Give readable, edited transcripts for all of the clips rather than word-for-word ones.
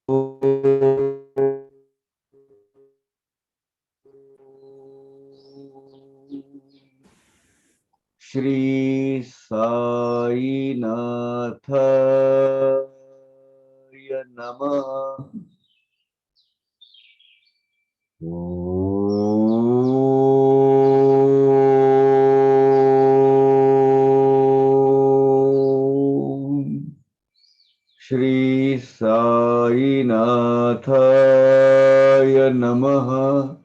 श्री साईनाथाय नमः। श्री साईनाथाय नमः।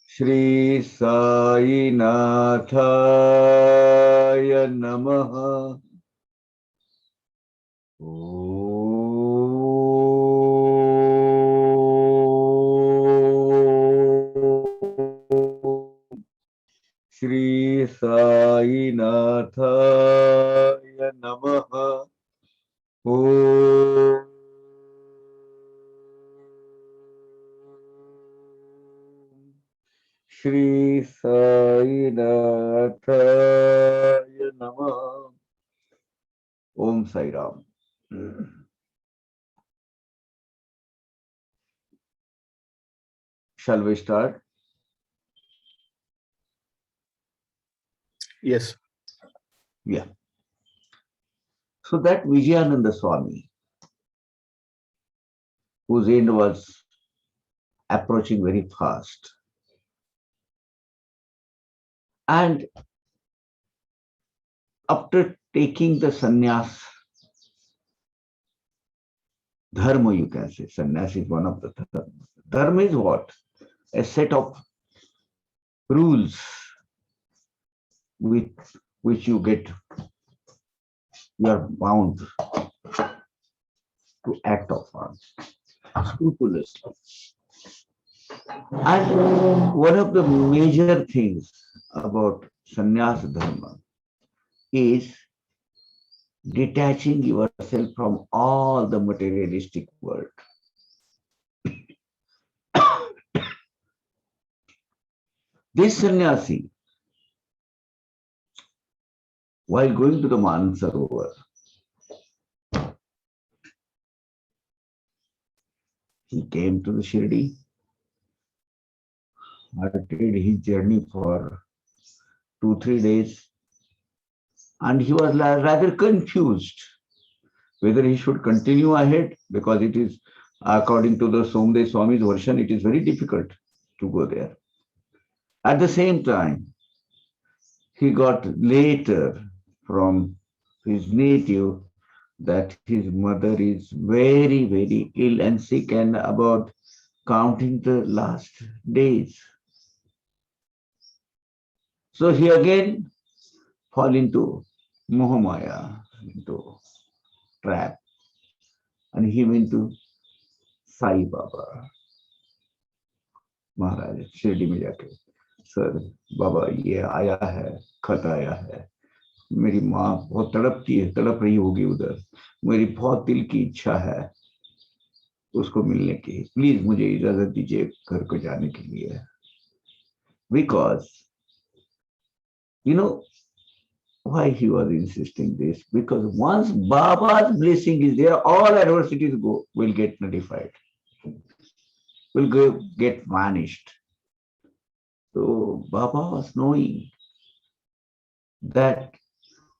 श्री साईनाथाय नमः। श्री साईनाथाय नमः। ओम श्री साईनाथाय नमः। ओम Sai Ram. Shall we start? Yes. Yeah. So that Vijayananda Swami, whose end was approaching very fast, and after taking the sannyas, dharma, you can say, sannyas is one of the dharma. Dharma is what? A set of rules with which you are bound to act upon scrupulously. And one of the major things about sannyas dharma is detaching yourself from all the materialistic world. This sannyasi, while going to the Mansarovar, he came to the Shirdi, did his journey for 2-3 days, and he was rather confused whether he should continue ahead, because it is, according to the Somdev Swami's version, it is very difficult to go there. At the same time, he got later from his native that his mother is very, very ill and sick and about counting the last days. So he again fall into Mohamaya, into trap, and he went to Sai Baba Maharaj, Shirdi में जाके, sir बाबा ये आया है, खत आया है, मेरी माँ बहुत तड़प रही होगी उधर, मेरी बहुत दिल की इच्छा है उसको मिलने की, प्लीज मुझे इजाजत दीजिए घर को जाने के लिए. Because you know why he was insisting this? Because once Baba's blessing is there, all adversities will get nullified, will get vanished. So Baba was knowing that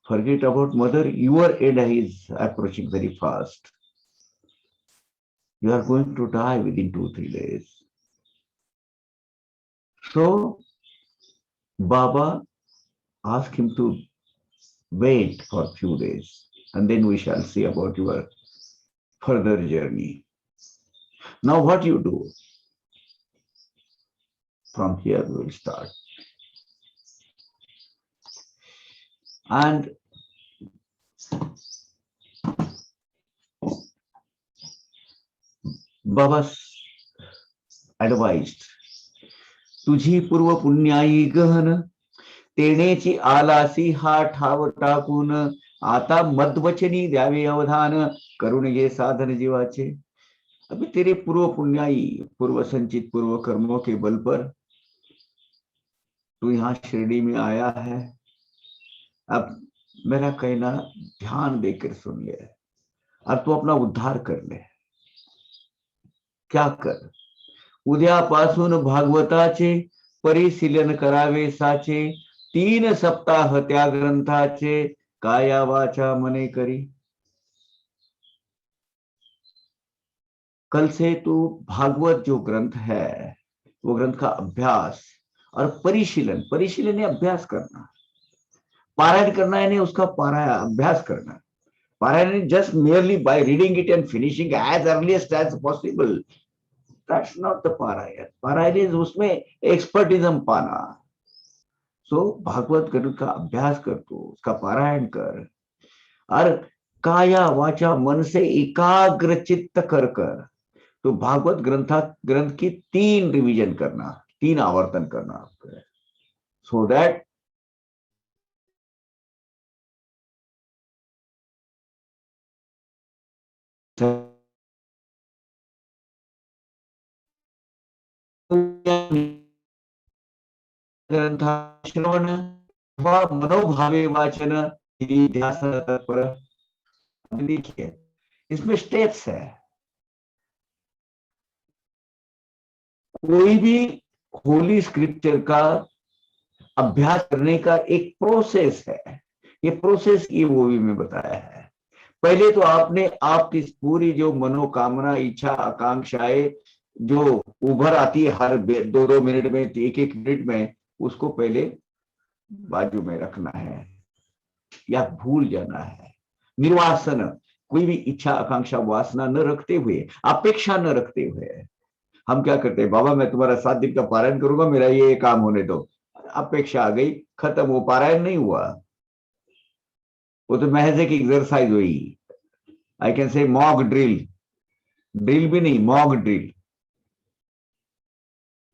forget about mother, your end is approaching very fast. You are going to die within 2-3 days. So Baba asked him to wait for a few days, and then we shall see about your further journey. Now what you do? From here we will start. And Baba advised, तुझी पूर्व पुण्याई गहन तेनेची आलासी हा ठाव टाकून आता मध्वचनी द्यावे अवधान करून ये साधन जीवाचे. अभी तेरे पूर्व पुण्याई, पूर्व संचित पूर्व कर्मों के बल पर तू यहाँ शिरडी में आया है, अब मेरा कहना ध्यान देकर सुन ले और तू अपना उद्धार कर ले। क्या कर, उद्यापासून भागवताचे परिशीलन करावे साचे, 3 सप्ताह त्या ग्रंथाचे काया वाचा मने करी। कल से तू भागवत जो ग्रंथ है वो ग्रंथ का अभ्यास और परिशीलन, परिशीलन है अभ्यास करना, पारायण करना है नहीं, उसका पारायण अभ्यास करना। पारायण just merely by reading it and finishing as earliest as possible, that's not the पारायण। पारायण is उसमें एक्सपर्टिज्म पाना। सो भागवत ग्रंथ का अभ्यास कर, तू उसका पारायण कर और काया वाचा मन से एकाग्र चित्त कर कर तो भागवत ग्रंथ की 3 रिवीजन करना, 3 आवर्तन करना, सो दैट ग्रंथाश्रवण व मनोभावे वाचन ध्यान तत्पर। देखिए इसमें स्टेप्स है, कोई भी होली स्क्रिप्चर का अभ्यास करने का एक प्रोसेस है। ये प्रोसेस ये वो भी में बताया है। पहले तो आपने आपकी पूरी जो मनोकामना, इच्छा, आकांक्षाएं जो उभर आती है हर 2-2 मिनट में, 1-1 मिनट में, उसको पहले बाजू में रखना है या भूल जाना है। निर्वासन, कोई भी इच्छा, आकांक्षा, वासना न रखते हुए, अपेक्षा न रखते हुए। हम क्या करते हैं, बाबा मैं तुम्हारा 7 दिन का पारायण करूंगा, मेरा ये काम होने दो। अपेक्षा आ गई, खत्म, वो पारायण नहीं हुआ, वो तो महज एक एक्सरसाइज हुई। I can say mock drill, drill भी नहीं, मॉक ड्रिल,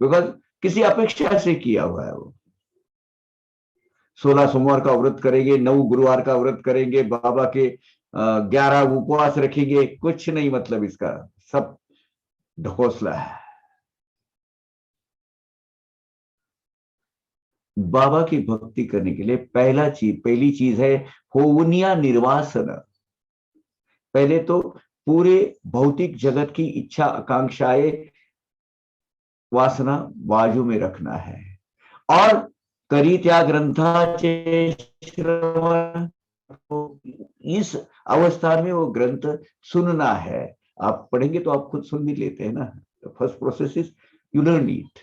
बिकॉज किसी अपेक्षा से किया हुआ है। वो 16 सोमवार का व्रत करेंगे, 9 गुरुवार का व्रत करेंगे, बाबा के 11 उपवास रखेंगे, कुछ नहीं मतलब इसका, सब ढकोसला है। बाबा की भक्ति करने के लिए पहली चीज है होवनिया निर्वासन। पहले तो पूरे भौतिक जगत की इच्छा, आकांक्षाएं, वासना बाजू में रखना है और करी त्या ग्रंथाचे श्रवण, इस अवस्था में वो ग्रंथ सुनना है। आप पढ़ेंगे तो आप खुद सुन भी लेते हैं ना। First process is you learn it,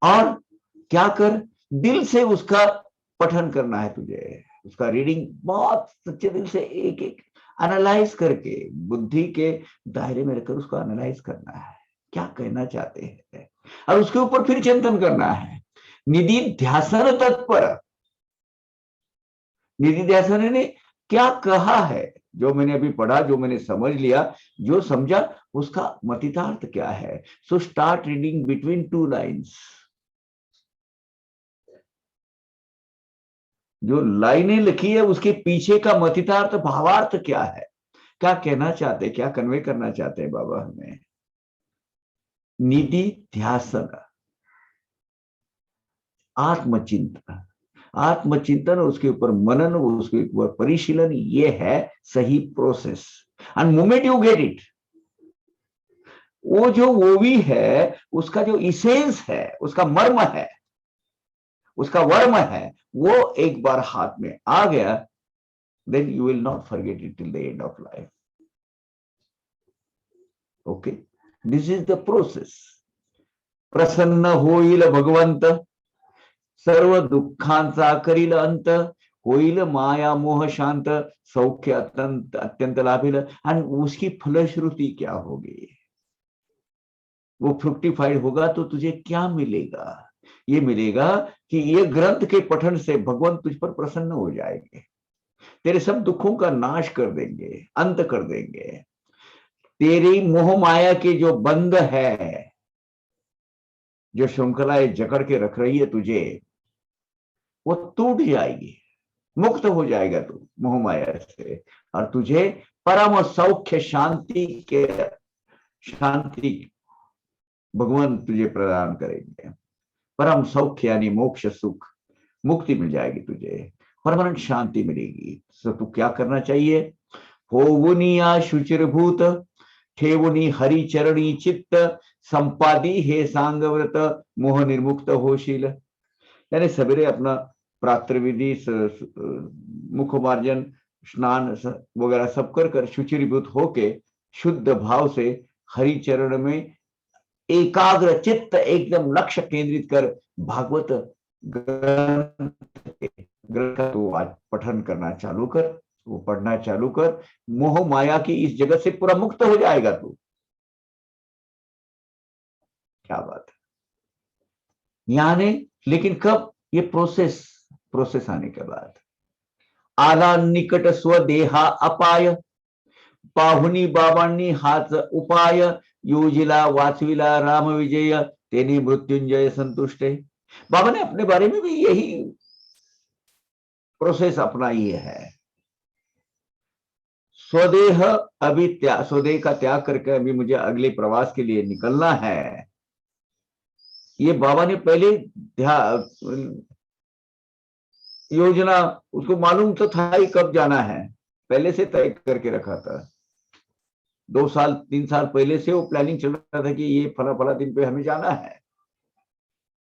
और क्या कर, दिल से उसका पठन करना है तुझे, उसका रीडिंग बहुत सच्चे दिल से एक एक एनालाइज करके, बुद्धि के दायरे में रखकर उसको एनालाइज करना है, क्या कहना चाहते हैं, और उसके ऊपर फिर चिंतन करना है। निधि ध्यासन तत्पर, निधि ध्यासन ने क्या कहा है, जो मैंने अभी पढ़ा, जो मैंने समझ लिया, जो समझा, उसका मतितार्थ क्या है। So start reading between 2 lines. जो लाइनें लिखी है उसके पीछे का मतितार्थ, भावार्थ क्या है, क्या कहना चाहते, क्या कन्वे करना चाहते हैं बाबा हमें। निधि ध्यासन, आत्मचिंतन, आत्मचिंतन, उसके ऊपर मनन, उसके ऊपर परिशीलन, ये है सही process. End moment you get it, वो भी है, उसका जो इसेंस है, उसका मर्म है, उसका वर्म है, वो एक बार हाथ में आ गया, then you will not forget it till the end of life. Okay, this is the process. प्रसन्न होईल भगवंत, सर्व दुःखांचा करील अंत, होईल माया मोह शांत, सौख्य अत्यंत अत्यंत लाभेल। एंड उसकी फलश्रुति क्या होगी, वो फ्रुक्टिफाइड होगा तो तुझे क्या मिलेगा, ये मिलेगा कि ये ग्रंथ के पठन से भगवान तुझ पर प्रसन्न हो जाएंगे, तेरे सब दुखों का नाश कर देंगे, अंत कर देंगे। तेरी मोह माया के जो बंध है, जो श्रृंखलाएं जकड़ के रख रही है तुझे, वो टूट जाएगी, मुक्त हो जाएगा तू मोह माया से, और तुझे परम सौख्य शांति भगवान तुझे प्रदान करेंगे। परम सौख्य यानी मोक्ष सुख, मुक्ति मिल जाएगी तुझे, परमानेंट शांति मिलेगी। तो तू क्या करना चाहिए? होवुनी या शुचिरभूत, ठेवुनी हरि चरणी चित्त, संपादी हे सांग व्रत, मोह निर्मुक्त होशील। यानी सवेरे अपना प्रातः विधि, मुख मार्जन, स्नान वगैरह सब कर शुचिरभूत होके शुद्ध भाव से हरि चरण में एकाग्र चित्त एकदम लक्ष्य केंद्रित कर भागवत ग्रंथ का तो आज पठन करना चालू कर, वो पढ़ना चालू कर। मोह माया की इस जगत से पूरा मुक्त हो जाएगा तू। क्या बात है। यानी लेकिन कब? ये प्रोसेस आने के बाद। आला निकट स्वदेहा अपाय, पाहुनी बाबांनी हाच उपाय, योजिला वाचविला राम विजय, तेनी मृत्युंजय संतुष्टे। बाबा ने अपने बारे में भी यही प्रोसेस अपनाई है। स्वदेह, अभी स्वदेह का त्याग करके अभी मुझे अगले प्रवास के लिए निकलना है। ये बाबा ने पहले योजना, उसको मालूम तो था ही कब जाना है, पहले से तय करके रखा था। 2 साल 3 साल पहले से वो प्लानिंग चल रहा था कि ये फला फला दिन पे हमें जाना है।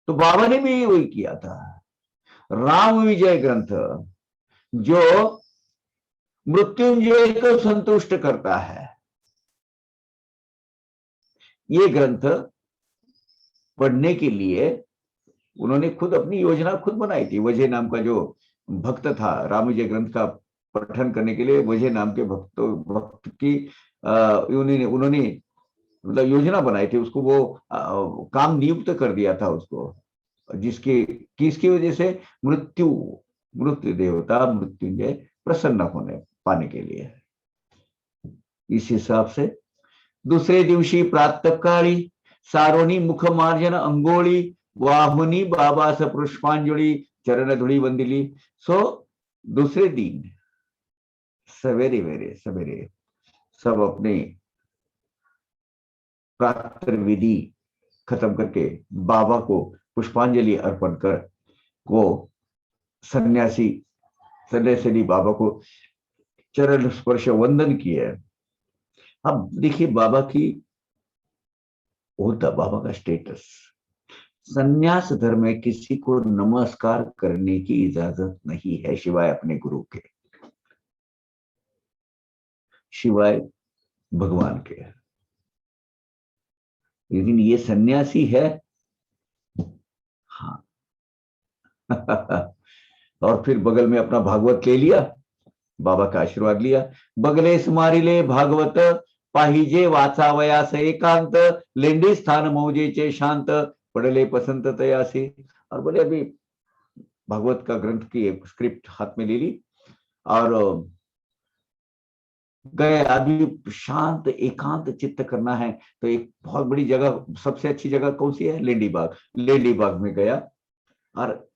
तो बाबा ने भी वही किया था। राम विजय ग्रंथ जो मृत्युंजय को संतुष्ट करता है, ये ग्रंथ पढ़ने के लिए उन्होंने खुद अपनी योजना खुद बनाई थी। वजह नाम का जो भक्त था, राम विजय ग्रंथ का पठन करने के लिए वजह नाम के भक्त की उन्होंने मतलब योजना बनाई थी। उसको वो काम नियुक्त कर दिया था उसको, किसकी वजह से? मृत्यु देवता मृत्युंजय प्रसन्न होने पाने के लिए। इस हिसाब से दूसरे दिवशी प्रातःकाळी सारोनी मुख मार्जन अंगोळी, वाहुनी बाबा स पुष्पांजलि, चरण धुली वंदिली। सो दूसरे दिन सवेरे सवेरे सब अपने प्रातः विधि खत्म करके बाबा को पुष्पांजलि अर्पण कर वो सन्यासी बाबा को चरण स्पर्श वंदन किए। अब देखिए बाबा की होता, बाबा का स्टेटस, सन्यास धर्म में किसी को नमस्कार करने की इजाजत नहीं है सिवाय अपने गुरु के, सिवाय भगवान के। लेकिन ये सन्यासी है, हाँ। और फिर बगल में अपना भागवत ले लिया, बाबा का आशीर्वाद लिया। बगले स्मारिले भागवत, पाहिजे वाचावयास एकांत, लेंडी स्थान मौजेचे शांत, पडले पसंत तयासी। और बोले अभी भागवत का ग्रंथ की एक स्क्रिप्ट हाथ में ले ली और गए। अभी शांत एकांत चित्त करना है तो एक बहुत बड़ी जगह, सबसे अच्छी जगह कौन सी है? लेंडी बाग। लेंडी बाग में गया और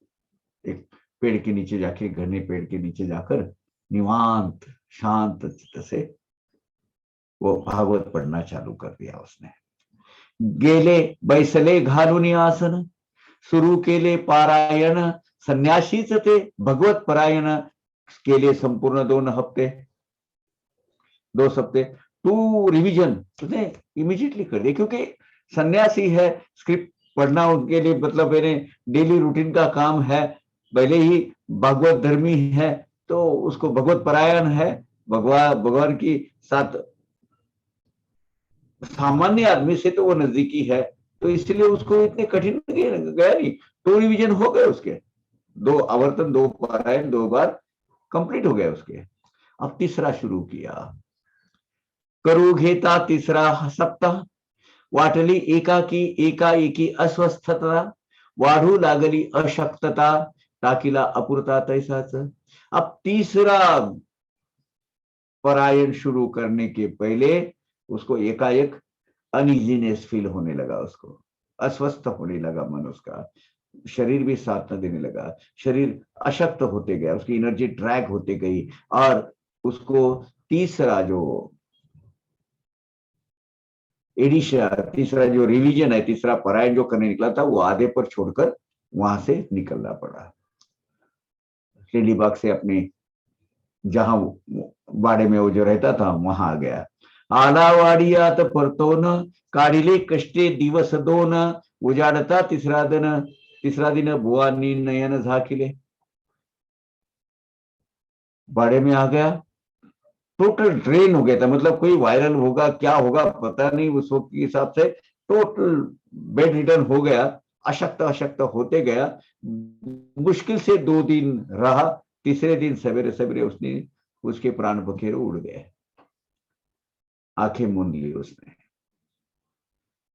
एक पेड़ के नीचे जाके, घने पेड़ के नीचे जाकर निवांत शांत चित्त से वो भागवत पढ़ना चालू कर दिया उसने। गेले बैसले घालून आसन, सुरू केले पारायण, संन्यासीच ते भगवत परायण, केले संपूर्ण 2 हफ्ते टू रिवीजन उसने इमीडिएटली कर दिया। क्योंकि सन्यासी है, स्क्रिप्ट पढ़ना उनके लिए मतलब मेरे डेली रूटीन का काम है, पहले ही भागवत धर्मी है तो उसको भगवत परायण है, भगवान की साथ सामान्य आदमी से तो वो नजदीकी है, तो इसलिए उसको इतने कठिन गया नहीं। 2 रिवीजन हो गए उसके, 2 आवर्तन, 2 पारायण 2 बार कंप्लीट हो गए उसके। अब तीसरा शुरू किया। करू घेता तिसरा सप्ताह, वाटली एकाएकी अस्वस्थता, वाढू लागली अशक्तता, टाकीला अपुरता तैसाच। अब तीसरा परायण शुरू करने के पहले उसको एकाएक अनइजीनेस फील होने लगा, उसको अस्वस्थ होने लगा मन, उसका शरीर भी साथ न देने लगा, शरीर अशक्त होते गया, उसकी एनर्जी ड्रैग होते गई और उसको तीसरा जो एडिशा, तीसरा जो रिवीजन है, तीसरा परायण जो करने निकला था, वो आधे पर छोड़कर वहां से निकलना पड़ा। बाग से अपने जहां बाड़े में वो जो रहता था वहां आ गया। आलावाडियात परतोन काढिले कष्टे दिवस दोन, उजाडता तिसरा दिन बुवानी नयन झाकिले। बाड़े में आ गया, टोटल ड्रेन हो गया था, मतलब कोई वायरल होगा क्या होगा पता नहीं, उस वक्त के हिसाब से टोटल बेड रिटर्न हो गया, अशक्त अशक्त होते गया। मुश्किल से 2 दिन रहा, तीसरे दिन सवेरे सवेरे उसने उसके प्राण बखेर उड़ गए, आंखें मूंद ली उसने,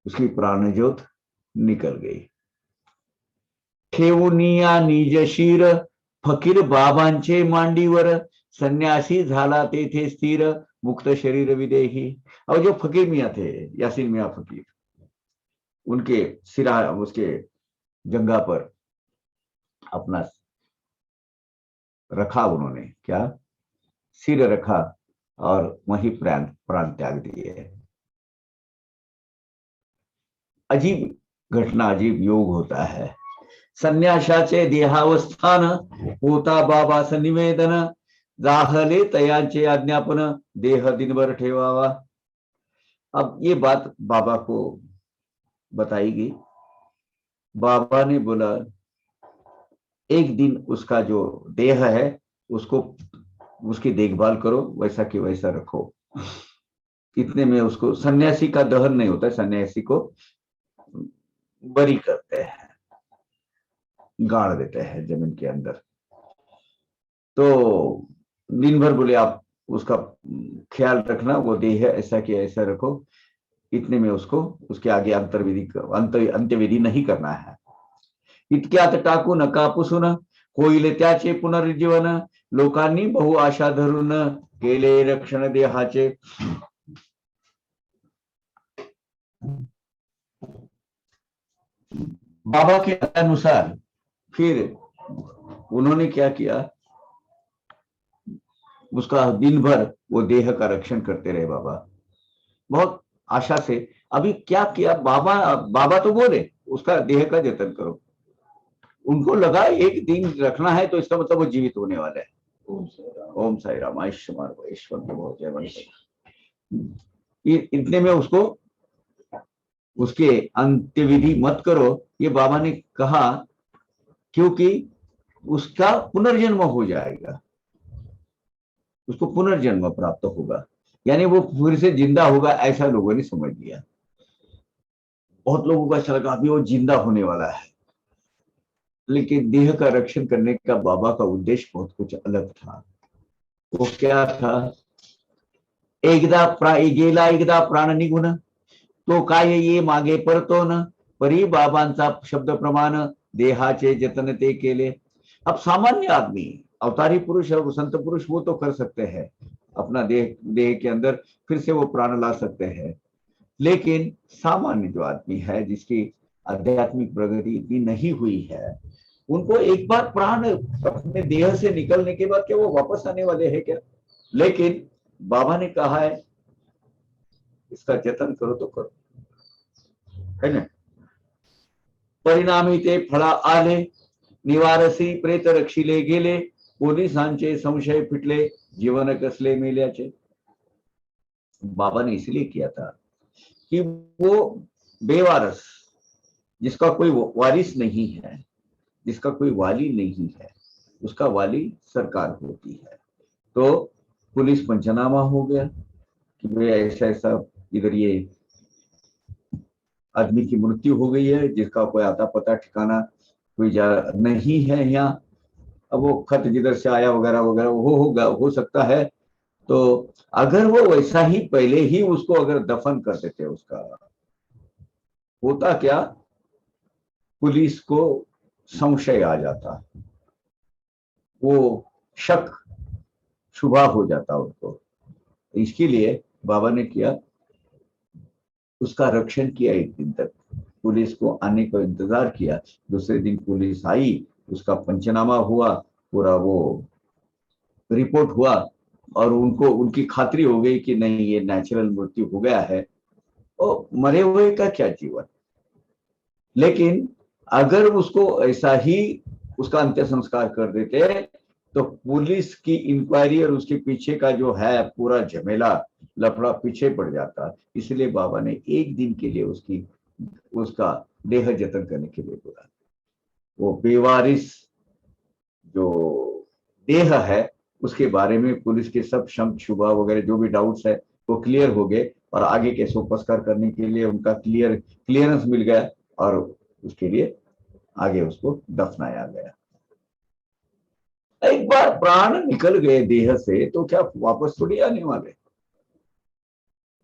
उसकी प्राण ज्योत निकल गई। ठेवुनिया निज शिर फकीर बाबांचे मांडीवर, संन्यासी झाला तेथे स्थिर मुक्त शरीर विदेही। और जो फकीर मियाँ थे, यासीन मियाँ फकीर, उनके सिरा उसके जंगा पर अपना रखा, उन्होंने क्या सिर रखा और वही प्राण त्याग दिए। अजीब घटना, अजीब योग होता है। संन्यासाचे देहावस्थान होता बाबास निवेदन, जाहले तयांचे आज्ञापन देह दिनभर ठेवावा। अब ये बात बाबा को बताई गई। बाबा ने बोला एक दिन उसका जो देह है उसको उसकी देखभाल करो, वैसा कि वैसा रखो। इतने में उसको, सन्यासी का दहन नहीं होता, सन्यासी को बरी करते हैं, गाड़ देते हैं जमीन के अंदर। तो दिन भर बोले आप उसका ख्याल रखना, वो देह ऐसा कि ऐसा रखो। इतने में उसको उसके आगे अंत्यविधि नहीं करना है। इतक्यात टाकून कापूसून होईल त्याचे पुनर्जीवन, लोकांनी बहु आशा धरून केले रक्षण देहाचे। बाबा के अनुसार फिर उन्होंने क्या किया, उसका दिन भर वो देह का रक्षण करते रहे बाबा, बहुत आशा से। अभी क्या किया बाबा तो बोले उसका देह का जतन करो, उनको लगा एक दिन रखना है तो इसका मतलब वो जीवित होने वाला है। ओम साई राम, ईश्वर बहुत जय। इतने में उसको उसके अंत्यविधि मत करो, ये बाबा ने कहा, क्योंकि उसका पुनर्जन्म हो जाएगा, उसको पुनर्जन्म प्राप्त होगा, यानी वो फिर से जिंदा होगा, ऐसा लोगों ने समझ लिया। बहुत लोगों को ऐसा लगा अभी वो जिंदा होने वाला है, लेकिन देह का रक्षण करने का बाबा का उद्देश्य बहुत कुछ अलग था। वो क्या था, गेला एकदा प्राण निघून तो काय ये मागे परतो न, परी बाबांचा शब्द प्रमाण देहाचे जतन ते केले। अब सामान्य आदमी, अवतारी पुरुष और संत पुरुष वो तो कर सकते हैं, अपना देह के अंदर फिर से वो प्राण ला सकते हैं, लेकिन सामान्य जो आदमी है जिसकी आध्यात्मिक प्रगति इतनी नहीं हुई है, उनको एक बार प्राण अपने देह से निकलने के बाद क्या वो वापस आने वाले हैं क्या? लेकिन बाबा ने कहा है इसका जतन करो तो करो, है ना। परिणामी ते फळा आले, निवारसी प्रेत रक्षिले गेले, पोलिसांचे संशय फिटले, जीवन कसले मेल्याचे। बाबा ने इसलिए किया था कि वो बेवारस, जिसका कोई वारिस नहीं है, जिसका कोई वाली नहीं है, उसका वाली सरकार होती है। तो पुलिस पंचनामा हो गया कि भाई ऐसा ऐसा इधर ये आदमी की मृत्यु हो गई है, जिसका कोई आता पता ठिकाना कोई नहीं है यहाँ। अब वो खत जिधर से आया वगैरह वगैरह वो होगा, हो सकता है। तो अगर वो वैसा ही पहले ही उसको अगर दफन कर देते, उसका होता क्या, पुलिस को संशय आ जाता, वो शक शुभा हो जाता उनको। इसके लिए बाबा ने किया, उसका रक्षण किया। एक दिन तक पुलिस को आने का इंतजार किया, दूसरे दिन पुलिस आई, उसका पंचनामा हुआ, पूरा वो रिपोर्ट हुआ और उनको उनकी खातरी हो गई कि नहीं ये नेचुरल मृत्यु हो गया है। और मरे हुए का क्या जीवन। लेकिन अगर उसको ऐसा ही उसका अंत्य संस्कार कर देते तो पुलिस की इंक्वायरी और उसके पीछे का जो है पूरा झमेला लफड़ा पीछे पड़ जाता। इसलिए बाबा ने एक दिन के लिए उसका देह जतन करने के लिए बोला। वो बेवारिस जो देह है उसके बारे में पुलिस के सब शंख शुबा वगैरह जो भी डाउट्स है वो क्लियर हो गए और आगे के सोपस्कार करने के लिए उनका क्लियरेंस मिल गया और उसके लिए आगे उसको दफनाया गया। एक बार प्राण निकल गए देह से तो क्या वापस थोड़ी आने वाले।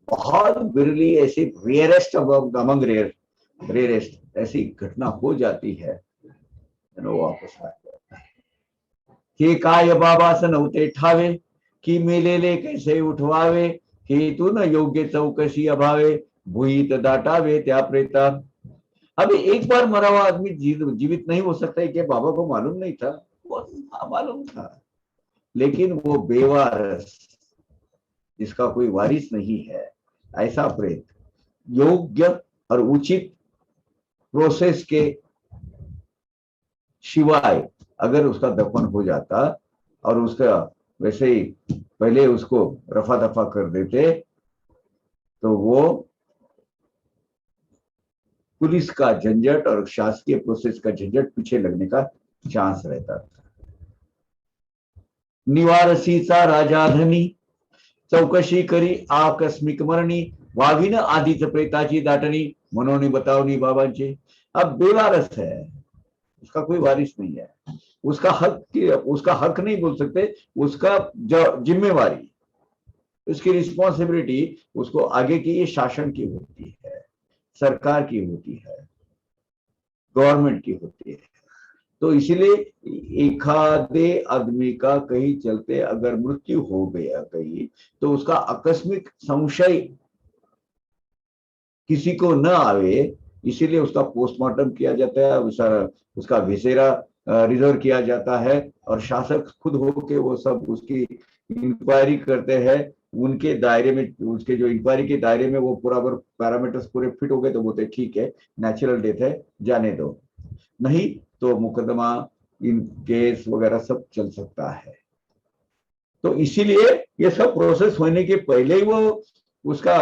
बहुत बिरली ऐसी रेयरेस्ट अमंग रेयरेस्ट ऐसी घटना हो जाती है वापस आ जाता है कि काय बाबा सन होते ठावे कि मेलेले कैसे उठवावे कि तू न योग्य चौकशी अभावे भूत दाटावे त्या प्रेता। अब एक बार मरा हुआ आदमी जीवित नहीं हो सकता है कि बाबा को मालूम नहीं था। वो मालूम था लेकिन वो बेवारस जिसका कोई वारिस नहीं है ऐसा प्रेत योग्य और उचित प्रोसेस के शिवाय अगर उसका दफन हो जाता और उसका वैसे ही पहले उसको रफा दफा कर देते तो वो पुलिस का झंझट और शासकीय प्रोसेस का झंझट पीछे लगने का चांस रहता था। निवारसीचा राजा धनी चौकशी करी आकस्मिक मरणी वाघीन आधीच प्रेताची दाटणी मनोनी बतावनी बाबांची। अब बेवारस है उसका कोई वारिस नहीं है। उसका हक नहीं बोल सकते। उसका जिम्मेवारी उसकी रिस्पॉन्सिबिलिटी उसको आगे की ये शासन की होती है सरकार की होती है गवर्नमेंट की होती है। तो इसीलिए एखादे आदमी का कहीं चलते अगर मृत्यु हो गया कहीं तो उसका आकस्मिक संशय किसी को न आवे इसीलिए उसका पोस्टमार्टम किया जाता है उसका विसेरा रिजर्व किया जाता है और शासक खुद होके वो सब उसकी इंक्वायरी करते हैं। उनके दायरे में उसके जो इंक्वायरी के दायरे में वो पूरा पैरामीटर्स पूरे फिट हो गए तो बोलते ठीक है नेचुरल डेथ है जाने दो। नहीं तो मुकदमा इन केस वगैरह सब चल सकता है। तो इसीलिए ये सब प्रोसेस होने के पहले ही वो उसका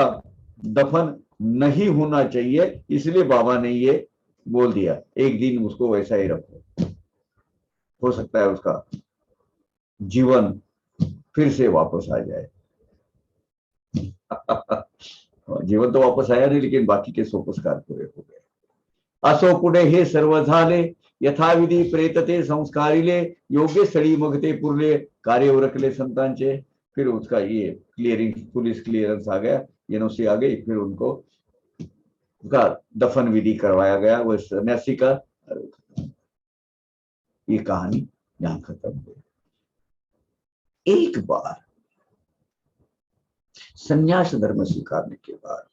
दफन नहीं होना चाहिए। इसलिए बाबा ने ये बोल दिया एक दिन उसको वैसा ही रखो हो सकता है उसका जीवन फिर से वापस आ जाए। जीवन तो वापस आया नहीं लेकिन बाकी के सोपस्कार पूरे हो गए। असो पुढे हे सर्व झाले यथाविधी प्रेतते संस्कारिले योग्य स्थळी मगते पुरले कार्य उरकले संतांचे। फिर उसका ये क्लियरिंग पुलिस क्लियरेंस आ गया एनओसी आ गई फिर उनको उसका दफन विधि करवाया गया वो सन्यासी का। ये कहानी यहां खत्म हुई। एक बार संन्यास धर्म स्वीकारने के बाद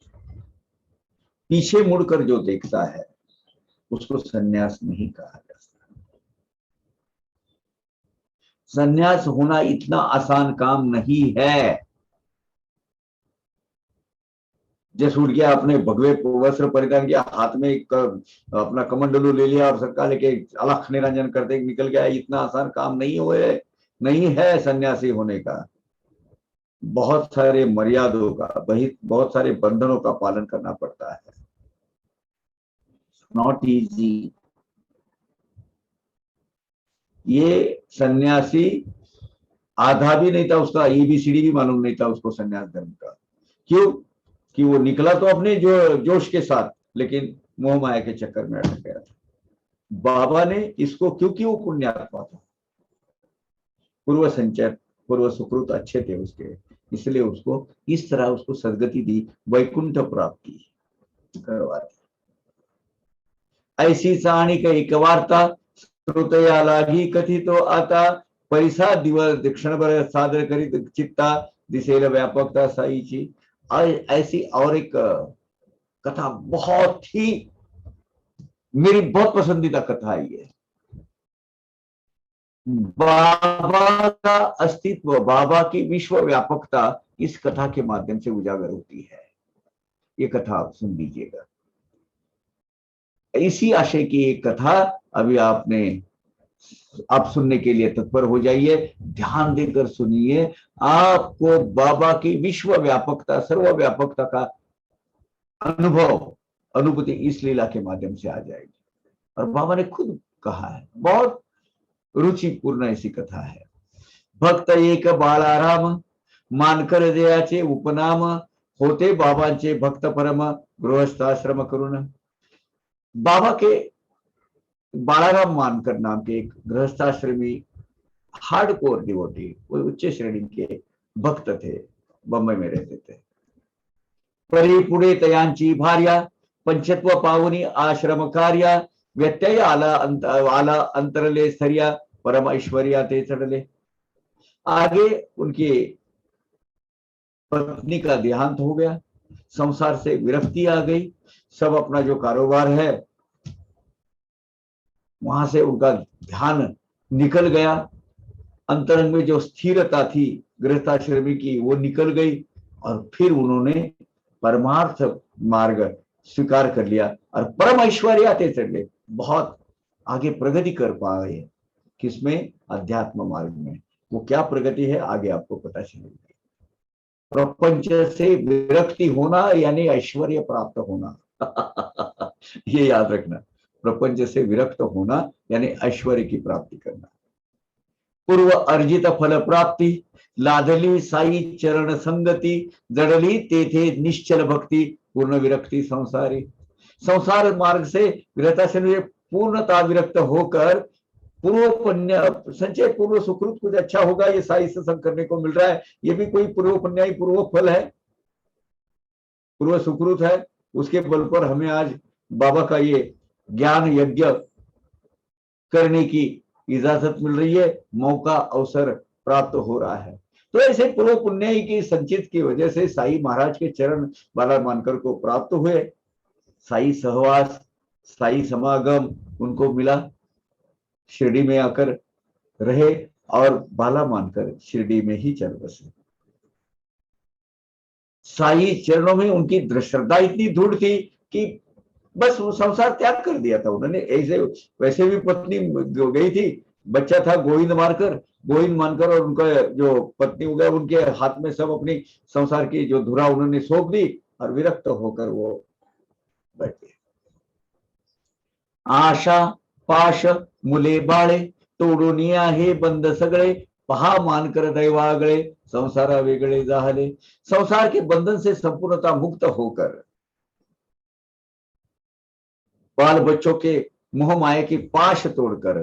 पीछे मुड़कर जो देखता है उसको संन्यास नहीं कहा जा सकता। संन्यास होना इतना आसान काम नहीं है। जैसे उठ गया अपने भगवे वस्त्र परिधान किया हाथ में अपना कमंडलू ले लिया और सरकार लेके अलख निरंजन करते निकल गया। इतना आसान काम नहीं है सन्यासी होने का। बहुत सारे मर्यादों का बहुत सारे बंधनों का पालन करना पड़ता है। Not easy. ये सन्यासी आधा भी नहीं था उसका एबीसीडी भी मालूम नहीं था उसको सन्यास धर्म का। क्यों कि वो निकला तो अपने जोश के साथ लेकिन मोह माया के चक्कर में अटक गया था। बाबा ने इसको क्योंकि वो पुण्यात्मा था पूर्व संचय पूर्व सुकृत अच्छे थे उसके इसलिए उसको इस तरह उसको सदगति दी वैकुंठ प्राप्ति करवा दी। ऐसी चाणिक एक वार्ता श्रोतया लागी कथितो आता परिसा दिवस क्षणभर सादर करीत चित्ता दिसेल व्यापकता साईची। ऐसी और एक कथा बहुत ही मेरी बहुत पसंदीदा कथा है ये। बाबा का अस्तित्व बाबा की विश्व व्यापकता इस कथा के माध्यम से उजागर होती है। ये कथा आप सुन लीजिएगा। इसी आशय की एक कथा अभी आप सुनने के लिए तत्पर हो जाइए, ध्यान देकर सुनिए। आपको बाबा की विश्व व्यापकता, सर्वव्यापकता का अनुभूति इस लीला के माध्यम से आ जाएगी। और बाबा ने खुद कहा है, बहुत रुचिपूर्ण ऐसी कथा है। भक्त एक बाळाराम, मानकर जयाचे उपनाम, होते बाबांचे भक्त परम, गृहस्थाश्रम करून। बाबा के बाळाराम मानकर नाम के एक गृहस्थाश्रमी हार्डकोर डिवोटी, वो उच्च श्रेणी के भक्त थे, बंबई में रहते थे। परी पुढे तयांची भार्या, पंचत्व पावनी आश्रम कार्या, व्यत्यय आला अंतरले स्थर्या, परम ऐश्वर्या ते चढ़ले। आगे उनकी पत्नी का देहांत हो गया, संसार से विरक्ति आ गई, सब अपना जो कारोबार है वहां से उनका ध्यान निकल गया, अंतरंग में जो स्थिरता थी गृहस्थाश्रमी की वो निकल गई, और फिर उन्होंने परमार्थ मार्ग स्वीकार कर लिया और परम ऐश्वर्य आते चले, बहुत आगे प्रगति कर पाए। किसमें? अध्यात्म मार्ग में। वो क्या प्रगति है आगे आपको पता चलेगी। प्रपंच से विरक्ति होना यानी ऐश्वर्य प्राप्त होना ये याद रखना, प्रपंच से विरक्त होना यानी ऐश्वर्य की प्राप्ति करना। पूर्व अर्जित फल प्राप्ति, लादली साई चरण संगति, जड़ली तेथे निश्चल भक्ति, पूर्ण विरक्ति संसारी। संसार मार्ग से विरक्ताश्रम से पूर्णता विरक्त होकर पूर्व पुण्य संचय, पूर्व सुकृत कुछ अच्छा होगा, ये साई सत्संग करने को मिल रहा है, ये भी कोई पूर्व पुण्य पूर्व फल है, पूर्व सुकृत है, उसके बल पर हमें आज बाबा का ये ज्ञान यज्ञ करने की इजाजत मिल रही है, मौका अवसर प्राप्त हो रहा है। तो ऐसे पूर्व पुण्य की संचित की वजह से साई महाराज के चरण बाला मानकर को प्राप्त हुए, साई सहवास, साई समागम उनको मिला, शिरडी में आकर रहे और बाला मानकर शिरडी में ही चल बसे। साई चरणों में उनकी श्रद्धा इतनी दृढ़ थी कि बस वो संसार त्याग कर दिया था उन्होंने। ऐसे वैसे भी पत्नी गई थी, बच्चा था गोविंद मानकर और उनका जो पत्नी हो गया, उनके हाथ में सब अपनी संसार की जो धुरा उन्होंने सौंप दी और विरक्त होकर वो बैठे। आशा पाश मुले बाळे, तोडून आहे बंद सगळे, पहा मानकर दैवागळे, संसारा वेगळे जाहले। संसार के बंधन से संपूर्णता मुक्त होकर, बाल बच्चों के मोह माया की पाश तोड़कर,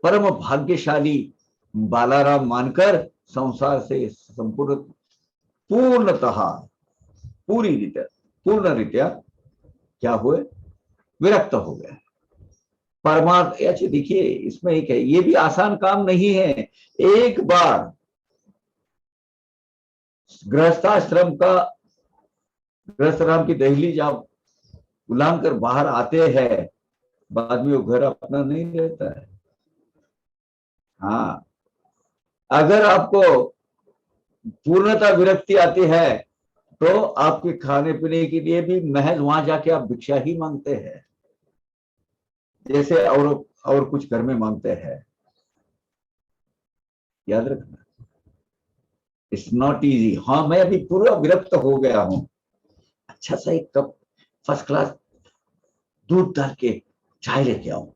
परम भाग्यशाली बालाराम मानकर संसार से संपूर्ण पूर्णतः पूर्ण रीत्या क्या हुए? विरक्त हो गए। परमार्थ ऐसे देखिए, इसमें एक है, ये भी आसान काम नहीं है। एक बार गृहस्थाश्रम की दहलीज आप उलांघ कर बाहर आते हैं, बाद में वो घर अपना नहीं रहता है। हाँ, अगर आपको पूर्णता विरक्ति आती है तो आपके खाने पीने के लिए भी महज वहां जाके आप भिक्षा ही मांगते हैं, जैसे और कुछ घर में मांगते हैं। याद रखना, इट्स नॉट इजी। हाँ, मैं अभी पूरा विरक्त हो गया हूं, अच्छा सा एक कप फर्स्ट क्लास दूध डाल के चाय लेके आओ।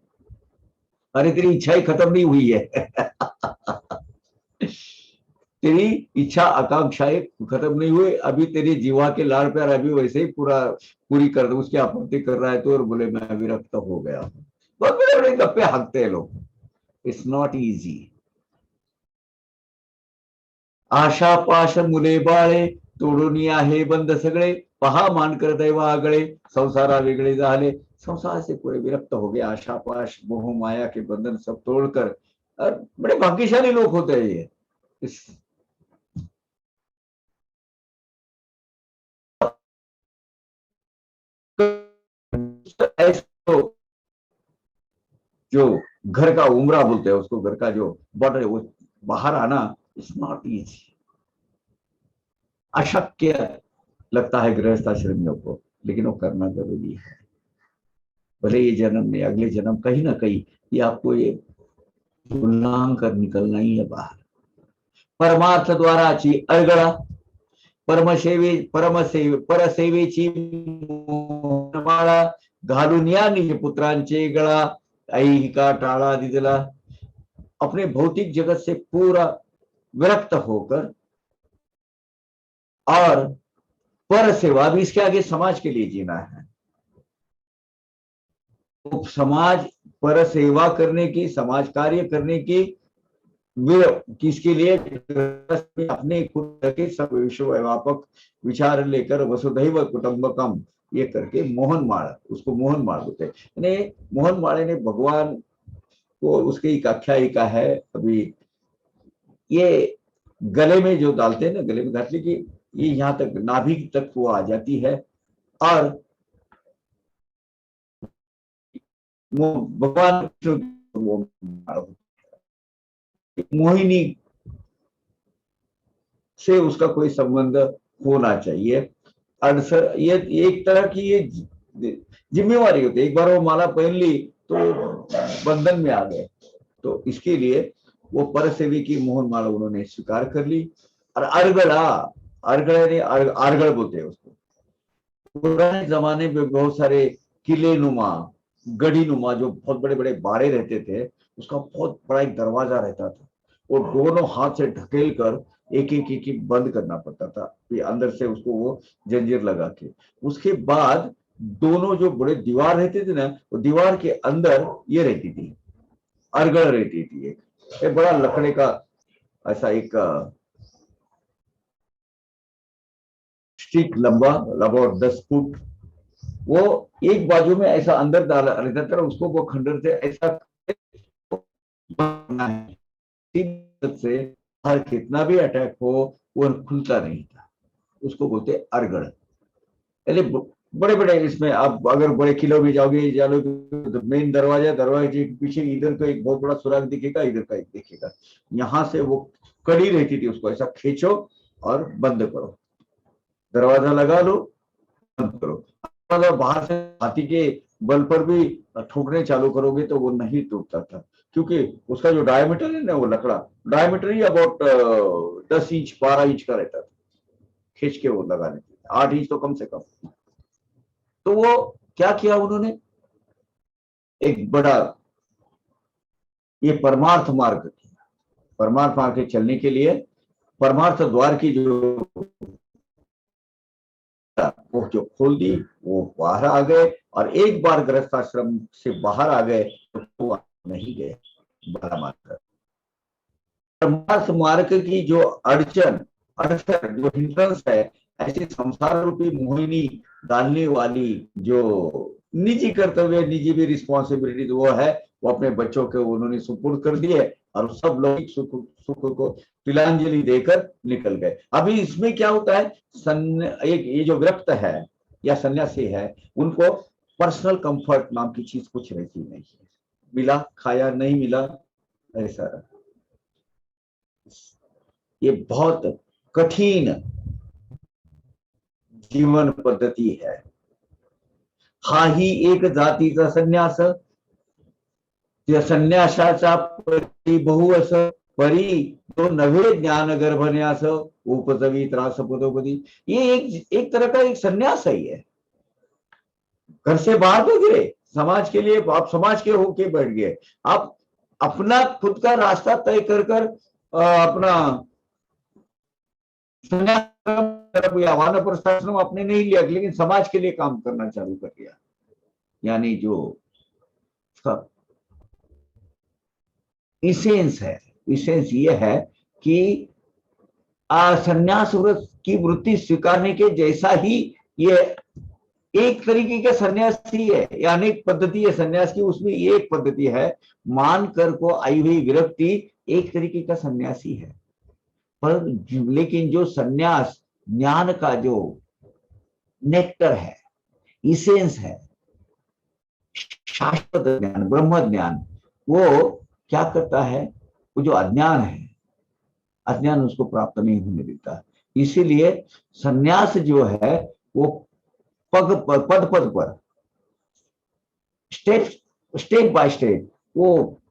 अरे तेरी इच्छा ही खत्म नहीं हुई है तेरी इच्छा आकांक्षाएं खत्म नहीं हुई, अभी तेरी जीवा के लाड़ प्यार अभी वैसे ही पूरी कर दो, उसकी आपूर्ति कर रहा है तो, और बोले मैं विरक्त हो गया हूं। बहुत बड़े बड़े गप्पे हाँकते हैं लोग। It's not easy. आशा पाश मुले बाळे, तोडून आहे बंद सगळे, पहा मानकर दैवागळे, संसारा वेगळे झाले। संसार से पूरे विरक्त हो गया, आशा पाश मोह माया के बंधन सब तोड़कर। और बड़े भाग्यशाली लोग होते हैं ये। जो घर का उमरा बोलते हैं उसको, घर का जो बॉर्डर है, वो बाहर आना इट्स नॉट इजी, अशक्य लगता है गृहस्थ आश्रमियों को, लेकिन वो करना जरूरी है। भले ये जन्म में, अगले जन्म कहीं ना कहीं ये आपको ये उल्लांघन कर निकलना ही है बाहर। परमार्थ द्वाराची अडगळा, परसेवेची माळा, घालून या निज पुत्रांचे गळा, ऐहिका टाळा दिदला। अपने भौतिक जगत से पूरा विरक्त होकर, और पर सेवा भी, इसके आगे समाज के लिए जीना है। तो समाज, पर सेवा करने की, समाज कार्य करने की, वे किसके लिए, अपने खुद के सब विश्व व्यापक विचार लेकर वसुधैव कुटुंबकम ये करके मोहन माळ, उसको मोहन माळ बोलते हैं। मोहन माळे ने भगवान को, उसकी एक आख्यायिका है, अभी ये गले में जो डालते हैं ना, गले में डालने की, ये यहाँ तक नाभि तक वो आ जाती है, और भगवान मोहिनी से उसका कोई संबंध होना चाहिए। अड़सर ये एक तरह की ये जिम्मेवारी होती है। एक बार वो माला पहन ली तो बंधन में आ गए, तो इसके लिए वो परसेवी की मोहन माला उन्होंने स्वीकार कर ली। और अरगड़ा, अरगड़ बोलते हैं उसको। पुराने जमाने में बहुत सारे किले नुमा, गढ़ी नुमा, जो बहुत बड़े बड़े बाड़े रहते थे, उसका बहुत बड़ा एक दरवाजा रहता था, वो दोनों हाथ से ढकेल कर एक एक एक बंद करना पड़ता था, फिर अंदर से उसको वो जंजीर लगा के। उसके बाद दोनों जो बड़े दीवार रहते थे ना, वो दीवार के अंदर ये रहती थी, अरगड़ रहती थी। एक बड़ा लकड़े का ऐसा एक स्टिक, लंबा लगभग 10 फुट, वो एक बाजू में ऐसा अंदर डाला रहता था, उसको वो खंडर से ऐसा से हर कितना भी अटैक हो वो खुलता नहीं था, उसको बोलते अरगड़। यानी बड़े बड़े, इसमें आप अगर बड़े किलो में जाओगे, तो मेन दरवाजे के पीछे इधर का एक बहुत बड़ा सुराग दिखेगा, इधर का एक दिखेगा, यहाँ से वो कड़ी रहती थी, उसको ऐसा खींचो और बंद करो, दरवाजा लगा लो, बंद करो। अगर बाहर से हाथी के बल पर भी ठोकने चालू करोगे तो वो नहीं टूटता था, क्योंकि उसका जो डायमीटर है ना, वो लकड़ा डायमीटर ही अबाउट 10 इंच 12 इंच का रहता था, खींच के वो लगाने के 8 इंच तो कम से कम। तो वो क्या किया उन्होंने, एक बड़ा ये परमार्थ मार्ग किया। परमार्थ मार्ग के चलने के लिए परमार्थ द्वार की जो वो जो खोल दी, वो बाहर आ गए, और एक बार गृहस्थ आश्रम से बाहर आ गए तो वो नहीं गए। परमार्थ मार्ग की जो अड़चन, अड़सर, जो हिंड्रेंस है, ऐसी संसार रूपी मोहिनी डालने वाली जो निजी कर्तव्य, निजी भी रिस्पॉन्सिबिलिटी वो है, वो अपने बच्चों के उन्होंने सुपुर्द कर दिए, और सब लोग सुख को तिलांजलि देकर निकल गए। अभी इसमें क्या होता है, एक ये जो विरक्त है या सन्यासी है, उनको पर्सनल कंफर्ट नाम की चीज कुछ रहती नहीं है। मिला खाया, नहीं मिला ऐसा। ये बहुत कठिन जीवन पद्धती है। हा ही एक जातीचा संन्यास, त्या संन्यासाचा परी बहु अस, परी तो नवे ज्ञान गर्भन्यास, उपजवी त्रास पदोपदी। ये एक तरह का एक संन्यास ही है। घर से बाहर तो गिरे, समाज के लिए आप समाज के होके बैठ गए, आप अपना खुद का रास्ता तय कर अपना वानप्रस्थाश्रम आपने नहीं लिया, लेकिन समाज के लिए काम करना चालू कर दिया। यानी जो इसेंस है, इसेंस ये है कि संन्यास व्रत की वृत्ति स्वीकारने के जैसा ही ये एक तरीके का सन्यास ही है, या अनेक पद्धति है सन्यास की, उसमें एक पद्धति है मानकर को आई हुई विरक्ति, एक तरीके का सन्यास ही है। पर लेकिन जो सन्यास ज्ञान का जो नेक्टर है, इसेंस है, शाश्वत ज्ञान, ब्रह्म ज्ञान, वो क्या करता है, वो जो अज्ञान है, अज्ञान उसको प्राप्त नहीं होने देता। इसीलिए सन्यास जो है वो पग पर पद पद पर, स्टेप स्टेप बाय स्टेप, वो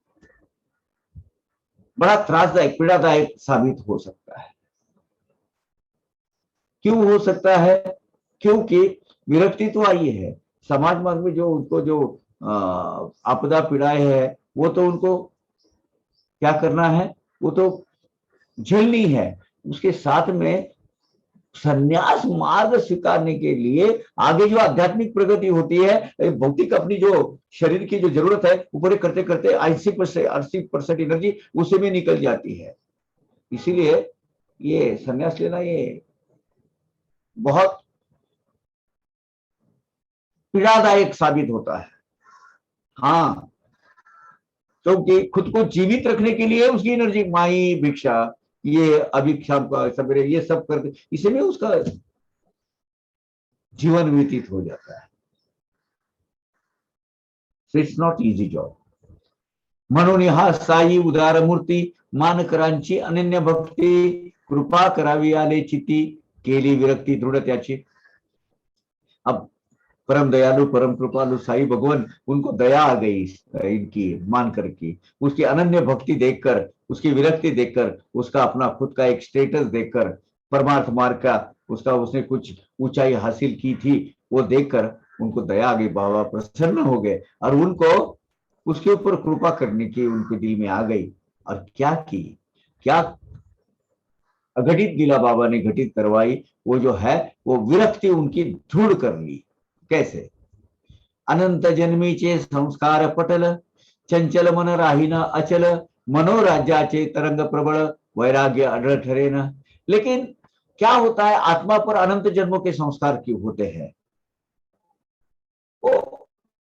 बड़ा त्रासदायक पीड़ादायक साबित हो सकता है। क्यों हो सकता है? क्योंकि विरक्ति तो आई है समाज मार्ग में, जो उनको जो आपदा पीड़ाएं है वो तो उनको क्या करना है, वो तो झेलनी है। उसके साथ में संन्यास मार्ग स्वीकारने के लिए आगे जो आध्यात्मिक प्रगति होती है, भौतिक अपनी जो शरीर की जो जरूरत है वो पूरे करते करते 80% एनर्जी उसी में निकल जाती है। इसीलिए ये संन्यास लेना ये बहुत पीड़ादायक साबित होता है। हाँ, क्योंकि खुद को जीवित रखने के लिए उसकी एनर्जी, माई भिक्षा, ये अभिक्षा का सवेरे ये सब करते, इसी में उसका जीवन व्यतीत हो जाता है। So it's not easy job. म्हणून हा साई उदार मूर्ती मान करांची अनन्य भक्ती, कृपा करावी आले चिती, केली विरक्ती दृढ त्याची। अब परम दयालु परम कृपालु साई भगवान, उनको दया आ गई इनकी मानकर की, उसकी अनन्य भक्ति देखकर, उसकी विरक्ति देखकर, उसका अपना खुद का एक स्टेटस देखकर, परमार्थ मार्ग का उसका उसने कुछ ऊंचाई हासिल की थी, वो देखकर उनको दया आ गई, बाबा प्रसन्न हो गए और उनको उसके ऊपर कृपा करने की उनके दिल में आ गई। और क्या की, क्या अघटित लीला बाबा ने घटित करवाई, वो जो है वो विरक्ति उनकी दृढ़ कर ली। कैसे? अनंत जन्मीचे संस्कार पटल, चंचल मन राहीना अचल, मनोराज्याचे तरंग प्रबळ, वैराग्य अडळ ठरेन। लेकिन क्या होता है, आत्मा पर अनंत जन्मों के संस्कार क्यों होते हैं? वो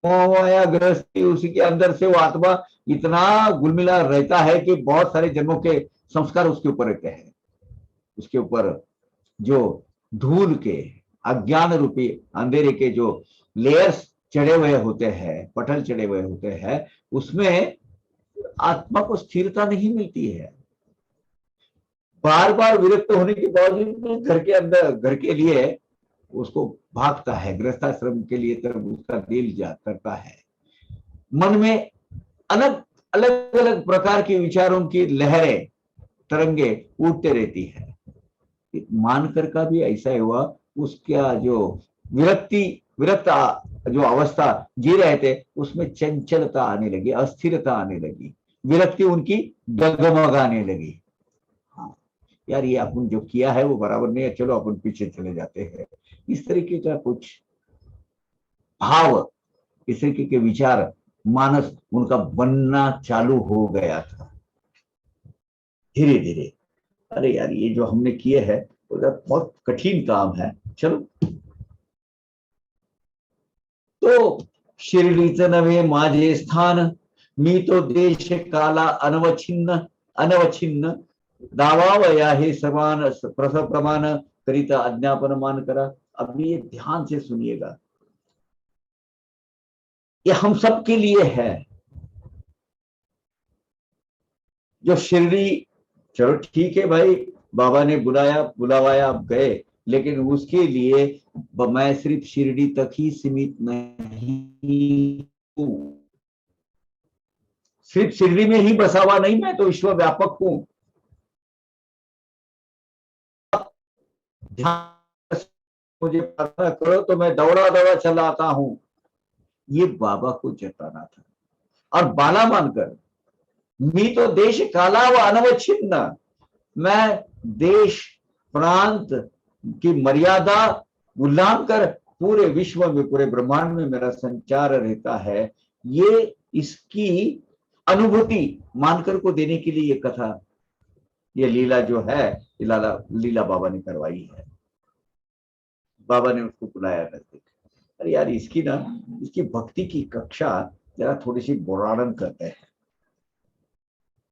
मोहमाया गृहस्थी, उसी के अंदर से वो आत्मा इतना गुलमिला रहता है कि बहुत सारे जन्मों के संस्कार उसके ऊपर रहते हैं। उसके ऊपर जो धूल के, अज्ञान रूपी अंधेरे के जो लेयर्स चढ़े हुए होते हैं, पटल चढ़े हुए होते हैं, उसमें आत्मा को स्थिरता नहीं मिलती है। बार बार विरक्त होने के बावजूद भी घर के अंदर, घर के लिए उसको भागता है, गृहस्थाश्रम के लिए तरफ उसका दिल जा करता है। मन में अलग अलग अलग प्रकार के विचारों की लहरें, तरंगे उठते रहती है। मानकर का भी ऐसा हुआ, उसका जो विरक्ति विरक्त जो अवस्था जी रहे थे उसमें चंचलता आने लगी, अस्थिरता आने लगी, विरक्ति उनकी डगमगाने लगी। हाँ यार, ये अपन जो किया है वो बराबर नहीं है, चलो अपन पीछे चले जाते हैं। इस तरीके का कुछ भाव, इस तरीके के विचार मानस उनका बनना चालू हो गया था धीरे धीरे। अरे यार, ये जो हमने किए है वो बहुत कठिन काम है, चलो। तो शिर्डीचं नव्हे माझे स्थान, मी तो देश काला अनवच्छिन्न अनवच्छिन्न, दावावया हे समान प्रमाण करिता अज्ञापन मान करा। अब ये ध्यान से सुनिएगा, ये हम सब के लिए है। जो शिरडी, चलो ठीक है भाई, बाबा ने बुलाया बुलावाया, आप गए, लेकिन उसके लिए मैं सिर्फ शिरडी तक ही सीमित नहीं हूं, सिर्फ शिरडी में ही बसा हुआ नहीं, मैं तो विश्व व्यापक हूं। ध्यान, मुझे प्रार्थना करो तो मैं दौड़ा दौड़ा चला आता हूं, ये बाबा को जताना था। और बाला मानकर, मी तो देश काला व अनवच्छिन्न, मैं देश प्रांत की मर्यादा उल्लंघन कर पूरे विश्व में, पूरे ब्रह्मांड में मेरा संचार रहता है। ये इसकी अनुभूति मानकर को देने के लिए ये कथा, ये लीला जो है, लीला बाबा ने करवाई है। बाबा ने उसको बुलाया नजदीक। अरे यार, इसकी ना, इसकी भक्ति की कक्षा जरा थोड़ी सी वर्णन करते हैं।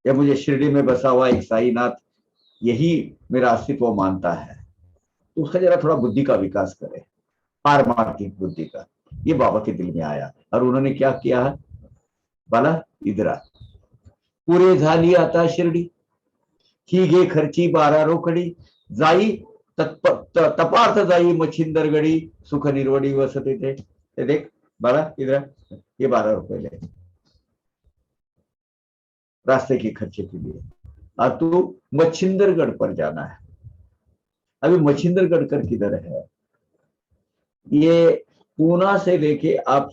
या मुझे शिरडी में बसा हुआ एक साईनाथ यही मेरा अस्तित्व मानता है, तो उसका जरा थोड़ा बुद्धि का विकास करे, पारमार्थिक बुद्धि का। ये बाबा के दिल में आया और उन्होंने क्या किया है, बाला इधर पुरे झाली आता शिरडी, ही घे खर्ची 12 रोकडी, जाई तपार्थ जाई मच्छिंदर गडी सुख निर्वडी वसते थे। ये देख 12 इधर, ये 12 रुपए ले रास्ते के खर्चे के लिए। और तू मच्छिंदरगढ़ पर जाना है। अभी मच्छिंदरगढ़ कर किधर है? ये पूना से लेके आप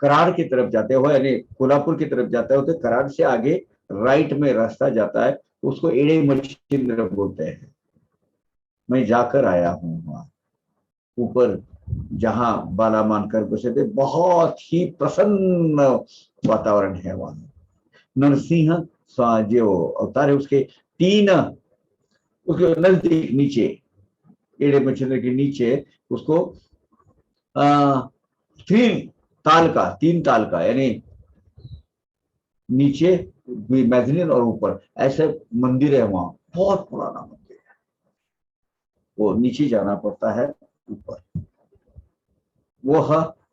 कराड़ की तरफ जाते हो, यानी कोल्हापुर की तरफ जाते हो, तो कराड़ से आगे राइट में रास्ता जाता है, उसको एड़े मच्छिंद्र बोलते हैं। मैं जाकर आया हूं वहां ऊपर, जहां बाला मानकर बसे थे। बहुत ही प्रसन्न वातावरण है वहां। नरसिंह जो अवतार है उसके 3, उसके नजदीक नीचे एड़े मच्छिंद्र के नीचे उसको 3 ताल का यानी नीचे मैजनीन और ऊपर ऐसे मंदिर है वहां। बहुत पुराना मंदिर है, वो नीचे जाना पड़ता है ऊपर। वो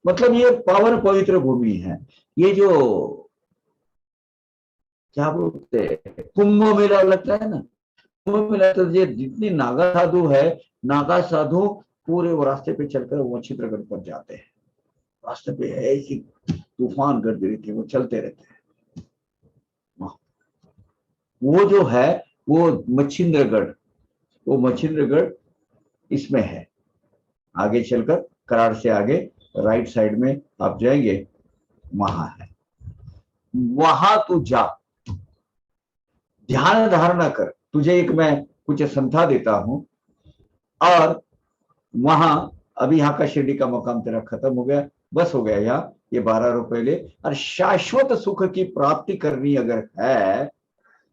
मतलब ये पावन पवित्र भूमि है। ये जो क्या बोलते हैं कुंभ मेला लगता है ना, कुंभ मेला, तो ये जितनी नागा साधु है, नागा साधु पूरे वो रास्ते पे चलकर वो चित्रगढ़ पर जाते हैं। रास्ते पे ऐसी तूफान गर्दी रहती है, वो चलते रहते हैं। वो जो है वो मच्छिंद्रगढ़, वो मच्छिंद्रगढ़ इसमें है। आगे चलकर कराड़ से आगे राइट साइड में आप जाएंगे, वहां है। वहां तू जा, ध्यान धारणा कर। तुझे एक मैं कुछ संथा देता हूं। और वहां अभी यहाँ का शिरडी का मकाम तेरा खत्म हो गया, बस हो गया यहाँ। ये 12 रुपए ले। और शाश्वत सुख की प्राप्ति करनी अगर है,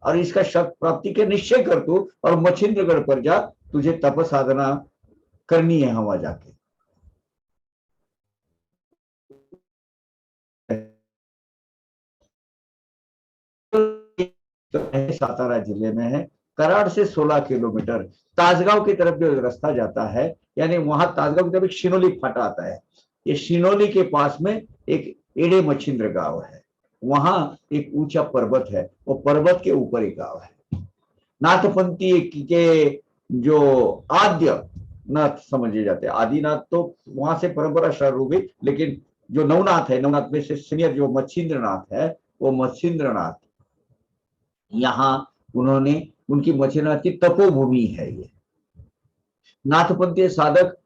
और इसका शक प्राप्ति के निश्चय कर तू, और मच्छिंद्रगढ़ पर जा। तुझे तप साधना करनी है वहां जाके। सातारा जिले में है। कराड़ से 16 किलोमीटर ताजगांव की तरफ जो रास्ता जाता है, यानी वहां ताजगांव की तरफ एक शिनोली फाटा आता है। ये शिनोली के पास में एक एड़े मच्छिंद्र गांव है। वहां एक ऊंचा पर्वत है, वो पर्वत के ऊपर एक गांव है। नाथपंथी के जो आद्य नाथ समझे जाते हैं, आदिनाथ तो वहां से परंपरा शुरू हुई, लेकिन जो नवनाथ है, नवनाथ में से सीनियर जो मच्छिंद्रनाथ है, वो मच्छिंद्रनाथ यहाँ उन्होंने, उनकी मच्छिंद्रनाथ की तपोभूमि है ये। नाथपंथी साधक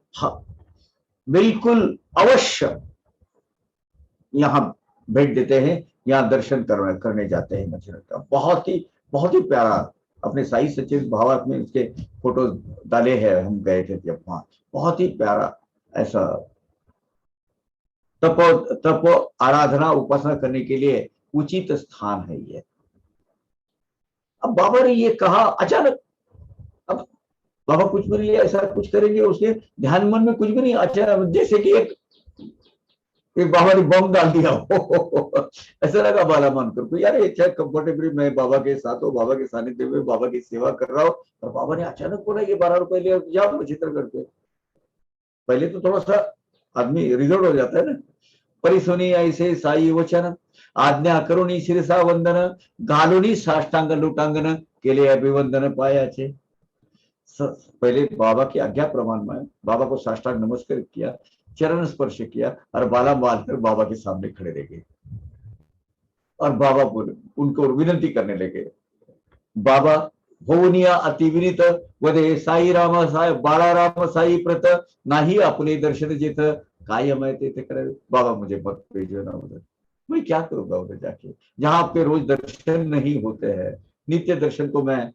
बिल्कुल अवश्य यहाँ भेंट देते हैं, यहाँ दर्शन करने जाते हैं मच्छिंद्रनाथ का। बहुत ही प्यारा, अपने साई सचिव भावात में उसके फोटो डाले हैं, हम गए थे जब वहां। बहुत ही प्यारा ऐसा तप आराधना उपासना करने के लिए उचित स्थान है ये। अब बाबा ने ये कहा अचानक, अब बाबा कुछ भी नहीं ऐसा कुछ करेंगे, उसके ध्यान मन में कुछ भी नहीं। अचानक जैसे कि एक बाबा ने बम डाल दिया हो ऐसा लगा बाला मानकर को, यार अच्छा कंफर्टेबली मैं बाबा के साथ हूँ, बाबा के सानिध्य में बाबा की सेवा कर रहा हूँ, और बाबा ने अचानक बोला ये 12 रुपए ले जाओ चित्रगढ़ पे। पहले तो थोड़ा सा आदमी रिजर्व हो जाता है ना। परिसुनी ऐसे साई वचन, आज्ञा करुणी शिरसा वंदन, घालुनी साष्टांग लुटांगन केले अभिवंदन पायाचे। पहले बाबा की आज्ञा प्रमाण में बाबा को साष्टांग नमस्कार किया, चरण स्पर्श किया, और बाला बांधकर बाबा के सामने खड़े रह गए। और बाबा बोले, उनको विनती करने लगे, बाबा भवनिया अति विनीत वदे साई राम साई बाला राम साई प्रत नाही अपने दर्शन जित काय मैं ते करे। बाबा मुझे मत भेजो ना उधर, मैं क्या करूंगा उधर जाके, जहां आपके रोज दर्शन नहीं होते हैं। नित्य दर्शन को मैं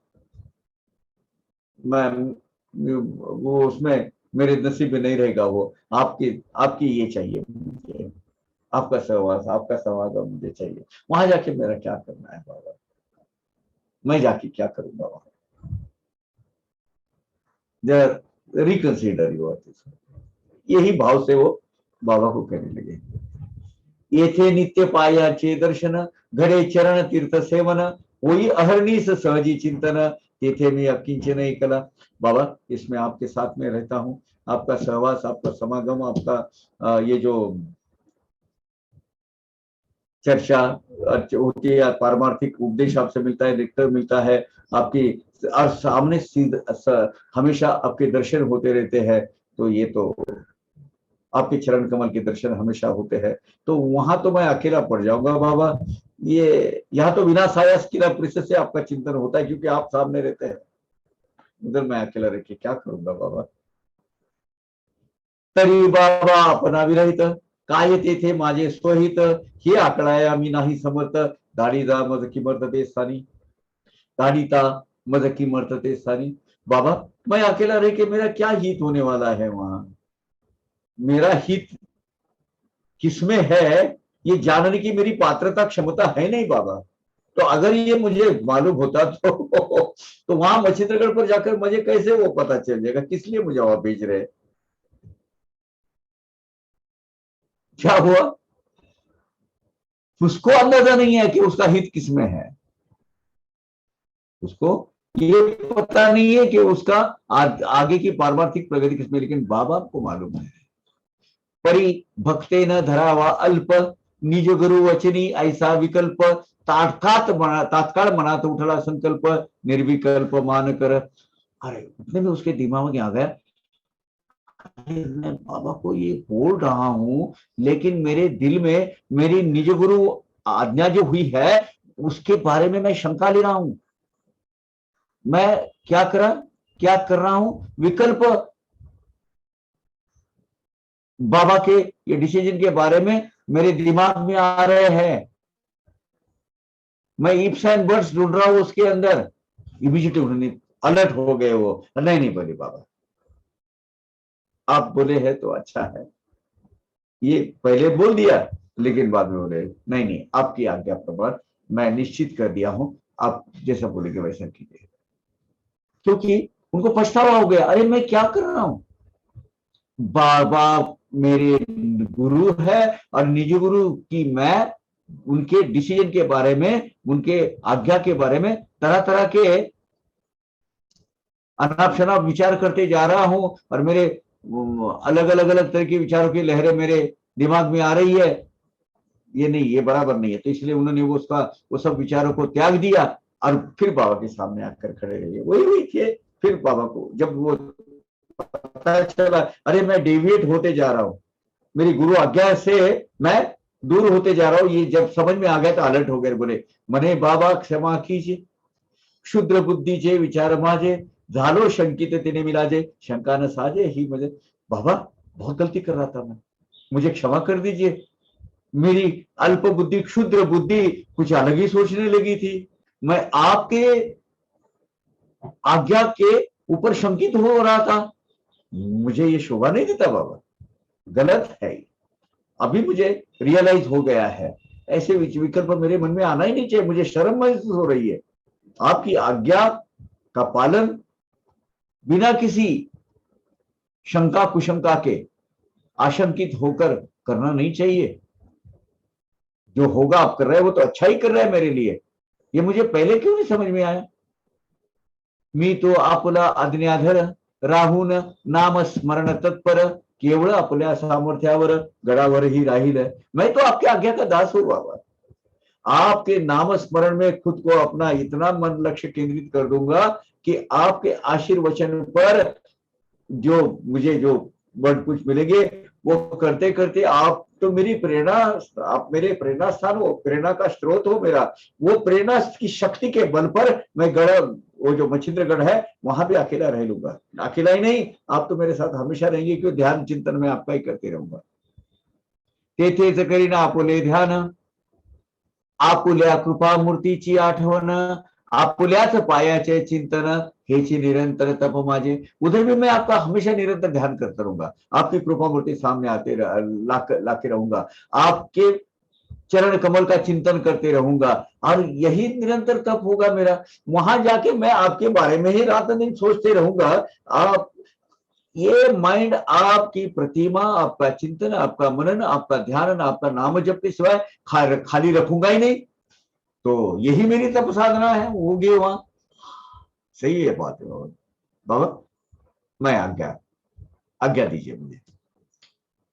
वो उसमें मेरे नसीब में नहीं रहेगा। वो आपकी आपकी ये चाहिए मुझे, आपका सहवास, आपका समागम मुझे चाहिए। वहां जाके मेरा क्या करना है बाबा, मैं जाके क्या करूंगा वहां। जरा रिकंसिडर योर, यही भाव से वो बाबा को कहने लगे। येथे नित्य पायाचे दर्शन, घडे चरण तीर्थ सेवन, होई अहर्निश सहजी चिंतन, तेथे मी अकिंचन एकला। बाबा इसमें आपके साथ में रहता हूँ, आपका सहवास, आपका समागम, आपका ये जो चर्चा होती है, पारमार्थिक उपदेश आपसे मिलता है, देखते मिलता है आपकी, और सामने हमेशा आपके दर्शन होते रहते हैं। तो ये तो आपके चरण कमल के दर्शन हमेशा होते हैं। तो वहां तो मैं अकेला पड़ जाऊंगा बाबा। ये यहाँ तो बिना सायास किला परिषद से आपका चिंतन होता है, क्योंकि आप सामने रहते हैं। उधर मैं अकेला रह के क्या करूंगा बाबा। तरी बाबा अपना विरहित, काय तेथे माझे स्वहित, हे आकडाया मी नाही समर्थ, दाढीदा मज किमर्थ ते स्थानी, दाढीता मज किमर्थ ते स्थानी। बाबा मैं अकेला रह के मेरा क्या हित होने वाला है वहां। मेरा हित किसमें है ये जानने की मेरी पात्रता क्षमता है नहीं बाबा। तो अगर ये मुझे मालूम होता तो वहां मच्छिंद्रगढ़ पर जाकर मुझे कैसे वो पता चल जाएगा किस लिए मुझे वहां भेज रहे। क्या हुआ, उसको अंदाजा नहीं है कि उसका हित किसमें है। उसको ये पता नहीं है कि उसका आगे की पारमार्थिक प्रगति किसमें, लेकिन बाबा को मालूम है। परी भक्ते न धरावा अल्प, निज गुरु वचनी ऐसा विकल्प, तात्काळ मनात उठला संकल्प, निर्विकल्प मान कर। अरे उतने में उसके दिमाग में आ गया, मैं बाबा को ये बोल रहा हूं, लेकिन मेरे दिल में मेरी निज गुरु आज्ञा जो हुई है उसके बारे में मैं शंका ले रहा हूं। मैं क्या कर रहा हूं, विकल्प बाबा के ये डिसीजन के बारे में मेरे दिमाग में आ रहे हैं। मैं इप्स एंड बर्ड्स ढूंढ रहा हूं उसके अंदर। इमीडिएटली अलर्ट हो गए वो, नहीं नहीं बोले बाबा, आप बोले हैं तो अच्छा है। ये पहले बोल दिया, लेकिन बाद में बोले नहीं नहीं आपकी आज्ञा प्रमाण मैं निश्चित कर दिया हूं, आप जैसा बोलेंगे वैसा कीजिए। क्योंकि उनको पछतावा हो गया, अरे मैं क्या कर रहा हूं। बाबा मेरे गुरु है, और निजी गुरु की मैं उनके डिसीजन के बारे में, उनके आज्ञा के बारे में तरह तरह के अनाप शनाप विचार करते जा रहा हूं, और मेरे अलग तरह के विचारों की लहरें मेरे दिमाग में आ रही है। ये नहीं, ये बराबर नहीं है। तो इसलिए उन्होंने वो सब विचारों को त्याग दिया, और फिर बाबा के सामने आकर खड़े रहे। वही वही थे। फिर बाबा को जब वो पता चला, अरे मैं डेविएट होते जा रहा हूँ, मेरी गुरु आज्ञा से मैं दूर होते जा रहा हूँ, ये जब समझ में आ गया तो अलर्ट हो गए। बोले मने बाबा क्षमा कीजिए, क्षुद्र बुद्धीचे विचार माझे, झालो शंकित तिने मिलाजे, शंका न साजे ही मुझे। बाबा बहुत गलती कर रहा था मैं, मुझे क्षमा कर दीजिए। मेरी अल्प बुद्धि, क्षुद्र बुद्धि कुछ अलग ही सोचने लगी थी। मैं आपके आज्ञा के ऊपर शंकित हो रहा था। मुझे ये शोभा नहीं देता बाबा, गलत है। अभी मुझे रियलाइज हो गया है, ऐसे विकल्प मेरे मन में आना ही नहीं चाहिए। मुझे शर्म महसूस हो रही है। आपकी आज्ञा का पालन बिना किसी शंका कुशंका के, आशंकित होकर करना नहीं चाहिए। जो होगा आप कर रहे हैं वो तो अच्छा ही कर रहे हैं मेरे लिए। ये मुझे पहले क्यों नहीं समझ में आया। मी तो आपला आज्ञाधर राहून नाम स्मरण तत्पर, केवळ आपल्या सामर्थ्यावर गडावरही राहील। मैं तो आपके आज्ञा का दास हूं बाबा। आपके नाम स्मरण में खुद को अपना इतना मन लक्ष्य केंद्रित कर दूंगा कि आपके आशीर्वचन पर जो मुझे जो वर्ड कुछ मिलेंगे वो करते करते आप तो मेरी प्रेरणा, आप मेरे प्रेरणा स्थान हो, प्रेरणा का स्रोत हो मेरा। वो प्रेरणा की शक्ति के बल पर मैं गढ़, वो जो मच्छिंद्रगढ़ है वहां भी अकेला रह लूंगा। अकेला ही नहीं, आप तो मेरे साथ हमेशा रहेंगे, क्यों ध्यान चिंतन में आपका ही करते रहूंगा। तेथेच करीना आपुले ध्यान, आपुल्या कृपा मूर्तीची आठवण, आपुल्याच पायाचे चिंतन, हेची निरंतर तप माझे। उधर भी मैं आपका हमेशा निरंतर ध्यान करता रहूंगा, आपकी कृपा मूर्ति सामने आते लाके रहूंगा, आपके चरण कमल का चिंतन करते रहूंगा, और यही निरंतर तप होगा मेरा। वहां जाके मैं आपके बारे में ही रात दिन सोचते रहूंगा। आप ये माइंड, आपकी प्रतिमा, आपका चिंतन, आपका मनन, आपका ध्यान, आपका नाम जप के सिवाय खाली रखूंगा ही नहीं। तो यही मेरी तप साधना है, होगी वहां। सही है बात है बाबा। बाबा मैं आज्ञा दीजिए मुझे।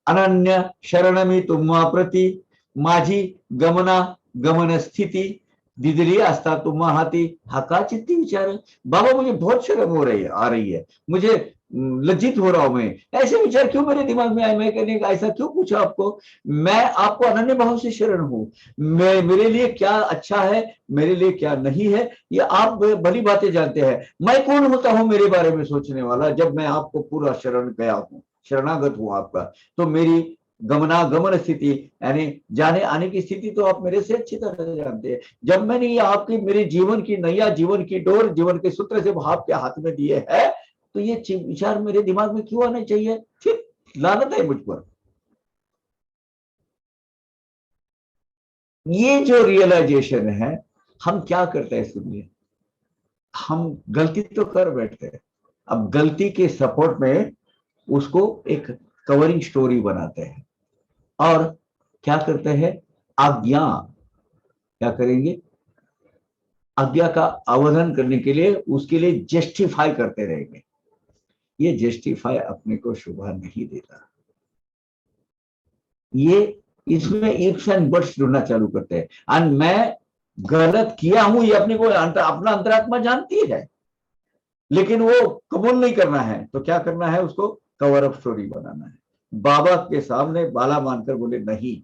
अनन्य शरण में तुम प्रति, माझी गमना गमन स्थिति दिदली असता तुम हाथी हका चित्ती विचार। बाबा मुझे बहुत शर्म हो रही है, आ रही है, मुझे लज्जित हो रहा हूं मैं, ऐसे विचार क्यों मेरे दिमाग में आए, मैं कहने का ऐसा क्यों पूछा आपको, मैं आपको अनन्य भाव से शरण हूं, मैं मेरे लिए क्या अच्छा है मेरे लिए क्या नहीं है ये आप भली बातें जानते हैं, मैं कौन होता हूं मेरे बारे में सोचने वाला, जब मैं आपको पूरा शरण गया हूं, शरणागत हूं आपका, तो मेरी गमनागमन स्थिति यानी जाने आने की स्थिति तो आप मेरे से अच्छी तरह जानते हैं। जब मैंने ये आपकी मेरे जीवन की नैया, जीवन की डोर, जीवन के सूत्र से आपके हाथ में दिए है, तो ये विचार मेरे दिमाग में क्यों आने चाहिए, फिर लानत है मुझ पर। ये जो रियलाइजेशन है, हम क्या करते हैं सुनिए, हम गलती तो कर बैठते हैं, अब गलती के सपोर्ट में उसको एक कवरिंग स्टोरी बनाते हैं और क्या करते हैं, आज्ञा, क्या करेंगे, आज्ञा का आवर्धन करने के लिए उसके लिए जस्टिफाई करते रहेंगे। ये जस्टिफाई अपने को शोभा नहीं देता, ये इसमें इफ्स एंड बट्स ढूंढना चालू करते हैं, और मैं गलत किया हूं ये अपने को अपना अंतरात्मा जानती है, लेकिन वो कबूल नहीं करना है, तो क्या करना है, उसको कवर अप स्टोरी बनाना है। बाबा के सामने बाला मानकर बोले नहीं,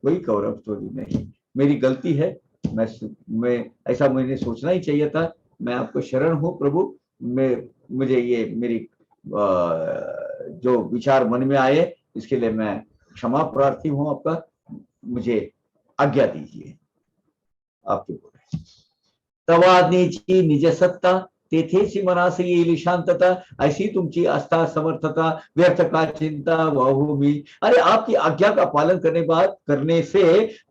कोई कवर अप स्टोरी नहीं, मेरी गलती है, मैं ऐसा मैंने सोचना ही चाहिए था, मैं आपको शरण हूं प्रभु, मैं मुझे ये मेरी जो विचार मन में आए इसके लिए मैं क्षमा प्रार्थी हूं आपका, मुझे आज्ञा दीजिए। आप चुप हो गए। तवादनीची निज सत्ता तेथेची मनासी येईल शांतता, ऐसी तुमची आस्था समर्थता व्यर्थ का चिंता वाहू मी। अरे आपकी आज्ञा का पालन करने से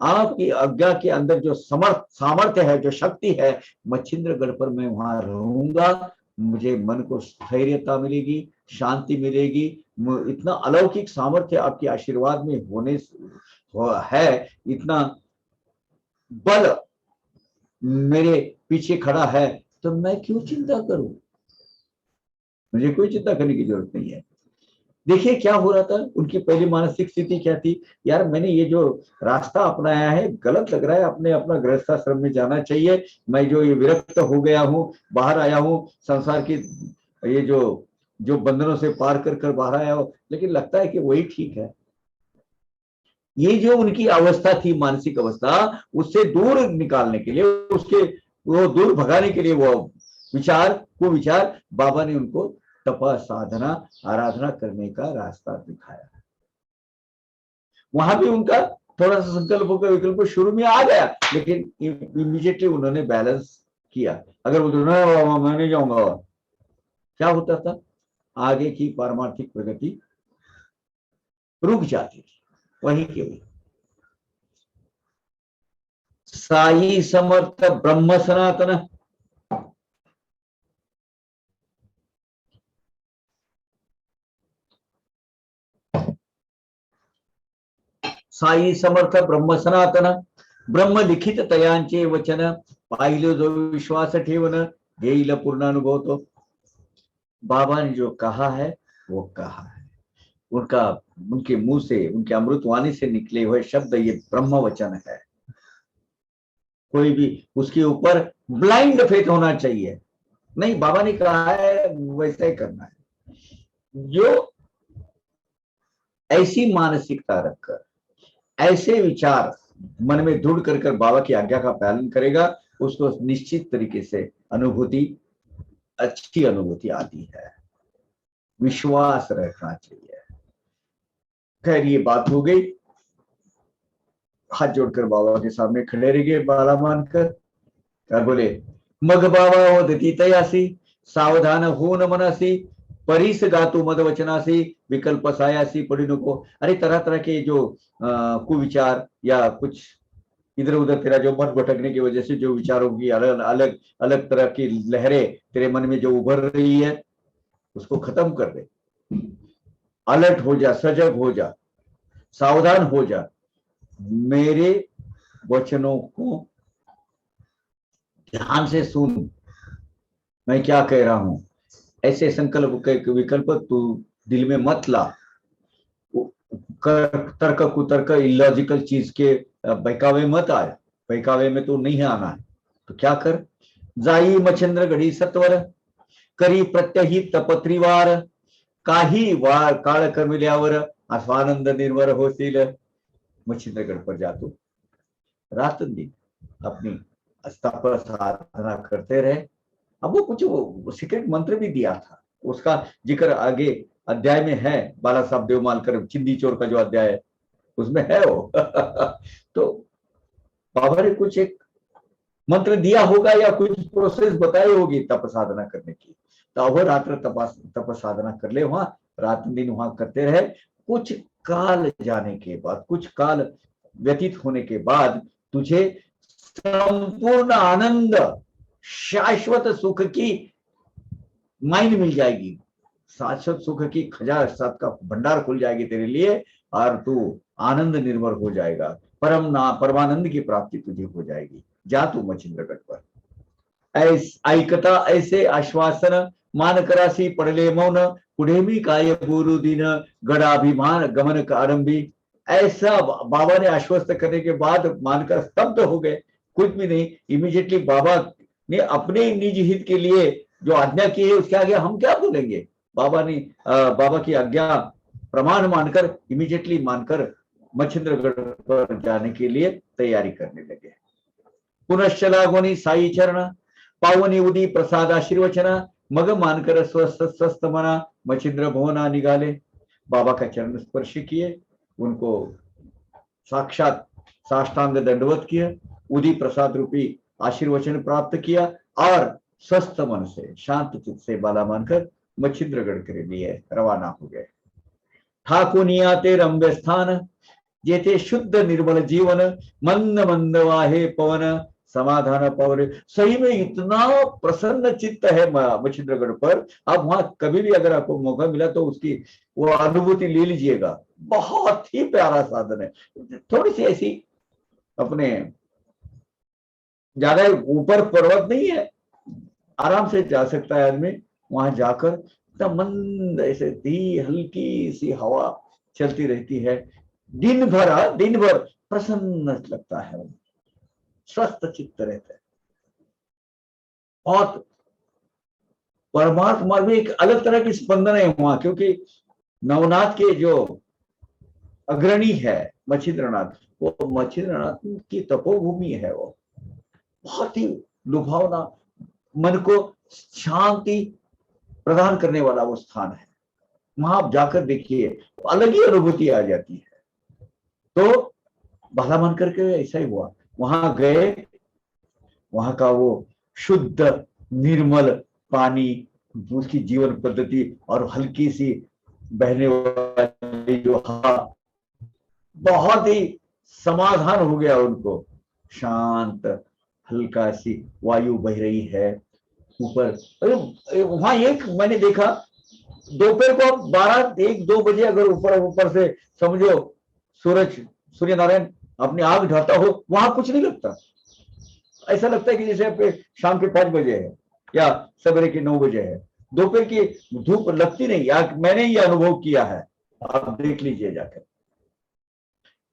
आपकी आज्ञा के अंदर जो सामर्थ्य है, जो शक्ति है, मच्छिंद्रगढ़ पर मैं वहां रहूंगा, मुझे मन को स्थैर्यता मिलेगी, शांति मिलेगी, इतना अलौकिक सामर्थ्य आपके आशीर्वाद में होने है, इतना बल मेरे पीछे खड़ा है, तो मैं क्यों चिंता करूं, मुझे कोई चिंता करने की जरूरत नहीं है। देखिए क्या हो रहा था, उनकी पहली मानसिक स्थिति क्या थी, यार मैंने ये जो रास्ता अपनाया है गलत लग रहा है, अपने अपना गृहस्थाश्रम में जाना चाहिए, मैं जो ये विरक्त हो गया हूँ, बाहर आया हूँ संसार की ये जो जो बंधनों से पार कर कर बाहर आया हूँ, लेकिन लगता है कि वही ठीक है। ये जो उनकी अवस्था थी, मानसिक अवस्था, उससे दूर निकालने के लिए, उसके वो दूर भगाने के लिए वो विचार बाबा ने उनको तपा साधना आराधना करने का रास्ता दिखाया। वहां भी उनका थोड़ा सा संकल्प का विकल्प शुरू में आ गया, लेकिन इमीडिएटली उन्होंने बैलेंस किया। अगर वो मैं नहीं जाऊंगा, क्या होता था, आगे की पारमार्थिक प्रगति रुक जाती थी वहीं के वहीं। साई समर्थ ब्रह्म सनातन, साई समर्थ ब्रह्म सनातन, ब्रह्म लिखित तयांचे वचन, पाहिलं जो विश्वास ठेवण येईल पूर्ण अनुभव। तो बाबा ने जो कहा है वो कहा है, उनका उनके मुंह से, उनके अमृतवाणी से निकले हुए शब्द ये ब्रह्म वचन है। कोई भी उसके ऊपर ब्लाइंड फेथ होना चाहिए नहीं, बाबा ने कहा है वैसा ही करना है। जो ऐसी मानसिकता रखकर, ऐसे विचार मन में दृढ़ कर बाबा की आज्ञा का पालन करेगा, उसको निश्चित तरीके से अनुभूति, अच्छी अनुभूति आती है। विश्वास रखना चाहिए। खैर ये बात हो गई, हाथ जोड़कर बाबा के सामने खड़े रह गए बाला मानकर, क्या बोले, मग बाबा हो दती तयासी, सावधान हो न मनासी, परिस गातु मद वचनासी, विकल्प सायासी पड़ी नको। अरे तरह तरह के जो कुविचार या कुछ इधर उधर तेरा जो मन भटकने की वजह से जो विचारों की अलग अलग अलग तरह की लहरें तेरे मन में जो उभर रही है, उसको खत्म कर दे, अलर्ट हो जा, सजग हो जा, सावधान हो जा, मेरे वचनों को ध्यान से सुन, मैं क्या कह रहा हूं, ऐसे संकल्प के विकल्प तू दिल में मत ला, तर्क कुतर्क इलॉजिकल चीज के बहकावे मत आए, बहकावे में तो नहीं आना है। तो क्या कर, जाई मच्छिंद्र गढ़ी सत्वर, करी प्रत्यहित तपत्रिवार, काही वार काळ कमिल्यावर स्वानंद निर्भर होशील। मच्छिंद्रगढ़ पर जा तू रात दिन अपनी तप साधना करते रहे। अब वो कुछ वो सीक्रेट मंत्र भी दिया था, उसका जिक्र आगे अध्याय में है। बाला साहब देवमालकर चिंदी चोर का जो अध्याय है उसमें है वो तो बाबा ने कुछ एक मंत्र दिया होगा या कुछ प्रोसेस बताई होगी तप साधना करने की। तो अहोरात्र तप साधना कर ले, वहां रात दिन वहां करते रहे। कुछ काल जाने के बाद, कुछ काल व्यतीत होने के बाद तुझे संपूर्ण आनंद, शाश्वत सुख की माइन मिल जाएगी। शाश्वत सुख की खजाना सात का भंडार खुल जाएगी तेरे लिए, और तू आनंद निर्भर हो जाएगा। परमानंद की प्राप्ति तुझे हो जाएगी। जा तू मच्छिंद्रगढ़ पर। ऐकता ऐसे आश्वासन, मान करासी पडले मौन, पुढे मी काय बोलू दिन, गडाभिमान गमन आरंभी। ऐसा बाबा ने आश्वस्त करने के बाद मानकर स्तब्ध हो गए, कुछ भी नहीं। इमीडिएटली बाबा ने अपने निज हित के लिए जो आज्ञा की है उसके आगे हम क्या बोलेंगे। बाबा ने बाबा की आज्ञा प्रमाण मानकर, इमीडिएटली मानकर मच्छिंद्रगढ़ पर जाने के लिए तैयारी करने लगे। पुनश्च लागोनी साई चरण, पावनी उदी प्रसाद आशीर्वचना, मग मानकर स्वस्थ स्वस्थ मना मच्छिंद्र भुवना निघाले। बाबा का चरण स्पर्श किए, उनको साक्षात साष्टांग दंडवत किया, उदी प्रसाद रूपी आशीर्वचन प्राप्त किया और स्वस्थ मन से शांत चित्त से बाला मानकर मच्छिंद्रगढ़ के लिए रवाना हो गए। ठाकुनिया ते रम्य स्थान, जेथे शुद्ध निर्मल जीवन, मंद मंद वाहे पवन, समाधान पवन। सही में इतना प्रसन्न चित्त है मच्छिंद्रगढ़ पर। आप वहां कभी भी अगर आपको मौका मिला तो उसकी वो अनुभूति ले लीजिएगा। बहुत ही प्यारा साधन है। थोड़ी सी ऐसी अपने ज्यादा ऊपर पर्वत नहीं है, आराम से जा सकता है आदमी। वहां जाकर एकदम मंद ऐसे धी हल्की सी हवा चलती रहती है। दिन भर प्रसन्न लगता है, स्वस्थ चित्त रहता है। और परमात्मा में एक अलग तरह की स्पंदन है वहां, क्योंकि नवनाथ के जो अग्रणी है मच्छिंद्रनाथ, वो मच्छिंद्रनाथ की तपोभूमि है। वो बहुत ही लुभावना, मन को शांति प्रदान करने वाला वो स्थान है। वहां आप जाकर देखिए तो अलग ही अनुभूति आ जाती है। तो भला मन करके ऐसा ही हुआ, वहां गए, वहां का वो शुद्ध निर्मल पानी, उसकी जीवन पद्धति और हल्की सी बहने वाली जो हवा, बहुत ही समाधान हो गया उनको। शांत हल्का सी वायु बह रही है ऊपर। वहां एक मैंने देखा, दोपहर को 12-1-2 बजे अगर ऊपर से समझो सूर्य नारायण अपनी आग ढाता हो, वहां कुछ नहीं लगता। ऐसा लगता है कि जैसे शाम के 5 बजे है या सवेरे के 9 बजे है। दोपहर की धूप लगती नहीं, या मैंने ये अनुभव किया है, आप देख लीजिए जाकर।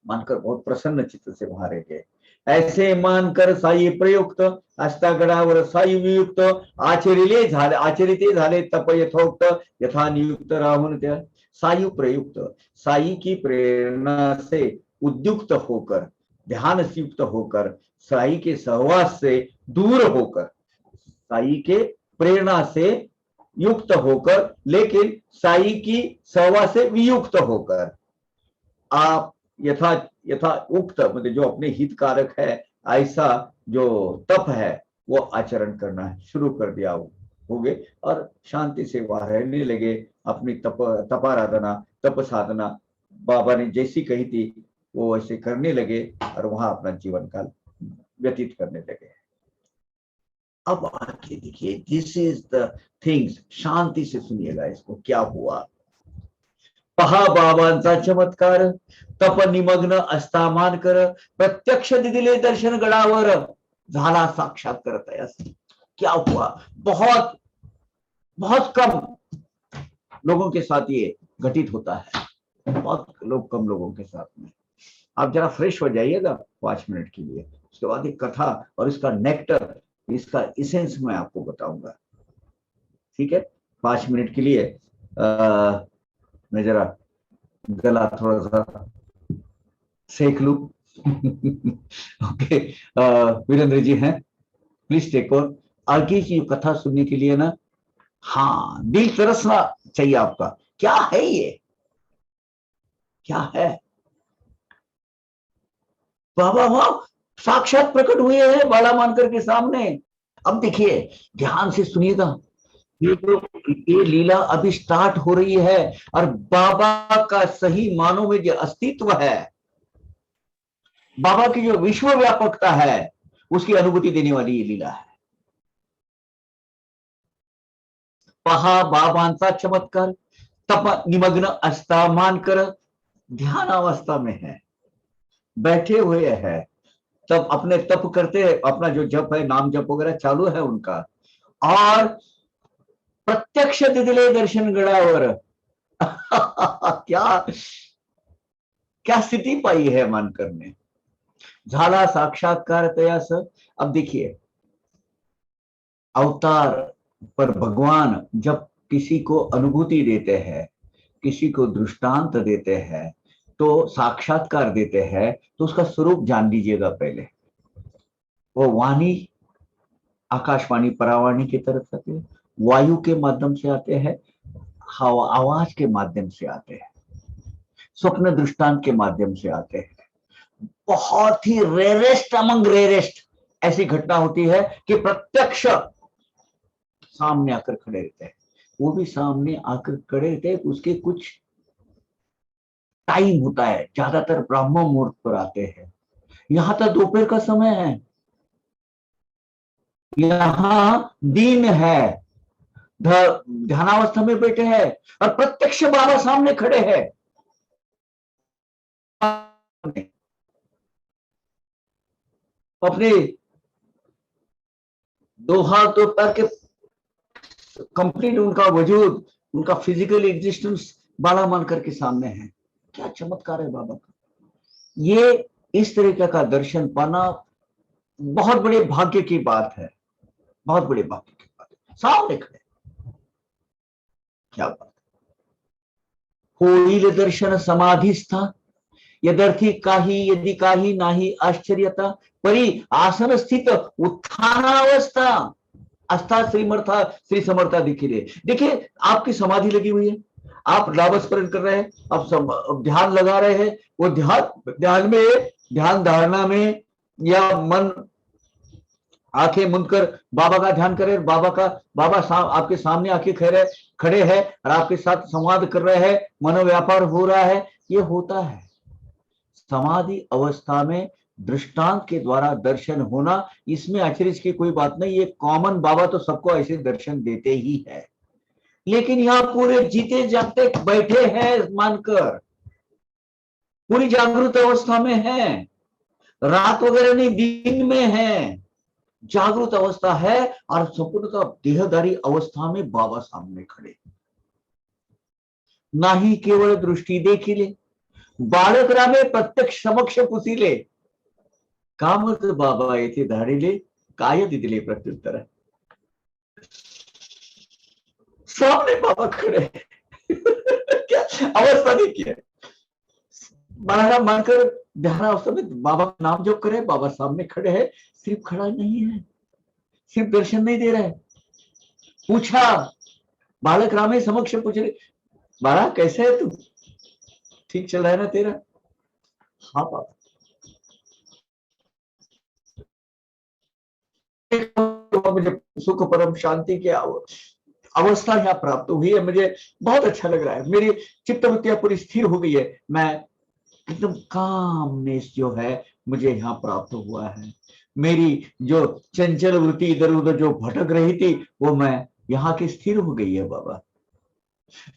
मानकर बहुत प्रसन्न चित्त से वहां रह गए। ऐसे मानकर साई प्रयुक्त, अस्तागडावर साई वियुक्त, आचरिते झाले तप यथोक्त, यथा नियुक्त राहुन त्या। सायु प्रयुक्त, साई की प्रेरणा से उद्युक्त होकर, ध्यान से युक्त होकर, साई के सहवास से दूर होकर, साई के प्रेरणा से युक्त होकर, लेकिन साई की सहवास से वियुक्त होकर, आप यथा उक्त मतलब जो अपने हितकारक है ऐसा जो तप है वो आचरण करना शुरू कर दिया हो गए, और शांति से वहां रहने लगे। अपनी तपाराधना तप साधना बाबा ने जैसी कही थी वो ऐसे करने लगे, और वहां अपना जीवन काल व्यतीत करने लगे। अब आगे देखिए, दिस इज द थिंग्स, शांति से सुनिएगा इसको, क्या हुआ। पहा बाबांचा चमत्कार, तप निमग्न असता मानकर, प्रत्यक्ष दिले दर्शन गडावर, झाला साक्षात्कार तयास। क्या हुआ, बहुत बहुत कम लोगों के साथ ये घटित होता है, बहुत कम लोगों के साथ में। आप जरा फ्रेश हो जाइएगा 5 मिनट के लिए, उसके बाद एक कथा और इसका नेक्टर, इसका इसेंस मैं आपको बताऊंगा। ठीक है, 5 मिनट के लिए मैं जरा गला थोड़ा सा सेक लू। ओके, वीरेंद्र जी हैं, प्लीज टेक ओवर। आगे की कथा सुनने के लिए ना, हाँ, दिल तरसना चाहिए आपका। क्या है ये, क्या है? बाबा वाह, साक्षात प्रकट हुए हैं बाला मानकर के सामने। अब देखिए, ध्यान से सुनिएगा, ये जो ये लीला अभी स्टार्ट हो रही है, और बाबा का सही मानों में जो अस्तित्व है, बाबा की जो विश्व व्यापकता है, उसकी अनुभूति देने वाली ये लीला है। पहा बाबांचा चमत्कार, तप निमग्न अस्ता मानकर ध्यानावस्था में है, बैठे हुए हैं, तब अपने तप करते हैं, अपना जो जप है, नाम जप वगैरह चालू है उनका, और प्रत्यक्ष दिले दर्शन गडावर। क्या क्या स्थिति पाई है मानकर ने, झाला साक्षात्कार तयास। अब देखिए, अवतार पर भगवान जब किसी को अनुभूति देते हैं, किसी को दृष्टांत देते हैं, तो साक्षात्कार देते हैं, तो उसका स्वरूप जान लीजिएगा पहले। वो वाणी, आकाशवाणी परावाणी की तरफ आते हैं, वायु के माध्यम से आते हैं, हवा आवाज के माध्यम से आते हैं, स्वप्न दृष्टांत के माध्यम से आते हैं। बहुत ही रेरेस्ट अमंग रेरेस्ट ऐसी घटना होती है कि प्रत्यक्ष सामने आकर खड़े रहते हैं। वो भी सामने आकर खड़े रहते हैं, उसके कुछ टाइम होता है, ज्यादातर ब्रह्म मुहूर्त पर आते हैं। यहां तक दोपहर का समय है, यहां दिन है, ध्यानावस्था में बैठे हैं, और प्रत्यक्ष बाबा सामने खड़े हैं। अपने दो हाथ दो पैर के कंप्लीट उनका वजूद, उनका फिजिकल एग्जिस्टेंस बाला मानकर के सामने है। क्या चमत्कार है बाबा का! ये इस तरीके का दर्शन पाना बहुत बड़े भाग्य की बात है, बहुत बड़े भाग्य की बात है, सामने खड़े। क्या बात! होईल दर्शन समाधिस्था, यदर्थी काही यदि काही नाही आश्चर्यता, परी आसन स्थित उत्थानावस्था, अस्था श्रीमर्था श्री समर्था दिखिले। देखिए, आपकी समाधि लगी हुई है, आप नामस्मरण कर रहे हैं, आप ध्यान लगा रहे हैं, वो ध्यान ध्यान में, ध्यान धारणा में, या मन आंखें मुंद कर बाबा का ध्यान करें, बाबा आपके सामने आके खड़े हैं और आपके साथ संवाद कर रहे हैं, मनोव्यापार हो रहा है। ये होता है समाधि अवस्था में, दृष्टांत के द्वारा दर्शन होना, इसमें आश्चर्य की कोई बात नहीं। ये कॉमन, बाबा तो सबको ऐसे दर्शन देते ही है, लेकिन यहाँ पूरे जीते जागते बैठे हैं मानकर, पूरी जागृत अवस्था में है, रात वगैरह नहीं, दिन में है, जागृत अवस्था है, और संपूर्णतः देहधारी अवस्था में बाबा सामने खड़े। नाही केवळ दृष्टी देखिले, बालक रामे प्रत्यक्ष समक्ष पुसिले, कामच बाबा येथे धाडिले, काय दिले प्रत्युत्तर। सामने बाबा खड़े। क्या अवस्था देखिए, बाला मानकर ध्यान अवस्था में बाबा नाम जप करे, बाबा सामने खड़े हैं, सिर्फ खड़ा नहीं है, सिर्फ दर्शन नहीं दे रहे। पूछा, बालक रामे समक्ष पूछ रहे, बाला कैसे है तू, ठीक चल रहा है ना तेरा? हाँ बाबा। मुझे सुख परम शांति की अवस्था यहाँ प्राप्त हुई है, मुझे बहुत अच्छा लग रहा है, मेरी चित्तवृत्तियां पूरी स्थिर हो गई है, मैं एकदम कामनेस जो है मुझे यहाँ प्राप्त हुआ है। मेरी जो चंचल वृत्ति इधर उधर जो भटक रही थी, वो मैं यहाँ की स्थिर हो गई है बाबा।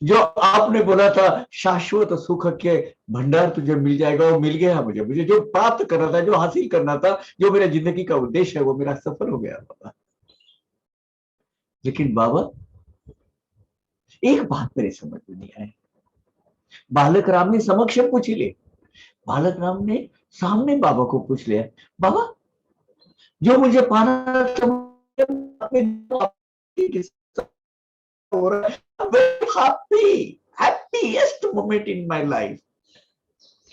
जो आपने बोला था शाश्वत सुख के भंडार तुझे मिल जाएगा, वो मिल गया मुझे। मुझे जो प्राप्त करना था, जो हासिल करना था, जो मेरा जिंदगी का उद्देश्य है, वो मेरा सफल हो गया बाबा। लेकिन बाबा, एक बात मेरे समझ में नहीं आई। बालक राम ने समक्ष पूछ ले, बालक राम ने सामने बाबा को पूछ लिया, बाबा जो मुझे पाना था, हो रहा है, happy happiest moment in my life,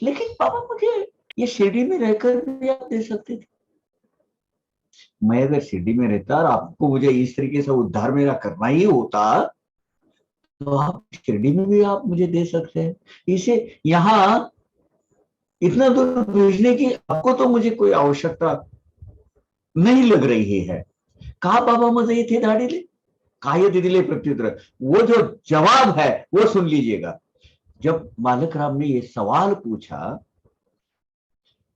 लेकिन पापा मुझे ये शिरडी में रहकर भी आप दे सकते थे। मैं अगर शिरडी में रहता और आपको मुझे इस तरीके से उद्धार मेरा करना ही होता, तो आप शिरडी में भी आप मुझे दे सकते हैं। इसे यहाँ इतना दूर भेजने की आपको तो मुझे कोई आवश्यकता नहीं लग रही है। कहा बाबा मुझे इथे धाडीले, काय दिले प्रत्युत्तर। वो जो जवाब है वो सुन लीजिएगा। जब बालक राम ने ये सवाल पूछा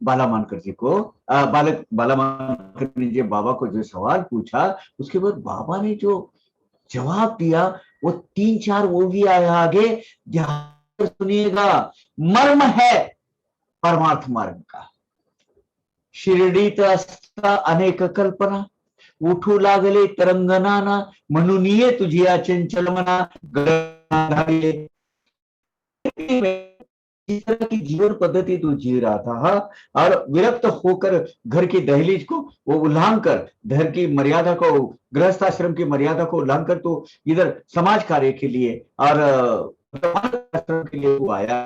बाला मानकर जी को, बाला मानकर ने जो बाबा को जो सवाल पूछा, उसके बाद बाबा ने जो जवाब दिया, वो 3-4 वो भी आया आगे, ध्यान सुनिएगा, मर्म है परमार्थ मार्ग का। शिर्डीत असता अनेक कल्पना, उठू लागले तरंगनाना, म्हणून ये तुझी चंचल मना धारिले। इस तरह की जीवन पद्धति तू जी रहा था, हाँ, और विरक्त होकर घर की दहलीज को वो उल्लंघन कर, घर की मर्यादा को, गृहस्थाश्रम की मर्यादा को उल्लंघन कर तू इधर समाज कार्य के लिए और आश्रम के लिए तू आया,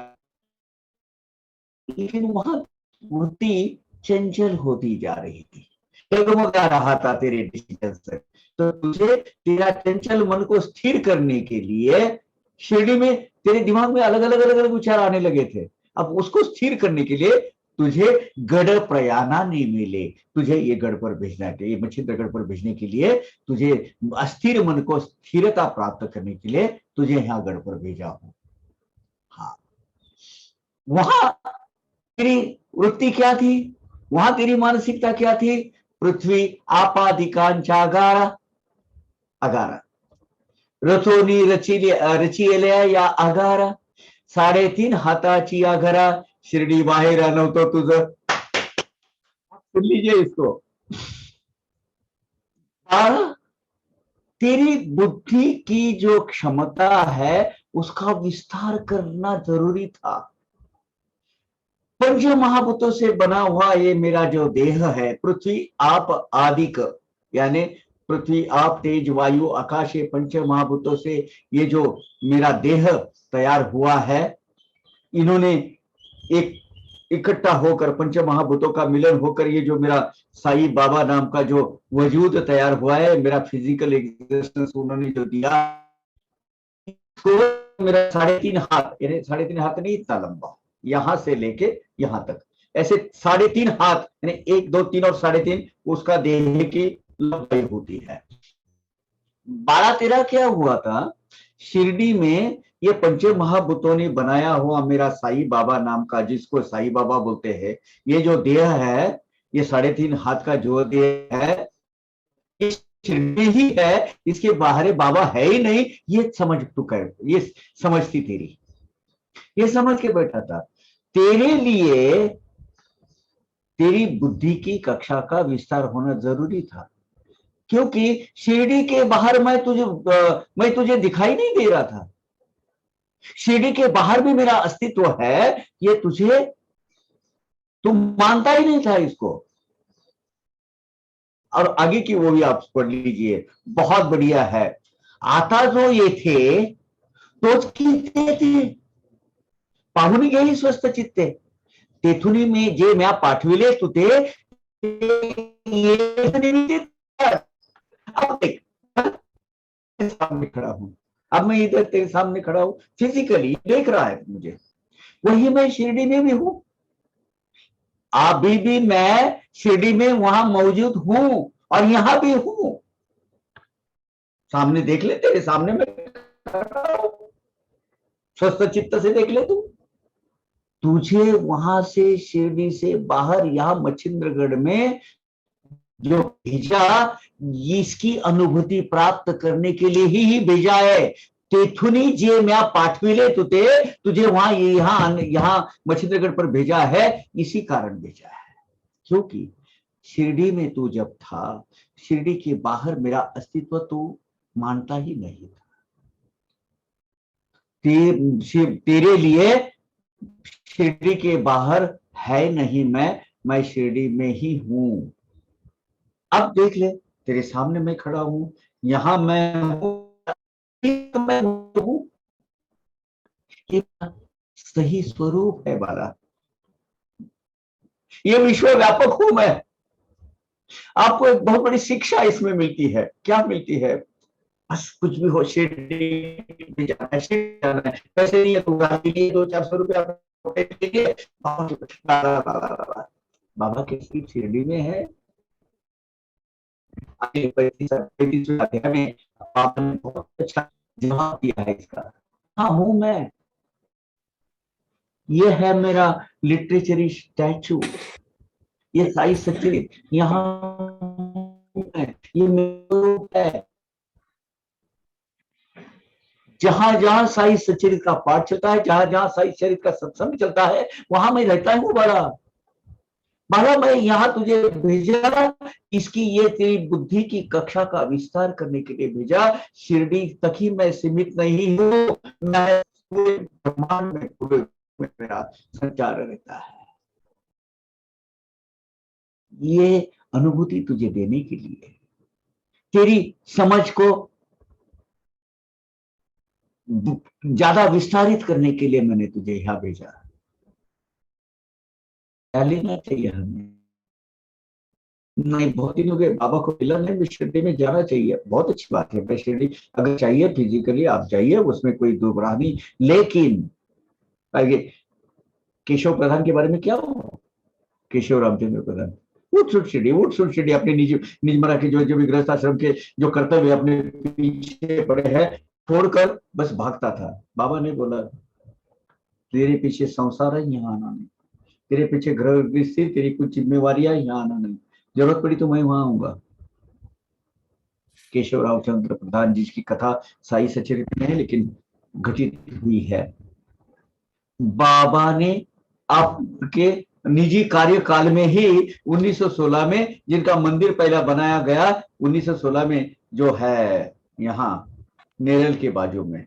लेकिन वहां मूर्ति चंचल होती जा रही थी, डगमगा रहा था तेरे डिसीजन से। तो तुझे तेरा चंचल मन को स्थिर करने के लिए शिरडी में तेरे दिमाग में अलग अलग अलग अलग विचार आने लगे थे। अब उसको स्थिर करने के लिए तुझे गढ़ प्रयाणा नहीं मिले, तुझे ये गढ़ पर भेजना है, ये मच्छिंद्रगढ़ पर भेजने के लिए, तुझे अस्थिर मन को स्थिरता प्राप्त करने के लिए तुझे यहाँ गढ़ पर भेजा हूं। हाँ, वहां तेरी वृत्ति क्या थी, वहां तेरी मानसिकता क्या थी? पृथ्वी आपादिकांचागारा अगारा, रथोनी रचिलेल्या या आगारा, 3.5 हाताची आघरा, शिर्डी बाहेर नव्हतं तुझं। सुन लीजिए इसको। तेरी बुद्धि की जो क्षमता है उसका विस्तार करना जरूरी था। पंच महाभूतों से बना हुआ ये मेरा जो देह है, पृथ्वी आप आदिक, यानी पृथ्वी आप तेज वायु आकाश, ये पंच महाभूतों से ये जो मेरा देह तैयार हुआ है, इन्होंने एक इकट्ठा होकर, पंच महाभूतों का मिलन होकर ये जो मेरा साई बाबा नाम का जो वजूद तैयार हुआ है, मेरा फिजिकल एग्जिस्टेंस उन्होंने जो दिया, तो मेरा 3.5 हाथ, यानी 3.5 हाथ नहीं, इतना लंबा, यहां से लेके यहां तक, ऐसे 3.5 हाथ, यानी 1, 2, 3 और 3.5 उसका देह की लंबाई होती है। 12-13 क्या हुआ था, शिरडी में ये पंच महाभूतों ने बनाया हुआ मेरा साई बाबा नाम का, जिसको साई बाबा बोलते हैं, ये जो देह है, ये 3.5 हाथ का जो देह है, ये शिरडी ही है, इसके बाहर बाबा है ही नहीं, ये समझ तू कर, ये समझ थी तेरी, ये समझ के बैठा था। तेरे लिए तेरी बुद्धि की कक्षा का विस्तार होना जरूरी था, क्योंकि शिरडी के बाहर मैं तुझे दिखाई नहीं दे रहा था। शिरडी के बाहर भी मेरा अस्तित्व है, ये तुम मानता ही नहीं था इसको। और आगे की वो भी आप पढ़ लीजिए, बहुत बढ़िया है। आता जो ये थे तोच किती थे, पाहून घे स्वस्त चित्ते, तेथुनी में जे मैं पाठविले तुते, अब देख, सामने खड़ा हूं, अब मैं इधर तेरे सामने खड़ा हूं, फिजिकली देख रहा है मुझे, वही मैं शिरडी में भी हूं, अभी भी मैं शिरडी में वहां मौजूद हूं और यहां भी हूं। सामने देख ले, तेरे सामने में स्वस्थ चित्त से देख ले। तुझे वहां से शिरडी से बाहर यहां मच्छिंद्रगढ़ में जो भेजा, इसकी अनुभूति प्राप्त करने के लिए ही भेजा है। तेथुनी जे मैं पाठविले तुझे वहां यहाँ मच्छिंद्रगढ़ पर भेजा है, इसी कारण भेजा है, क्योंकि शिरडी में तू जब था, शिरडी के बाहर मेरा अस्तित्व तू मानता ही नहीं था। तेरे लिए शिरडी के बाहर है नहीं मैं शिरडी में ही हूं। अब देख ले, तेरे सामने मैं खड़ा हूं, यहां मैं हूं, मैं हूं। ये सही स्वरूप है बाला, ये विश्व व्यापक हूं मैं। आपको एक बहुत बड़ी शिक्षा इसमें मिलती है। क्या मिलती है? बस कुछ भी हो, शिरडी में जाना है, शिरडी जाना है, पैसे नहीं है तो गाड़ी लिए 200-400 रुपया बाबा, बाबा के शिरडी में है। आगे 35वें अध्याय में बाबा ने बहुत अच्छा जवाब दिया है इसका। हाँ हूं मैं, ये है मेरा लिटरेचरी स्टैचू, ये साई सच्चिद यहाँ है, ये मेरा रूप है। जहां जहां साई सच्चिद का पाठ चलता है, जहां जहां साई सच्चिद का सत्संग चलता है, वहां मैं रहता हूँ बड़ा। बाला मैं यहाँ तुझे भेजा, इसकी ये तेरी बुद्धि की कक्षा का विस्तार करने के लिए भेजा। शिरडी तक ही मैं सीमित नहीं हूँ, मैं पूरे ब्रह्मांड में, पूरे मेरा संचार रहता है। ये अनुभूति तुझे देने के लिए, तेरी समझ को ज्यादा विस्तारित करने के लिए मैंने तुझे यहाँ भेजा। क्या लेना चाहिए हमें? नहीं, बहुत दिन हो गए बाबा को मिला नहीं, भी शिरडी में जाना चाहिए, बहुत अच्छी बात है। मैं शिरडी अगर चाहिए फिजिकली आप जाइए, उसमें कोई दुबराह नहीं। लेकिन आगे केशव प्रधान के बारे में क्या हो, केशव रामचंद्र प्रधान, उठ सुट शिरडी अपने निज निज मरा के जो जो भी गृहस्थ आश्रम के जो कर्तव्य अपने पीछे पड़े हैं छोड़कर बस भागता था। बाबा ने बोला तेरे पीछे संसार है, यहाँ आना नहीं। तेरे पीछे घर गृहस्थी, तेरी कुछ जिम्मेवारियां, यहाँ आना नहीं। जरूरत पड़ी तो मैं वहां आऊंगा। केशव रामचंद्र प्रधान जी की कथा साई सचरित्र में है, लेकिन घटित हुई है। बाबा ने आपके निजी कार्यकाल में ही 1916 में, जिनका मंदिर पहला बनाया गया 1916 में, जो है यहाँ नेरल के बाजू में,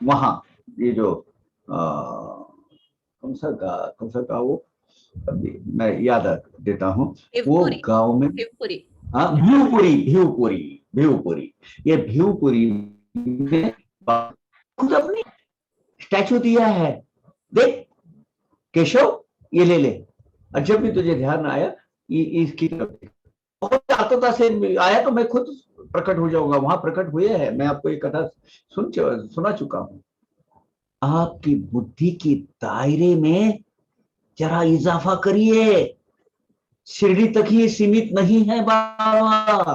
वहां ये जो कौन सा गाँव वो, अभी मैं याद देता हूँ, वो गांव में, हाँ भिवपुरी, भिवपुरी, भिवपुरी, ये भिवपुरी में खुद अपनी स्टैचू दिया है। देख केशव, ये ले ले, और जब भी तुझे ध्यान आया इसकी तरफ, बहुत आतुरता से आया तो मैं खुद प्रकट हो जाऊंगा। वहां प्रकट हुए हैं, मैं आपको ये कथा सुना चुका हूं। आपकी बुद्धि की दायरे में जरा इजाफा करिए, शिरडी तक ही सीमित नहीं है बाबा।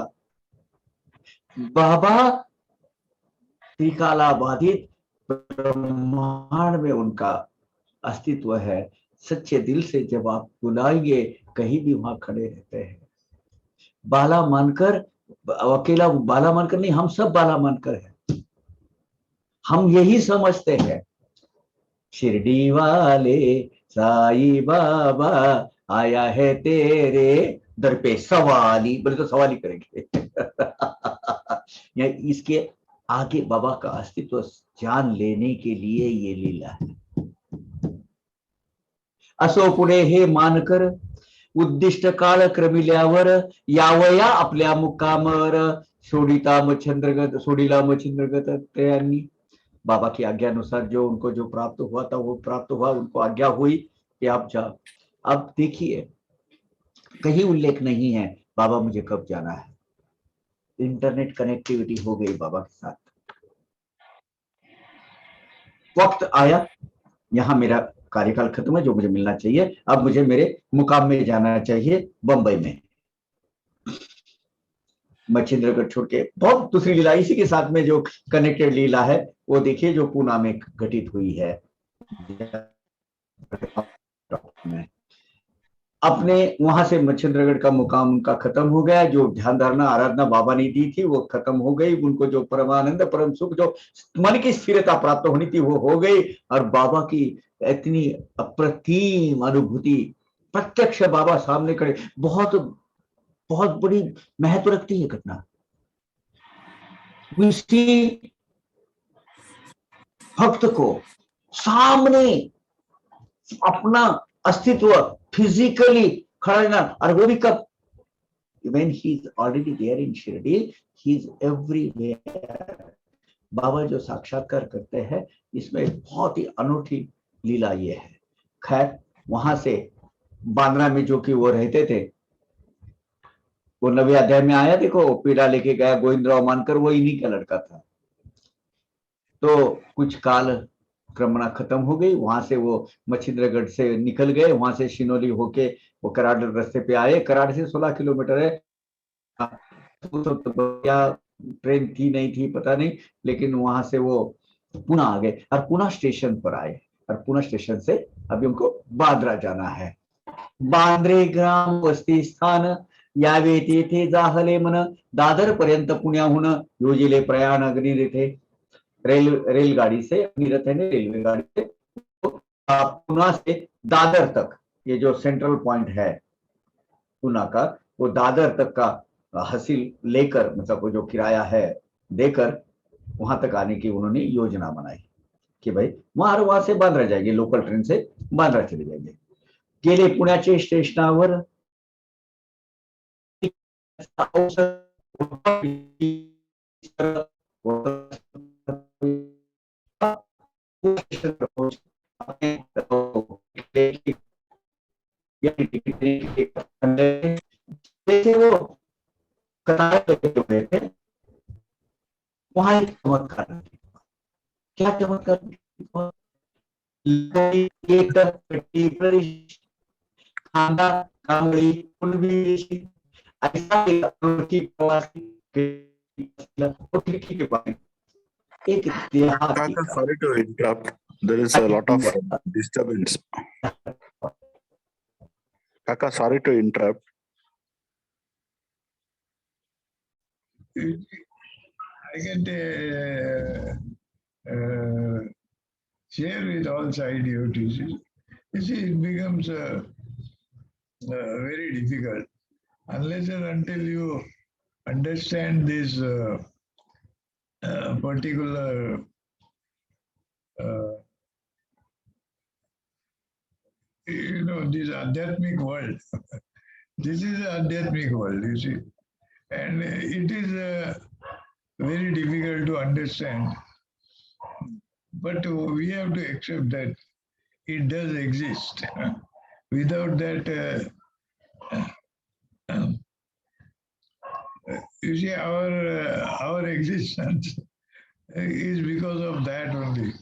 बाबा त्रिकाला बाधित ब्रह्मांड में उनका अस्तित्व है। सच्चे दिल से जब आप बुलाइए, कहीं भी वहां खड़े रहते हैं। बाला मानकर, अकेला बाला मानकर नहीं, हम सब बाला मानकर हैं। हम यही समझते हैं, शिरडी वाले साई बाबा आया है तेरे दर पे सवाली, बोले तो सवाली करेंगे। या इसके आगे बाबा का अस्तित्व जान लेने के लिए ये लीला है। असो पुढे हे मानकर उद्दिष्ट काळ क्रमिल्यावर यावया आपल्या मुक्कामर, सोडिला मच्छिंद्रगत त्यांनी। बाबा की आज्ञा अनुसार जो उनको जो प्राप्त हुआ था वो प्राप्त हुआ, उनको आज्ञा हुई कि आप जाओ। अब देखिए, कहीं उल्लेख नहीं है बाबा मुझे कब जाना है। इंटरनेट कनेक्टिविटी हो गई बाबा के साथ। वक्त आया, यहां मेरा कार्यकाल खत्म है, जो मुझे मिलना चाहिए, अब मुझे मेरे मुकाम में जाना चाहिए बंबई में। मच्छिंद्रगढ़ छोड़ के बहुत दूसरी लीला इसी के साथ में जो कनेक्टेड लीला है वो देखिए, जो पूना में घटित हुई है। अपने वहां से मच्छिंद्रगढ़ का मुकाम उनका खत्म हो गया। जो ध्यान धारणा आराधना बाबा ने दी थी वो खत्म हो गई। उनको जो परमानंद परम सुख, जो मन की स्थिरता प्राप्त होनी थी वो हो गई। और बाबा की इतनी अप्रतिम अनुभूति, प्रत्यक्ष बाबा सामने खड़े, बहुत बहुत बड़ी महत्व रखती है घटना। किसी भक्त को सामने अपना अस्तित्व फिजिकली खड़ा रहना, और वो भी कब? when he is already there in Shirdi, he is everywhere. बाबा जो साक्षात्कार करते हैं, इसमें बहुत ही अनूठी लीला ये है। खैर, वहां से बांद्रा में जो कि वो रहते थे, वो 9वें अध्याय में आया, देखो पीड़ा लेके गया गोविंदराव मानकर, वो इन्हीं का लड़का था। तो कुछ काल क्रमणा खत्म हो गई, वहां से वो मच्छिंद्रगढ़ से निकल गए, वहां से शिनोली होके वो कराड़ रास्ते पे आए। कराड़ से 16 किलोमीटर है। तो क्या ट्रेन थी नहीं थी पता नहीं, लेकिन वहां से वो पुणे आ गए और पुणे स्टेशन पर आए, और पुणे स्टेशन से अभी उनको बांद्रा जाना है। बांद्रे ग्राम वस्ती स्थान यावे तेथे जाहले मन, दादर पर्यंत पुण्याहून योजिले प्रयाण अग्निरथे। रेलगाड़ी से, अग्निरथ है रेलवे गाड़ी से, पुणे से दादर तक, ये जो सेंट्रल पॉइंट है पुणे का, वो दादर तक का हासिल लेकर, मतलब वो जो किराया है देकर वहां तक आने की उन्होंने योजना बनाई कि भाई वहां से बांद्रा जाएंगे, लोकल ट्रेन से बांद्रा चले जाएंगे। गेले पुण्याचे स्टेशनावर वो कतार लगे हुए थे, वहां एक चमत्कार। क्या चमत्कार? खांदा कांबळी कुणबी ऐसा एक अनोखी प्रवासी के बारे एक इतिहास Kaka, sorry to interrupt. There is a lot of disturbance. Kaka, sorry to interrupt. I can share with all side duties. You see, it becomes very difficult unless and until you understand this particular this Adhyatmic world. This is an Adhyatmic world, you see. And it is very difficult to understand. But we have to accept that it does exist. Without that, you see, our existence is because of that only.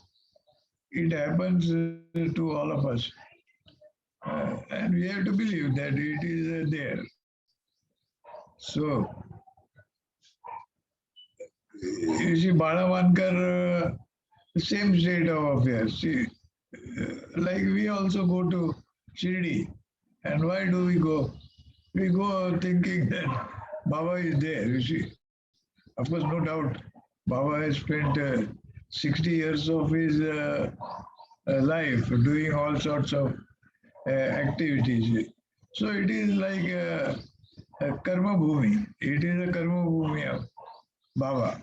It happens to all of us. And we have to believe that it is there. So, you see, Bala Mankar, same state of affairs. See, like we also go to Shirdi. And why do we go? We go thinking that Baba is there, you see. Of course, no doubt, Baba has spent 60 years of his life doing all sorts of activities. So it is like a karma bhumi. It is a karma bhumi of Baba.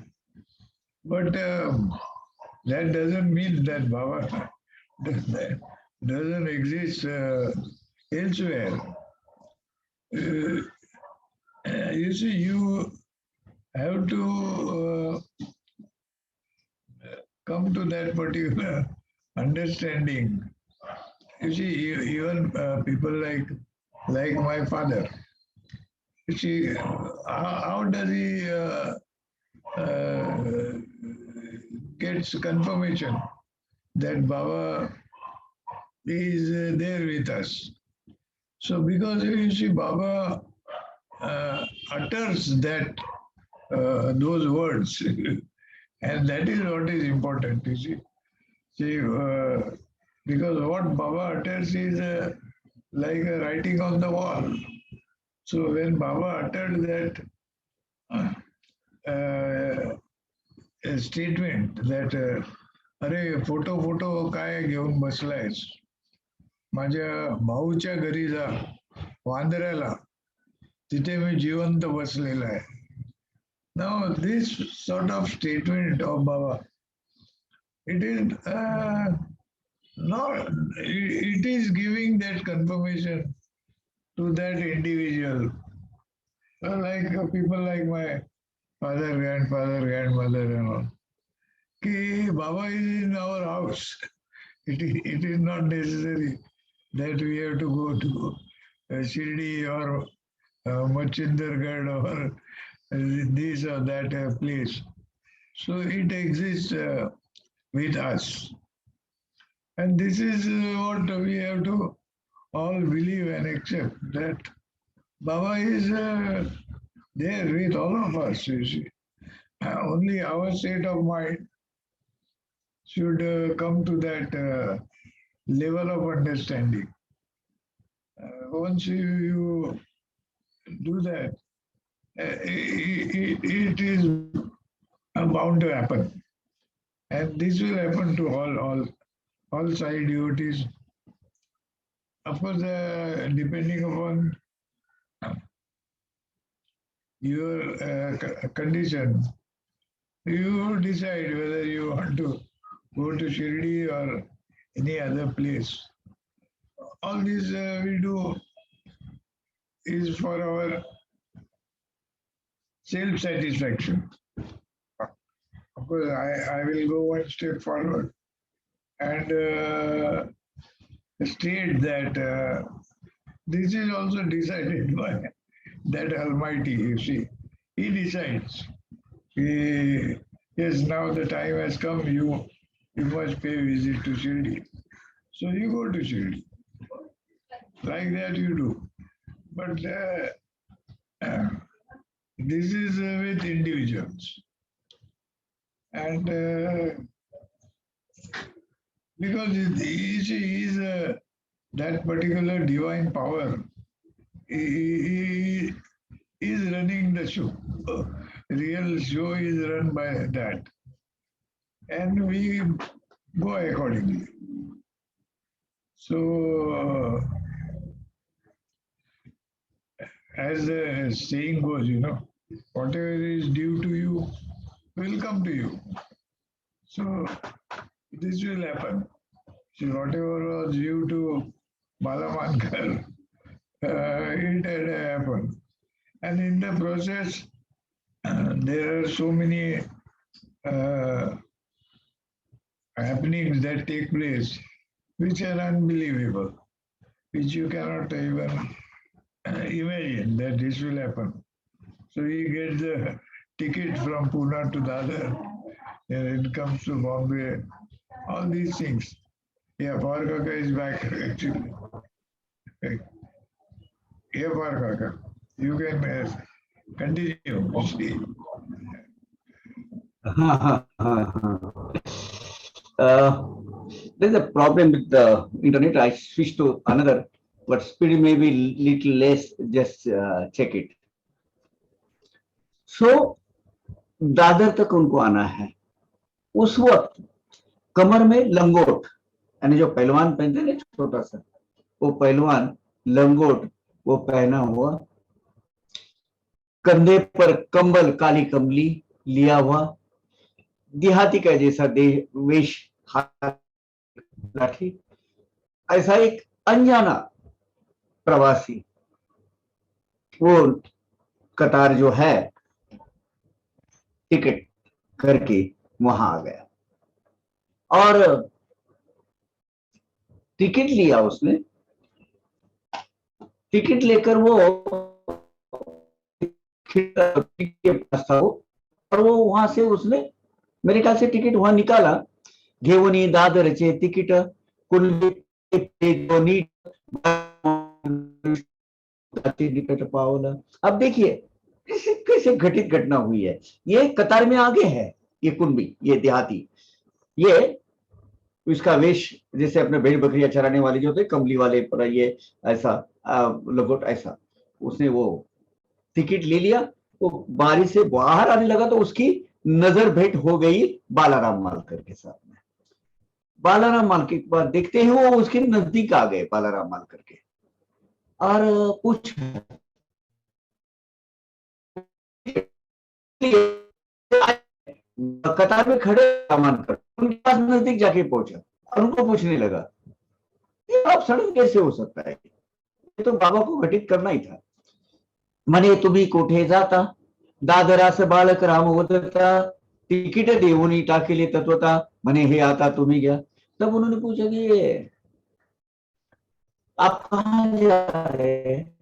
But that doesn't mean that Baba doesn't exist elsewhere. You see, you have to come to that particular understanding. You see, even people like my father, you see, how does he gets confirmation that Baba is there with us? So because you see, Baba utters that those words, and that is what is important. You see, because what Baba utters is like a writing on the wall. So when Baba uttered that a statement that अरे photo काय घेऊन बसलायस, माझ्या भाऊच्या घरी जा वांद्र्याला, तिथे मी जिवंत बसलेला आहे. Now this sort of statement of Baba, it is No, it is giving that confirmation to that individual. Like people like my father, grandfather, grandmother, and all. Ki Baba is in our house. It is not necessary that we have to go to Shirdi or Machindargarh or this or that place. So it exists with us. And this is what we have to all believe and accept, that Baba is there with all of us, you see. Only our state of mind should come to that level of understanding. Once you do that, it is bound to happen. And this will happen to all side devotees. Of course, depending upon your condition, you decide whether you want to go to Shirdi or any other place. All this we do is for our self-satisfaction. Of course, I will go one step forward and state that this is also decided by that Almighty, you see. He decides. Yes, now the time has come, you must pay visit to Shirdi. So you go to Shirdi. Like that you do. But this is with individuals. And because each is that particular divine power, he is running the show. Real show is run by that. And we go accordingly. So, as the saying goes, whatever is due to you will come to you. So, this will happen. See, whatever was due to Balamankar, it had happened. And in the process, there are so many happenings that take place which are unbelievable, which you cannot even imagine that this will happen. So he gets the ticket from Pune to Dadar, and it comes to Bombay, all these things. Yeah, Power Kaka is back actually. Yeah, Power Kaka, you can continue. See. There's a problem with the internet. I switched to another, but speed may be little less. Just check it. So Dadar तक उनको आना है. उस वक्त कमर में लंगोट, यानी जो पहलवान पहनते हैं छोटा सा, वो पहलवान लंगोट वो पहना हुआ, कंधे पर कंबल काली कमली लिया हुआ, देहाती का जैसा वेश, लाठी, ऐसा एक अनजाना प्रवासी वो कतार जो है टिकट करके वहां आ गया और टिकट लिया उसने. टिकट लेकर वो के पास था वो, और वो वहां से उसने मेरे ख्याल से टिकट वहां निकाला. घेवनी दादरचे तिकीट कुणबी पावलं. अब देखिए कैसे घटित घटना हुई है. ये कतार में आगे है, ये कुणबी, ये देहाती, ये इसका वेश जैसे अपने भेड़ बकरियां चराने वाले जो होते कमली वाले पर, ये ऐसा लंगोट ऐसा, उसने वो टिकट ले लिया. वो बारी से बाहर आने लगा तो उसकी नजर भेंट हो गई बालाराम मालकर के साथ में. बालाराम मालकर के बाद देखते हैं वो उसके नजदीक आ गए बालाराम मालकर के, और पूछ कतार में खड़े मानकर उनके पास नजदीक जाके पहुंचा. और उनको पूछने लगा ये आप सडन कैसे हो सकता है, ये तो बाबा को घटित करना ही था। म्हणे तुम्ही कोठे जाता, दादरास बालक राम होता, तिकीट देऊन टाकेले तत्वता, म्हणे हे आता तुम्ही घ्या। तब उन्होंने पूछा कि ये आप कहाँ जा रहे हैं,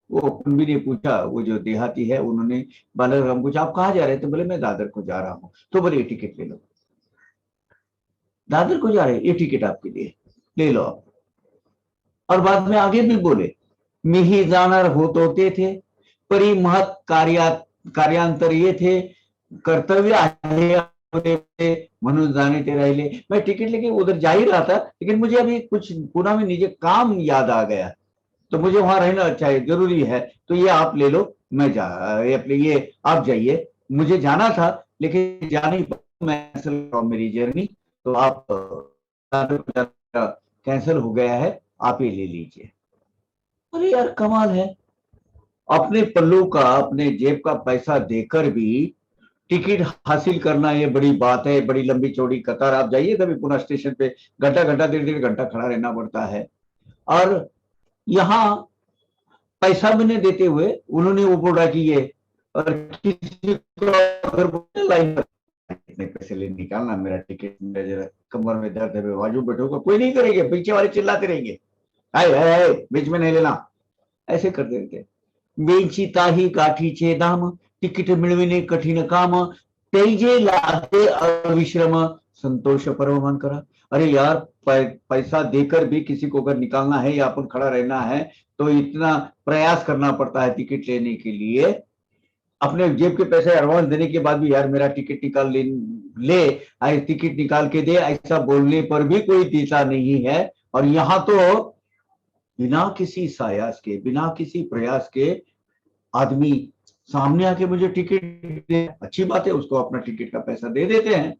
वो कुंभी ने पूछा, वो जो देहाती है, उन्होंने बालक राम पूछा आप कहाँ जा रहे हैं, तो बोले मैं दादर को जा रहा हूँ। तो बोले टिकट ले लो, दादर को जा रहे हैं, ये टिकट आपके लिए, ले लो आप। और बाद में आगे भी बोले मी ही जाणार होते थे, परी महत् कार्यांतर ये थे, कर्तव्य आहे म्हणून जाने ते राहिले। मैं टिकट लेके उधर जा ही रहा था, लेकिन मुझे अभी कुछ पुणे में निजे काम याद आ गया, तो मुझे वहां रहना चाहिए, जरूरी है, तो ये आप ले लो, मैं ये आप जाइए, मुझे जाना था लेकिन जा नहीं पाया, मैं मेरी जर्नी, तो आप कैंसिल हो गया है, आप ये ले लीजिए। अरे यार कमाल है, अपने पल्लू का, अपने जेब का पैसा देकर भी टिकट हासिल करना ये बड़ी बात है, बड़ी लंबी चौड़ी कतार। आप जाइए कभी पुणे स्टेशन पे, घंटा घंटा 1.5 घंटा खड़ा रहना पड़ता है, और यहाँ पैसा भी नहीं देते हुए उन्होंने वो बोला कि ये, और किसी को अगर लाइन इतने पैसे ले निकालना, मेरा टिकट, मेरा जरा कमर में दर्द है, बाजू बैठोगा, कोई नहीं करेंगे, पीछे वाले चिल्लाते रहेंगे, आए बीच में नहीं लेना, ऐसे कर देते। बेंची ताही गाठीचे दाम, तिकीट मिळविणे कठीण काम, तेजे लादे अविश्रम, संतोष परमान करा। अरे यार पैसा देकर भी किसी को अगर निकालना है या अपन खड़ा रहना है, तो इतना प्रयास करना पड़ता है टिकट लेने के लिए, अपने जेब के पैसे एडवांस देने के बाद भी यार मेरा टिकट निकाल ले टिकट निकाल के दे, ऐसा बोलने पर भी कोई देता नहीं है। और यहाँ तो बिना किसी सायास के, बिना किसी प्रयास के आदमी सामने आके मुझे टिकट दे, अच्छी बात है, उसको अपना टिकट का पैसा दे देते हैं,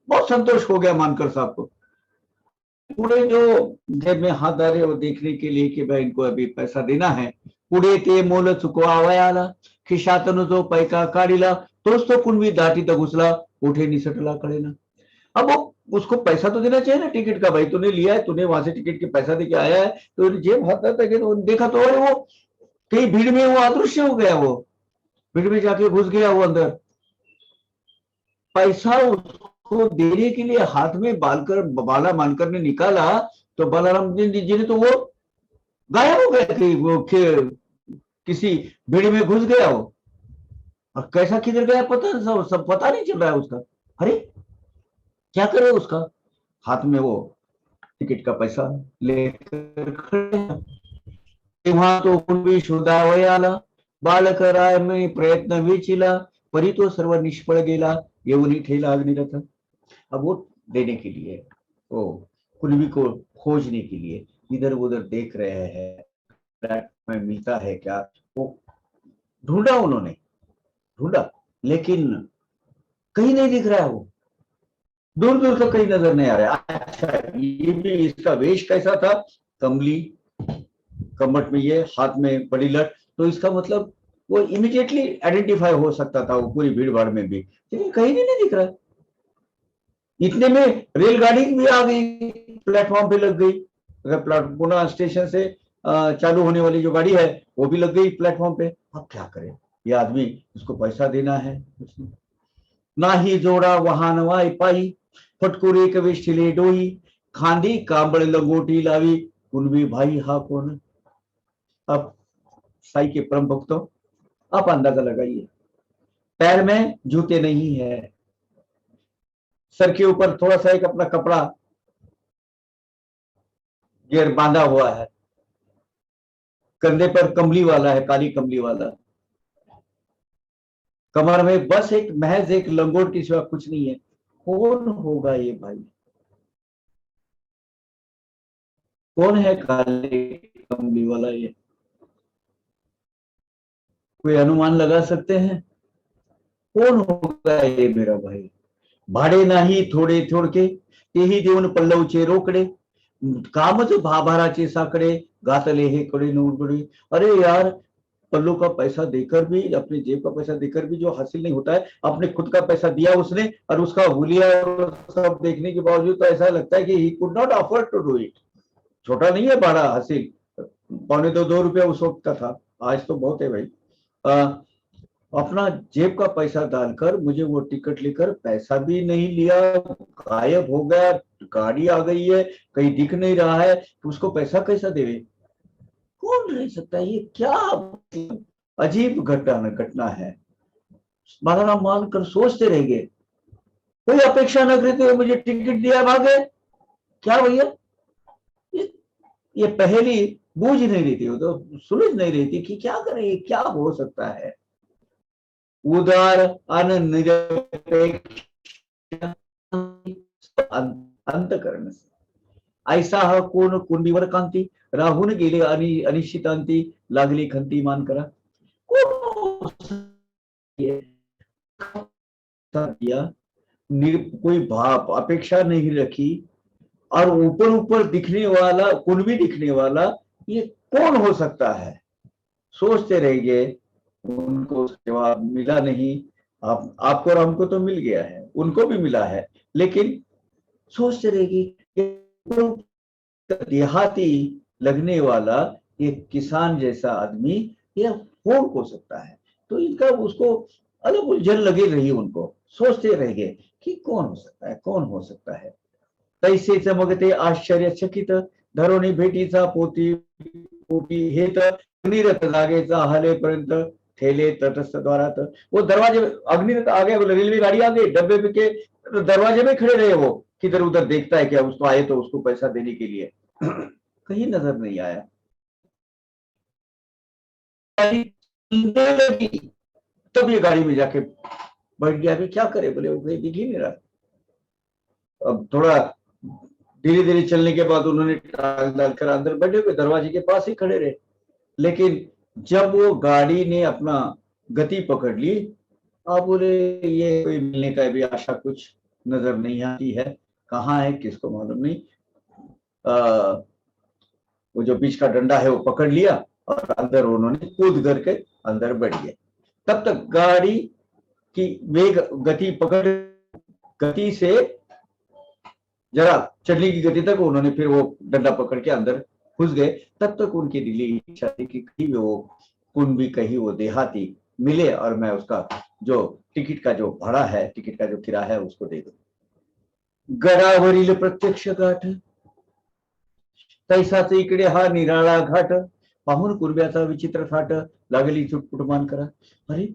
बहुत संतोष हो गया मानकर साहब को। पूरे जो जेब में हाथ डाले वो देखने के लिए कि भाई इनको अभी पैसा देना है, पुढे ते मोल चुकवावयाला, खिशातन जो पैका काढिला, तोच तो कुणबी दाटीत घुसला, कोठे निसटला कळेना। अब वो उसको पैसा तो देना चाहिए ना टिकट का, भाई तूने लिया है, तूने वहां से टिकट के पैसा देके आया है, तो जेब हाथ देखा तो अरे वो कहीं भीड़ में वो अदृश्य हो गया, वो भीड़ में जाके घुस गया वो अंदर। पैसा उसको देने के लिए हाथ में बाला मानकर ने निकाला, तो बालाराम जी ने तो वो गायब हो गया कि वो किसी भीड़ में घुस गया वो, और कैसा किधर गया पता सब पता नहीं चल रहा है उसका। अरे क्या करे, उसका हाथ में वो टिकट का पैसा लेकर खड़े, तेव्हा तो कुणबी शोधावयाला, बालक राय में प्रयत्न विचिला, परी तो सर्व निष्फळ गेला, येऊनी ठेला अग्निरथ। अब वो देने के लिए, वो कुणबी को खोजने के लिए इधर उधर देख रहे हैं, में मिलता है क्या, वो ढूंढा, उन्होंने ढूंढा, लेकिन कहीं नहीं दिख रहा है, वो दूर दूर तक कहीं नजर नहीं आ रहा है। अच्छा ये भी, इसका वेश कैसा था, कमली, कमट में ये, हाथ में बड़ी लट, तो इसका मतलब वो इमीडिएटली आइडेंटिफाई हो सकता था वो पूरी भीड़ भाड़ में भी, लेकिन कहीं नहीं दिख रहा। इतने में रेलगाड़ी भी आ गई, प्लेटफॉर्म पे लग गई, पुणे स्टेशन से चालू होने वाली जो गाड़ी है वो भी लग गई प्लेटफॉर्म पे। अब क्या करे ये आदमी, उसको पैसा देना है, नाही जोडा वाहन वाय पायी, फटकुरी कविष्ठिले डोई, खांदी कांबळ लंगोटी लावी, कुणबी भाई हा कौन। अब साई के परम भक्तों, आप अंदाजा लगाइए, पैर में जूते नहीं है, सर के ऊपर थोड़ा सा एक अपना कपड़ा घेर बांधा हुआ है, कंधे पर कमली वाला है, काली कमली वाला, कमर में बस एक महज एक लंगोट के सिवा कुछ नहीं है। कौन होगा ये भाई, कौन है काली कमली वाला ये, कोई अनुमान लगा सकते हैं कौन होगा ये मेरा भाई। भाडे नाही थोडे थोडके, तेही देऊन पल्लवचे रोकडे, कामच भाभाराचे साकडे, गातले हे कडे नोडगडे। अरे यार पल्लू का पैसा देकर भी, अपने जेब का पैसा देकर भी जो हासिल नहीं होता है, अपने खुद का पैसा दिया उसने और उसका हुलिया और सब देखने के बावजूद तो ऐसा लगता है कि he could not afford to do it. छोटा नहीं है भाड़ा हासिल, 2.25 रुपया उस वक्त का था, आज तो बहुत है भाई। अपना जेब का पैसा डालकर मुझे वो टिकट लेकर, पैसा भी नहीं लिया, गायब हो गया, गाड़ी आ गई है, कहीं दिख नहीं रहा है, तो उसको पैसा कैसा देवे? कौन रह सकता है? ये क्या अजीब घटना है। बालाराम मानकर सोचते रह गए, कोई अपेक्षा न करते हुए मुझे टिकट दिया, भागे। क्या भैया, ये पहली बूझ नहीं रही थी, वो तो सुलझ नहीं रही थी कि क्या करें, क्या हो सकता है। उदार अनिरपेक्ष अंतकरण से ऐसा हा कोण कुंडीवर कांती, राहून गेले अनिश्चितांती, लागली खंती मान करा। कोई भाव अपेक्षा नहीं रखी और ऊपर ऊपर दिखने वाला, कुंभी दिखने वाला, ये कौन हो सकता है? सोचते रह गए, उनको जवाब मिला नहीं। आपको और हमको तो मिल गया है, उनको भी मिला है, लेकिन सोचते रह गए, देहाती लगने वाला एक किसान जैसा आदमी यह कौन हो सकता है? तो इनका उसको अलग उलझन लगी रही, उनको सोचते रह गए कि कौन हो सकता है, कौन हो सकता है। तैसे चमकते आश्चर्यचकित, धरोनी भेटीचा पोती पोटी हेत, अग्निरथ जागेचा हालेपर्यंत ठेले तटस्थ द्वारात। वो दरवाजे, अग्निरथ आ गए, रेलवे गाड़ी आ गई, डब्बे पे के दरवाजे में खड़े रहे, वो किधर उधर देखता है क्या, उसको आए तो उसको पैसा देने के लिए कहीं नजर नहीं आया। लगी तब ये गाड़ी में जाके बैठ गया। अभी क्या करे, बोले वो कहीं दिख ही नहीं रहा। अब थोड़ा धीरे धीरे चलने के बाद उन्होंने टांग डालकर अंदर बैठे हुए दरवाजे के पास ही खड़े रहे, लेकिन जब वो गाड़ी ने अपना गति पकड़ ली, आप बोले ये कोई मिलने का भी आशा कुछ नजर नहीं आती है, कहाँ है किसको मालूम नहीं। वो जो बीच का डंडा है वो पकड़ लिया और अंदर उन्होंने कूद करके अंदर बैठ गए। तब तक गाड़ी की वेग गति पकड़, गति से जरा चलने की गति तक उन्होंने फिर वो डंडा पकड़ के अंदर घुस गए। तब तक उनकी दिली इच्छा थी कि कहीं वो कुंभी, कहीं वो देहाती मिले और मैं उसका जो टिकट का जो भाड़ा है, टिकट का जो किराया है उसको दे दूं। गडावरील प्रत्यक्ष गाठ, तैसाच इकडे हा निराळा घाट, पाहून कुर्ब्याचा विचित्र थाट, लागली चुटपुट मान करा। अरे,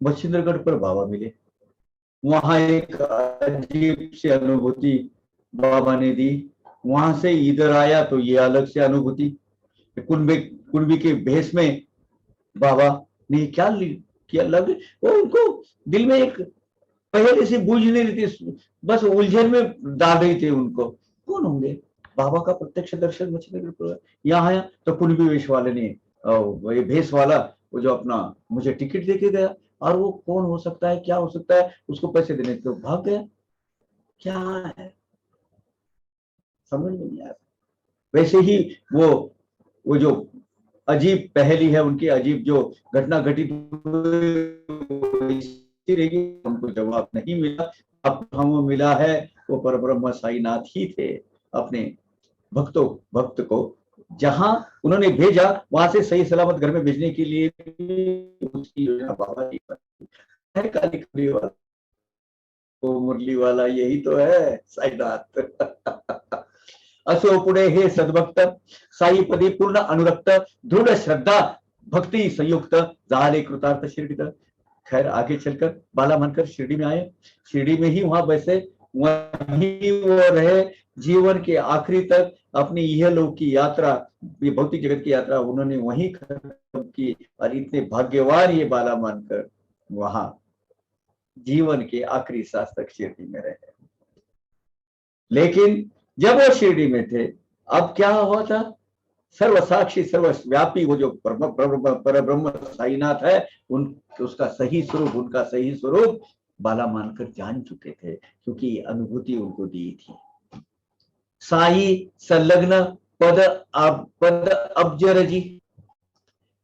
मच्छिंद्रगढ़ पर बाबा मिले। वहां एक अजीब सी अनुभूति बाबा ने दी। वहां से इधर आया तो ये अलग से अनुभूति। कुंभी के भेष में बाबा ने क्या किया, लग वो उनको दिल में एक पहले से बूझ नहीं रही थी, बस उलझन में डाल रही थी उनको। कौन होंगे? बाबा का प्रत्यक्ष दर्शन मच्छिंद्रगढ़ यहाँ आया तो कुंभी वेश वाले ने, वही भेष वाला, वो जो अपना मुझे टिकट देके गया, और वो कौन हो सकता है, क्या हो सकता है, उसको पैसे देने तो भाग गया। क्या है, समझ में नहीं आया। वैसे ही वो जो अजीब पहेली है उनकी, अजीब जो घटना घटित रहेगी, हमको जवाब नहीं मिला। अब हमें मिला है वो परब्रह्म साईनाथ ही थे, अपने भक्त को जहां उन्होंने भेजा वहां से सही सलामत घर में भेजने के लिए उसकी योजना बाबा जी है। काली कली वाला, वो मुरली वाला यही तो है साईनाथ। असो पुढे हे सद्भक्त, साईपदी पूर्ण अनुरक्त, दृढ़ श्रद्धा भक्ति संयुक्त, झाले कृतार्थ शिरडीत। खैर आगे चलकर बाला मानकर शिरडी में आए, शिरडी में ही वहां बैसे, वहीं वो रहे जीवन के आखिरी तक। अपनी यह लोक की यात्रा, ये भौतिक जगत की यात्रा उन्होंने वहीं खत्म की, और इतने भाग्यवान ये बाला मानकर वहां जीवन के आखिरी सांस तक शिरडी में रहे। लेकिन जब वो शिरडी में थे, अब क्या हुआ था? सर्वसाक्षी सर्वव्यापी वो जो परब्रह्म साईनाथ है, उसका सही स्वरूप, उनका सही स्वरूप बाला मानकर जान चुके थे, क्योंकि अनुभूति उनको दी थी। साई संलग्न पद अब्जरजी,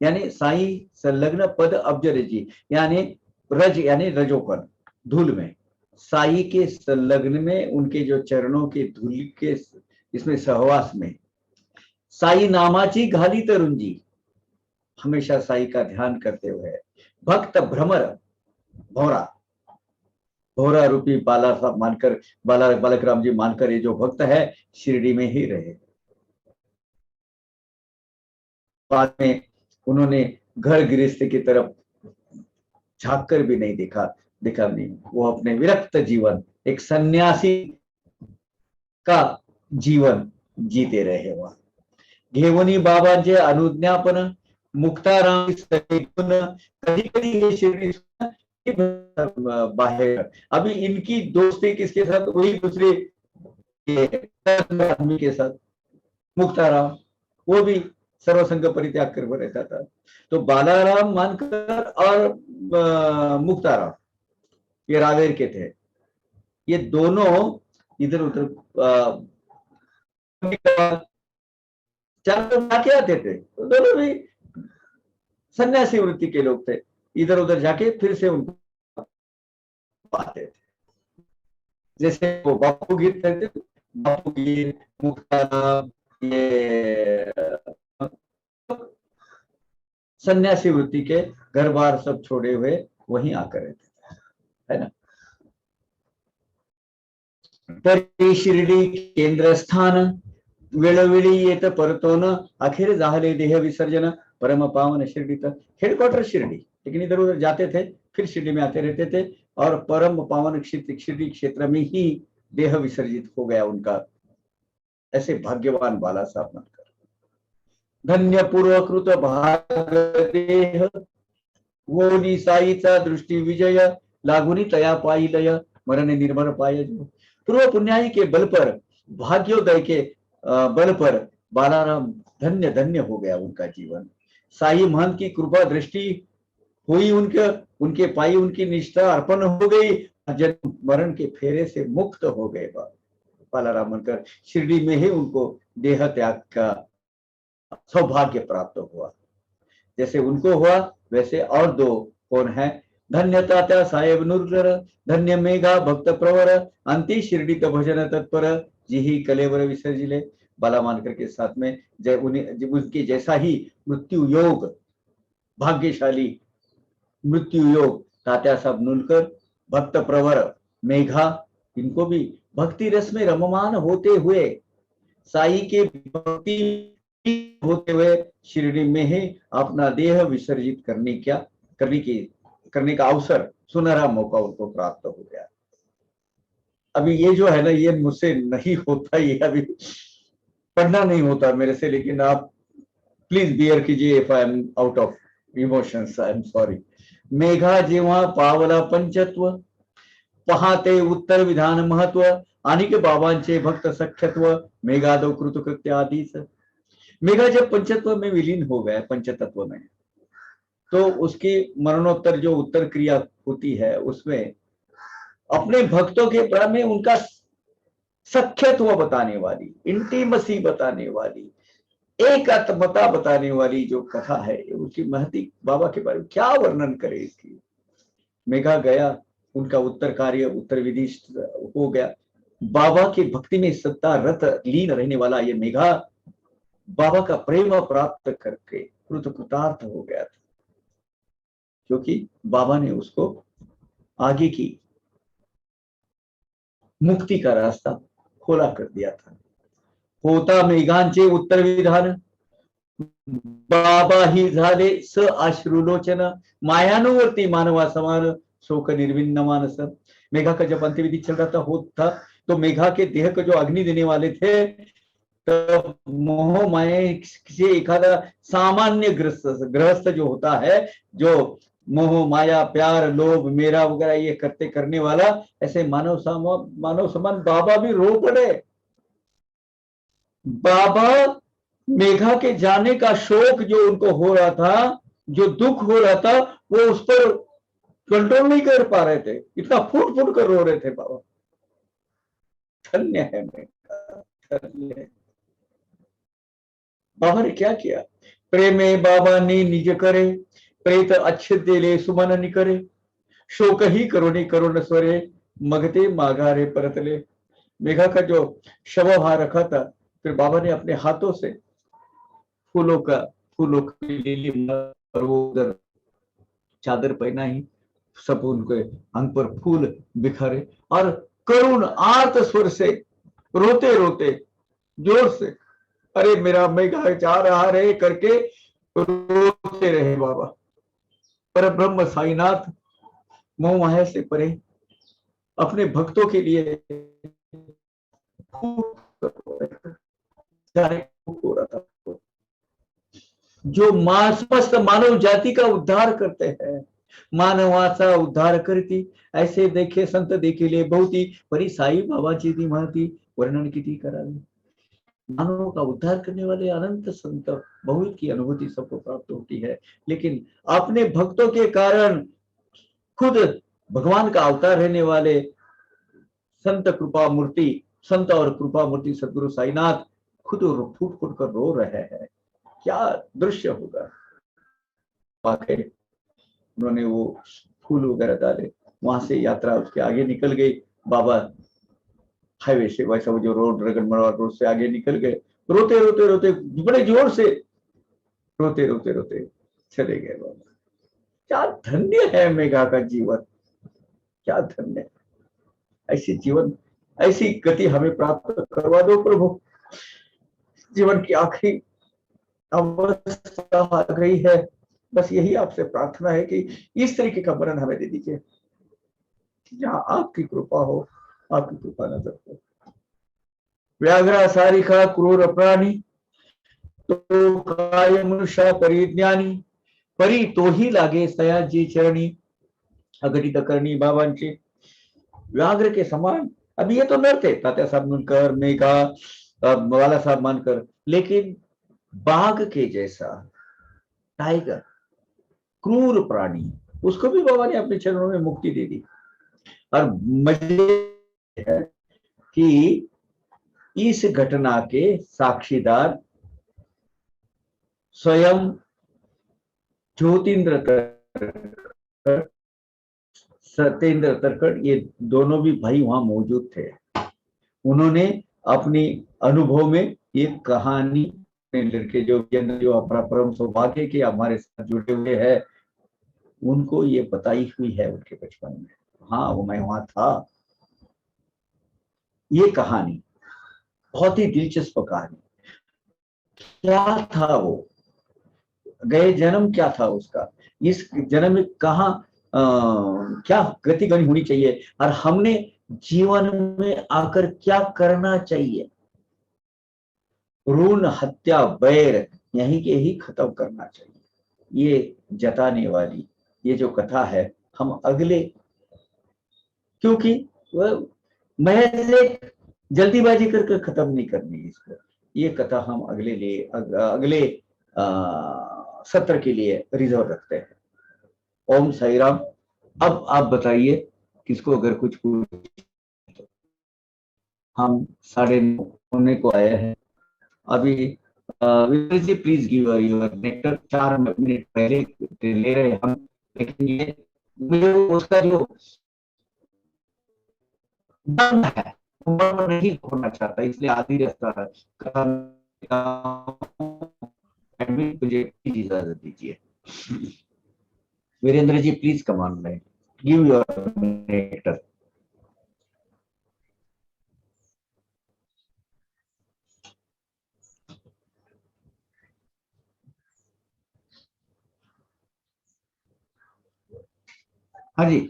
यानी साई संलग्न पद अब्ज रजी, यानी रज यानी रजोपन, धूल में, साई के संलग्न में उनके जो चरणों के धूल के इसमें सहवास में, साई नामाची घाली तरुंजी, हमेशा साई का ध्यान करते हुए, भक्त भ्रमर, भौरा, भौरा रूपी बाला साहब मानकर, बाला बालक राम जी मानकर ये जो भक्त है शिरडी में ही रहे। बाद में उन्होंने घर गृहस्थ की तरफ झांक कर भी नहीं देखा नहीं, वो अपने विरक्त जीवन, एक सन्यासी का जीवन जीते रहे। वहां घेवनी बाबांचे अनुज्ञापन, मुक्ताराम गुण, कधी कधी हे शिरडी बाहेर। अभी इनकी दोस्ती किसके साथ, वही दूसरे आदमी के साथ, मुक्ताराम, वो भी सर्वसंग परित्याग कर रहता था। तो बालाराम मानकर और मुक्ताराम ये रावेर के थे, ये दोनों इधर उधर चार लोग जाके आते थे, तो दोनों भी सन्यासी वृत्ति के लोग थे, इधर उधर जाके फिर से उनको आते थे। जैसे वो बापू गीत कहते थे, बापू गीत, मुक्ताराम, ये सन्यासी वृत्ति के घर बार सब छोड़े हुए वहीं आकर रहते थे, है ना। तरी शिर्डी केंद्र स्थान, वेळोवेळी येत परतोन, अखेर झाले देह विसर्जन, परम पावन शिरडी। हेडक्वार्टर शिरडी, लेकिन इधर उधर जाते थे, फिर शिरडी में आते रहते थे, और परम पावन शिरडी क्षेत्र में ही देह विसर्जित हो गया उनका। ऐसे भाग्यवान बाला साहब मानकर, धन्य पूर्वकृत भागदेह, वो साईचा दृष्टि विजय, लागुनी तया पाई लय, मरण निर्मल पाय। पूर्व पुण्याई के बल पर, भाग्योदय के बल पर बालाराम धन्य धन्य हो गया उनका जीवन। साई महंत की कृपा दृष्टि हुई उनके पाई, उनकी निष्ठा अर्पण हो गई, जन्म मरण के फेरे से मुक्त हो गए बालाराम मानकर। शिरडी में ही उनको देह त्याग का सौभाग्य प्राप्त हुआ। जैसे उनको हुआ वैसे और दो कौन है, धन्य तात्या साहेब नूरकर, धन्य मेघा भक्त प्रवर, अंति शिरडी भजन तत्पर, जी कलेवर विसर्जिले। बाला मानकर के साथ में उनके जैसा ही मृत्यु योग, भाग्यशाली मृत्यु योग तात्या साहब नूलकर, भक्त प्रवर मेघा, इनको भी भक्ति रस में रममान होते हुए, साई के भक्ति होते हुए शिरडी में ही अपना देह विसर्जित करने का अवसर, सुनहरा मौका उनको प्राप्त हो गया। अभी ये जो है ना, ये मुझसे नहीं होता, ये अभी पढ़ना नहीं होता मेरे से, लेकिन आप प्लीज बियर कीजिए if I am out of emotions, I am sorry. Megha जेव्हा पावला पंचत्व, पाहते उत्तर विधान महत्व, अनिक बाबांचे भक्त सख्यत्व, मेघादव कृतकृत्य आदीच। मेघा जब पंचत्व में विलीन हो गया, पंचतत्व में, तो उसकी मरणोत्तर जो उत्तर क्रिया होती है, उसमें अपने भक्तों के प्राण में उनका सख्यत्व बताने वाली, इंटीमसी बताने वाली, एक आत्मता बताने वाली जो कथा है, उसकी महती बाबा के बारे में क्या वर्णन करे इसकी। मेघा गया, उनका उत्तर कार्य, उत्तर विधि हो गया। बाबा की भक्ति में सत्ता रत लीन रहने वाला ये मेघा बाबा का प्रेम प्राप्त करके कृतार्थ हो गया था, क्योंकि बाबा ने उसको आगे की मुक्ति का रास्ता खोला कर दिया था। होता मेघांचे उत्तर विधान, बाबा ही झाले स अश्रुलोचन, मायानुवर्ती मानवा समान, शोक निर्विन्न मानस। मेघा का जब अंत्यविधि चल रहा था, तो मेघा के देह को जो अग्नि देने वाले थे, तो मोह माया से एखादा सामान्य गृहस्थ जो होता है, जो मोह माया प्यार लोभ मेरा वगैरह ये करने वाला, ऐसे मानव समान बाबा भी रो पड़े। बाबा मेघा के जाने का शोक जो उनको हो रहा था, जो दुख हो रहा था, वो उस पर कंट्रोल नहीं कर पा रहे थे, इतना फूट फूट कर रो रहे थे बाबा। धन्य है मेघा, धन्य है। बाबा ने क्या किया, प्रेमे बाबा ने निज करे, प्रेत अच्छे दिले सुमन निकरे, शोक ही करुणी करुण स्वरे, मगते माघारे परतले। मेघा का जो शवहार रखा था, फिर बाबा ने अपने हाथों से फूलों की लीली और वो उधर चादर पहना ही, सब उनके अंग पर फूल बिखरे और करुण आर्त स्वर से रोते रोते जोर से, अरे मेरा मेघा जा रहा रे करके रोते रहे बाबा। पर ब्रह्म साईनाथ मोह माया से परे अपने भक्तों के लिए हो रहा था, जो समस्त मानव जाति का उद्धार करते हैं, मानवाचा उद्धार करती ऐसे देखे संत देखे ले बहुती, परी साई बाबाची ती महती वर्णन किती करावे। मानवों का उद्धार करने वाले अनंत संत बहुत की अनुभूति सबको प्राप्त होती है, लेकिन अपने भक्तों के कारण खुद भगवान का अवतार रहने वाले संत कृपा मूर्ति, संत और कृपा मूर्ति सदगुरु साईनाथ खुद फूट फूट कर रो रहे हैं। क्या दृश्य होगा। उन्होंने वो फूल वगैरह डाले, वहां से यात्रा उसके आगे निकल गई। बाबा हाईवे से वैसा वो जो रोड रगनमरवा रोड से आगे निकल गए, रोते रोते रोते बड़े जोर से रोते रोते रोते चले गए बाबा। क्या धन्य है मेघा का जीवन, क्या धन्य है। ऐसी जीवन, ऐसी गति हमें प्राप्त करवा दो प्रभु। जीवन की आखिरी अवस्था आ गई है, बस यही आपसे प्रार्थना है कि इस तरीके का मरण हमें दे दीजिए जहां आपकी कृपा हो, आपकी कृपा नजर हो। व्याघ्रा सारिका क्रूर प्राणी, तो काय मनुष्य परिज्ञानी, परी तो ही लागे सयाजी चरणी, अघटित करणी बाबांचे। व्याघ्र के समान, अभी ये तो नर थे, तात्या साहब मनकर, मेघा, वाला साहब मानकर, लेकिन बाघ के जैसा टाइगर, क्रूर प्राणी, उसको भी बाबा ने अपने चरणों में मुक्ति दे दी। और मजे है कि इस घटना के साक्षीदार स्वयं ज्योतिन्द्र तरकड़, सत्येंद्र तरकड़, ये दोनों भी भाई वहां मौजूद थे। उन्होंने अपनी अनुभव में ये कहानी, लड़के जो अपना परम सौभाग्य के हमारे साथ जुड़े हुए हैं, उनको ये बताई हुई है उनके बचपन में। हाँ, वो मैं वहां था। ये कहानी बहुत ही दिलचस्प कहानी। क्या था वो, गए जन्म क्या था उसका, इस जन्म में कहा क्या गति गणि होनी चाहिए, और हमने जीवन में आकर क्या करना चाहिए। ऋण हत्या बैर यहीं के ही खत्म करना चाहिए। ये जताने वाली ये जो कथा है, हम अगले, क्योंकि महज एक जल्दीबाजी करके खत्म नहीं करनी इसको, ये कथा हम अगले सत्र के लिए रिजर्व रखते हैं। ओम साई राम। अब आप बताइए किसको अगर कुछ पूछ। हम 9:30 होने को आए हैं अभी। Vinay ji please give your nectar. 4 minute पहले ले रहे हम, लेकिन ये मुझे उसका जो दम है वो नहीं होना चाहता, इसलिए आधी रास्ता है। मुझे प्लीज इजाजत दीजिए। वीरेंद्र जी प्लीज कमान में गिव योर नेक्टर। हाँ जी।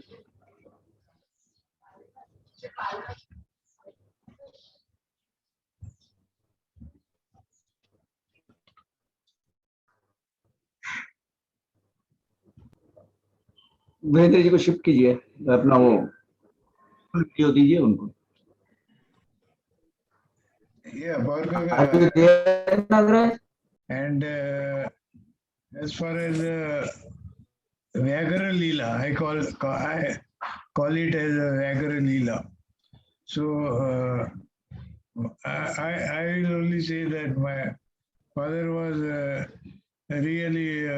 वीरेंद्र जी को शिफ्ट कीजिए, अपना वो दीजिए उनको। Yeah, Bhargav, Are you there, Nagraj? and as far as Vyagara Leela, I call it as a Vyagara Leela. So I will only say that my father was really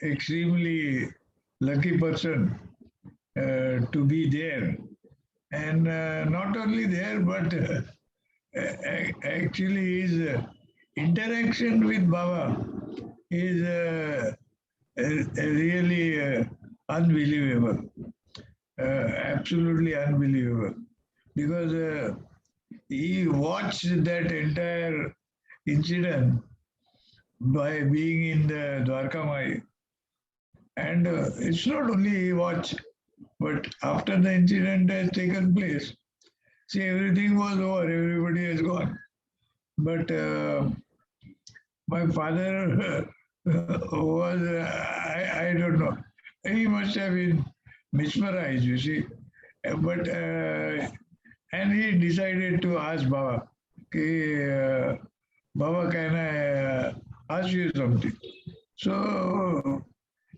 extremely lucky person to be there. And not only there, but actually his interaction with Baba is really unbelievable, absolutely unbelievable, because he watched that entire incident by being in the Dwarka Mai. And it's not only he watched, but after the incident has taken place, see, everything was over, everybody has gone. But my father was, I don't know, he must have been mesmerized, you see. But, and he decided to ask Baba, Baba, can I ask you something? So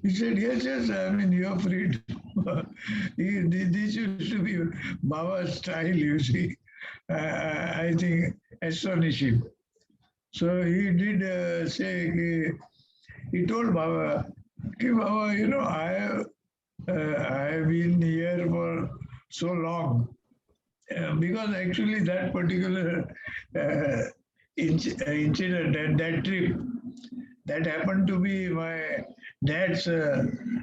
he said, yes, yes, I mean, you're free. This used to be Baba's style, you see. I think astonishing. So he did say, he told Baba, Baba, I have been here for so long. Because actually that particular incident and that trip, that happened to be my dad's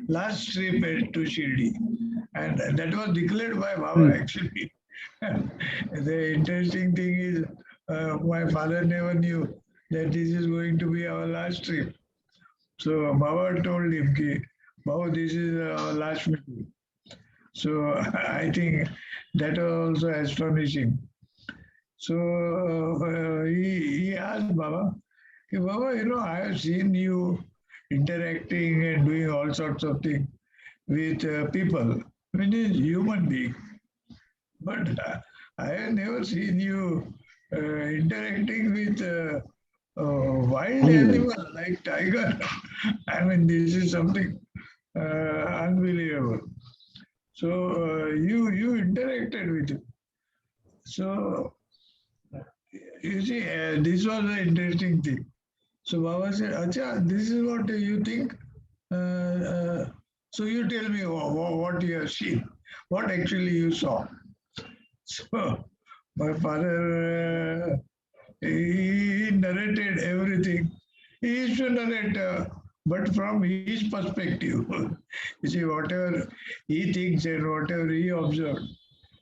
last trip to Shirdi. And that was declared by Baba actually. The interesting thing is, my father never knew that this is going to be our last trip. So Baba told him, Baba, this is our last meeting. So I think that was also astonishing. So he asked Baba, Baba, I have seen you interacting and doing all sorts of things with people, I mean, human being. But I have never seen you interacting with wild animal like tiger. I mean, this is something unbelievable. So you interacted with it. So you see, this was an interesting thing. So Baba said, Acha, this is what you think. So you tell me what you have seen, what actually you saw. So my father, he narrated everything. He used to narrate, but from his perspective. You see, whatever he thinks and whatever he observed.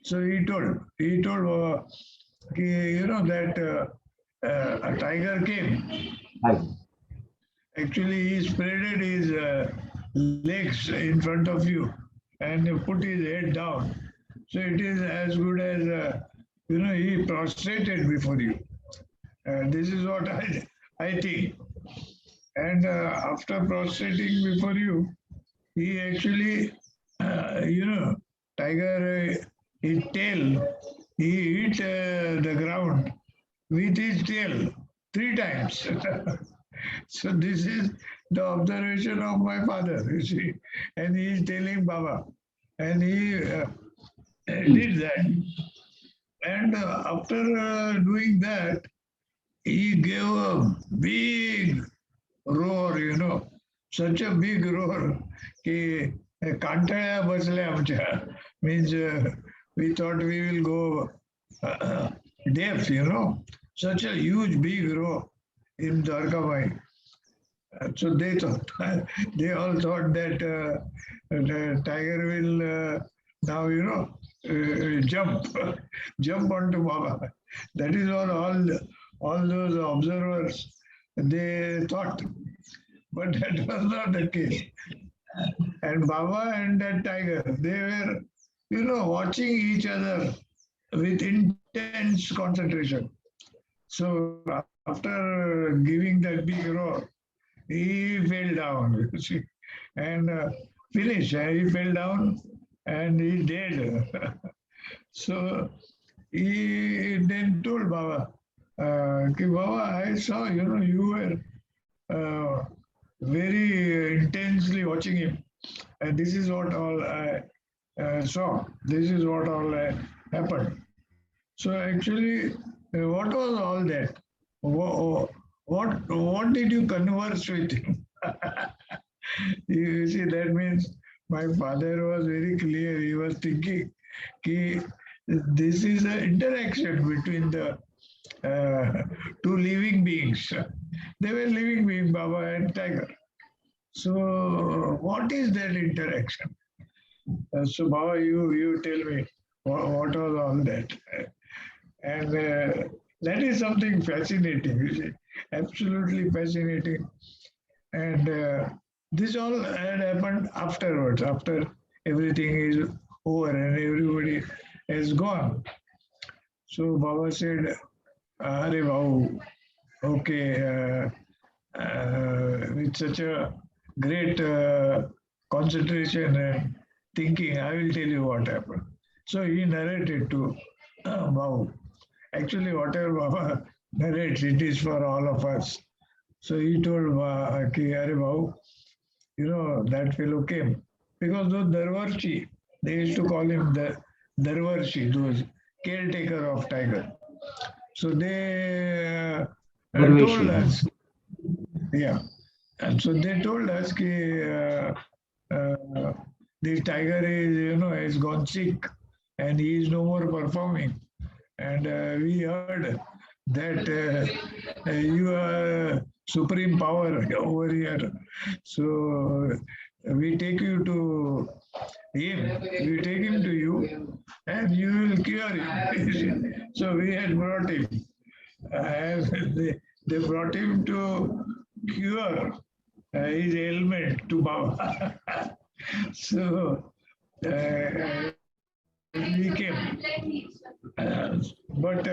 So he told Baba, that a tiger came. Actually, he spreaded his legs in front of you and put his head down. So it is as good as, he prostrated before you. This is what I think. And after prostrating before you, he actually, tiger, his tail, he hit the ground with his tail 3 times. So this is the observation of my father, you see. And he is telling Baba. And he did that. And after doing that, he gave a big roar, such a big roar. Ki कांटाळ्या बसल्या आमच्या. Means we thought we will go deaf, such a huge big roar in Dwarka Mai. So they thought, they all thought that the tiger will now, jump onto Baba. That is what all those observers, they thought. But that was not the case. And Baba and that tiger, they were, watching each other with intense concentration. So after giving that big roar, he fell down, you see, and finished. He fell down and he dead. So he then told Baba, Baba, I saw, you were very intensely watching him. And this is what all I saw. This is what all happened. So actually, what was all that? what did you converse with him? You see, that means my father was very clear. He was thinking, ki, this is an interaction between the two living beings. They were living beings, Baba and Tiger. So, what is that interaction? So, Baba, you tell me what was all that? And that is something fascinating, you see, absolutely fascinating. And this all had happened afterwards, after everything is over and everybody has gone. So Baba said, Are Babu, okay, with such a great concentration and thinking, I will tell you what happened. So he narrated to Babu. Actually, whatever Baba narrates, it is for all of us. So he told ki, Are Babu, that fellow came. Because those Darwarshi, they used to call him the Darwarshi, those caretaker of tiger. So they told Darveshi. us, yeah. And so they told us that the tiger is, has gone sick and he is no more performing. And we heard that you are supreme power over here. So we take you to him, we take him to you, and you will cure him. So we had brought him. And they brought him to cure his ailment to Baba. So we came. But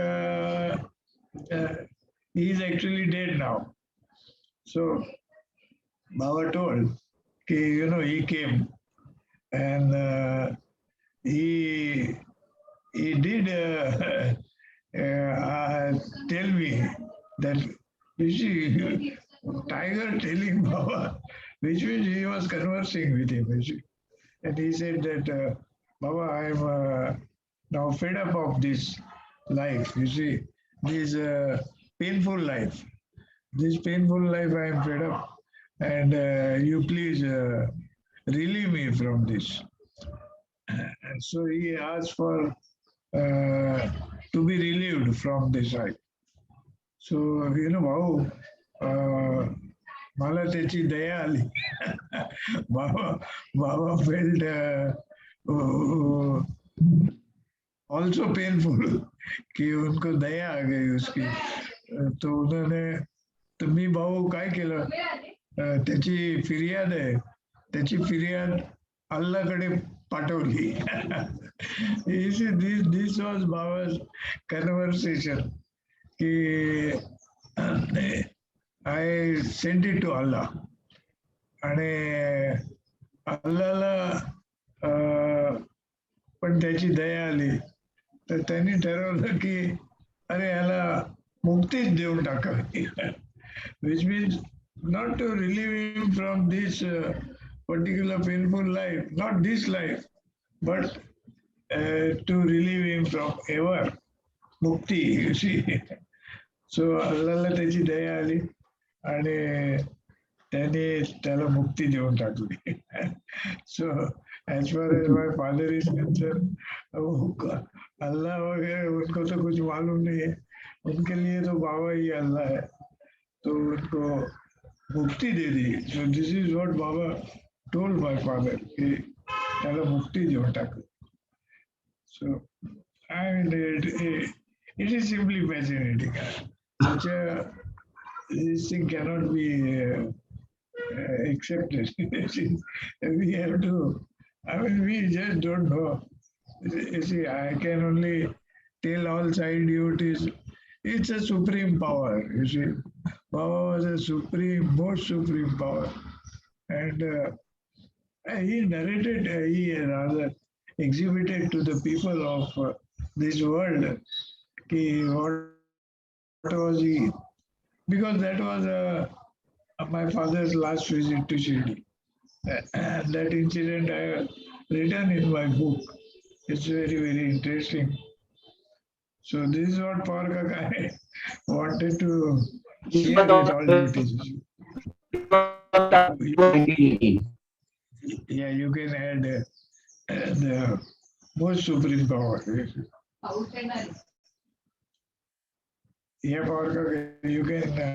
he is actually dead now. So Baba told, he came and he did tell me that, you see, Tiger telling Baba, which means he was conversing with him, you see. And he said that, Baba, I'm now fed up of this life, you see, this painful life. This painful life I am fed up, and you please relieve me from this. And so he asked for to be relieved from this life. So, भाऊ, मला त्याची दया आली. Baba felt also painful कि उनको दया आ गई उसकी. तो उन्होंने, तर मी भाऊ काय केलं, त्याची फिर्याद आहे, त्याची फिर्याद अल्लाकडे पाठवली. You see, this was Baba's conversation. की I sent it to Allah. आणि अल्लाला पण त्याची दया आली. तर त्यांनी ठरवलं की अरे याला मुक्तीच देऊन टाकावी. Which means not to relieve him from this particular painful life, not this life, but to relieve him from ever mukti, you see. So अल्लाला त्याची दया आली आणि त्याने त्याला मुक्ती देऊन टाकली. So as far as my father is concerned, अल्लाह वगैरह उनको तो कुछ मालूम नहीं है. उनके लिए तो बाबा ही अल्लाह है. तो उनको मुक्ति दे दी. So this is what Baba told my father कि त्याला मुक्ती देऊन टाकली. So I mean, it is simply fascinating. Such a this thing cannot be accepted. We have to. I mean, we just don't know. You see, I can only tell all side duties. It's a supreme power. You see, Baba was a supreme, most supreme power, and he narrated. He rather exhibited to the people of this world. What was he? Because that was my father's last visit to Shirdi. And that incident I have written in my book. It's very, very interesting. So this is what Power Kaka wanted to share with all duties. Yeah, you can add the most supreme power. Yeah, power you can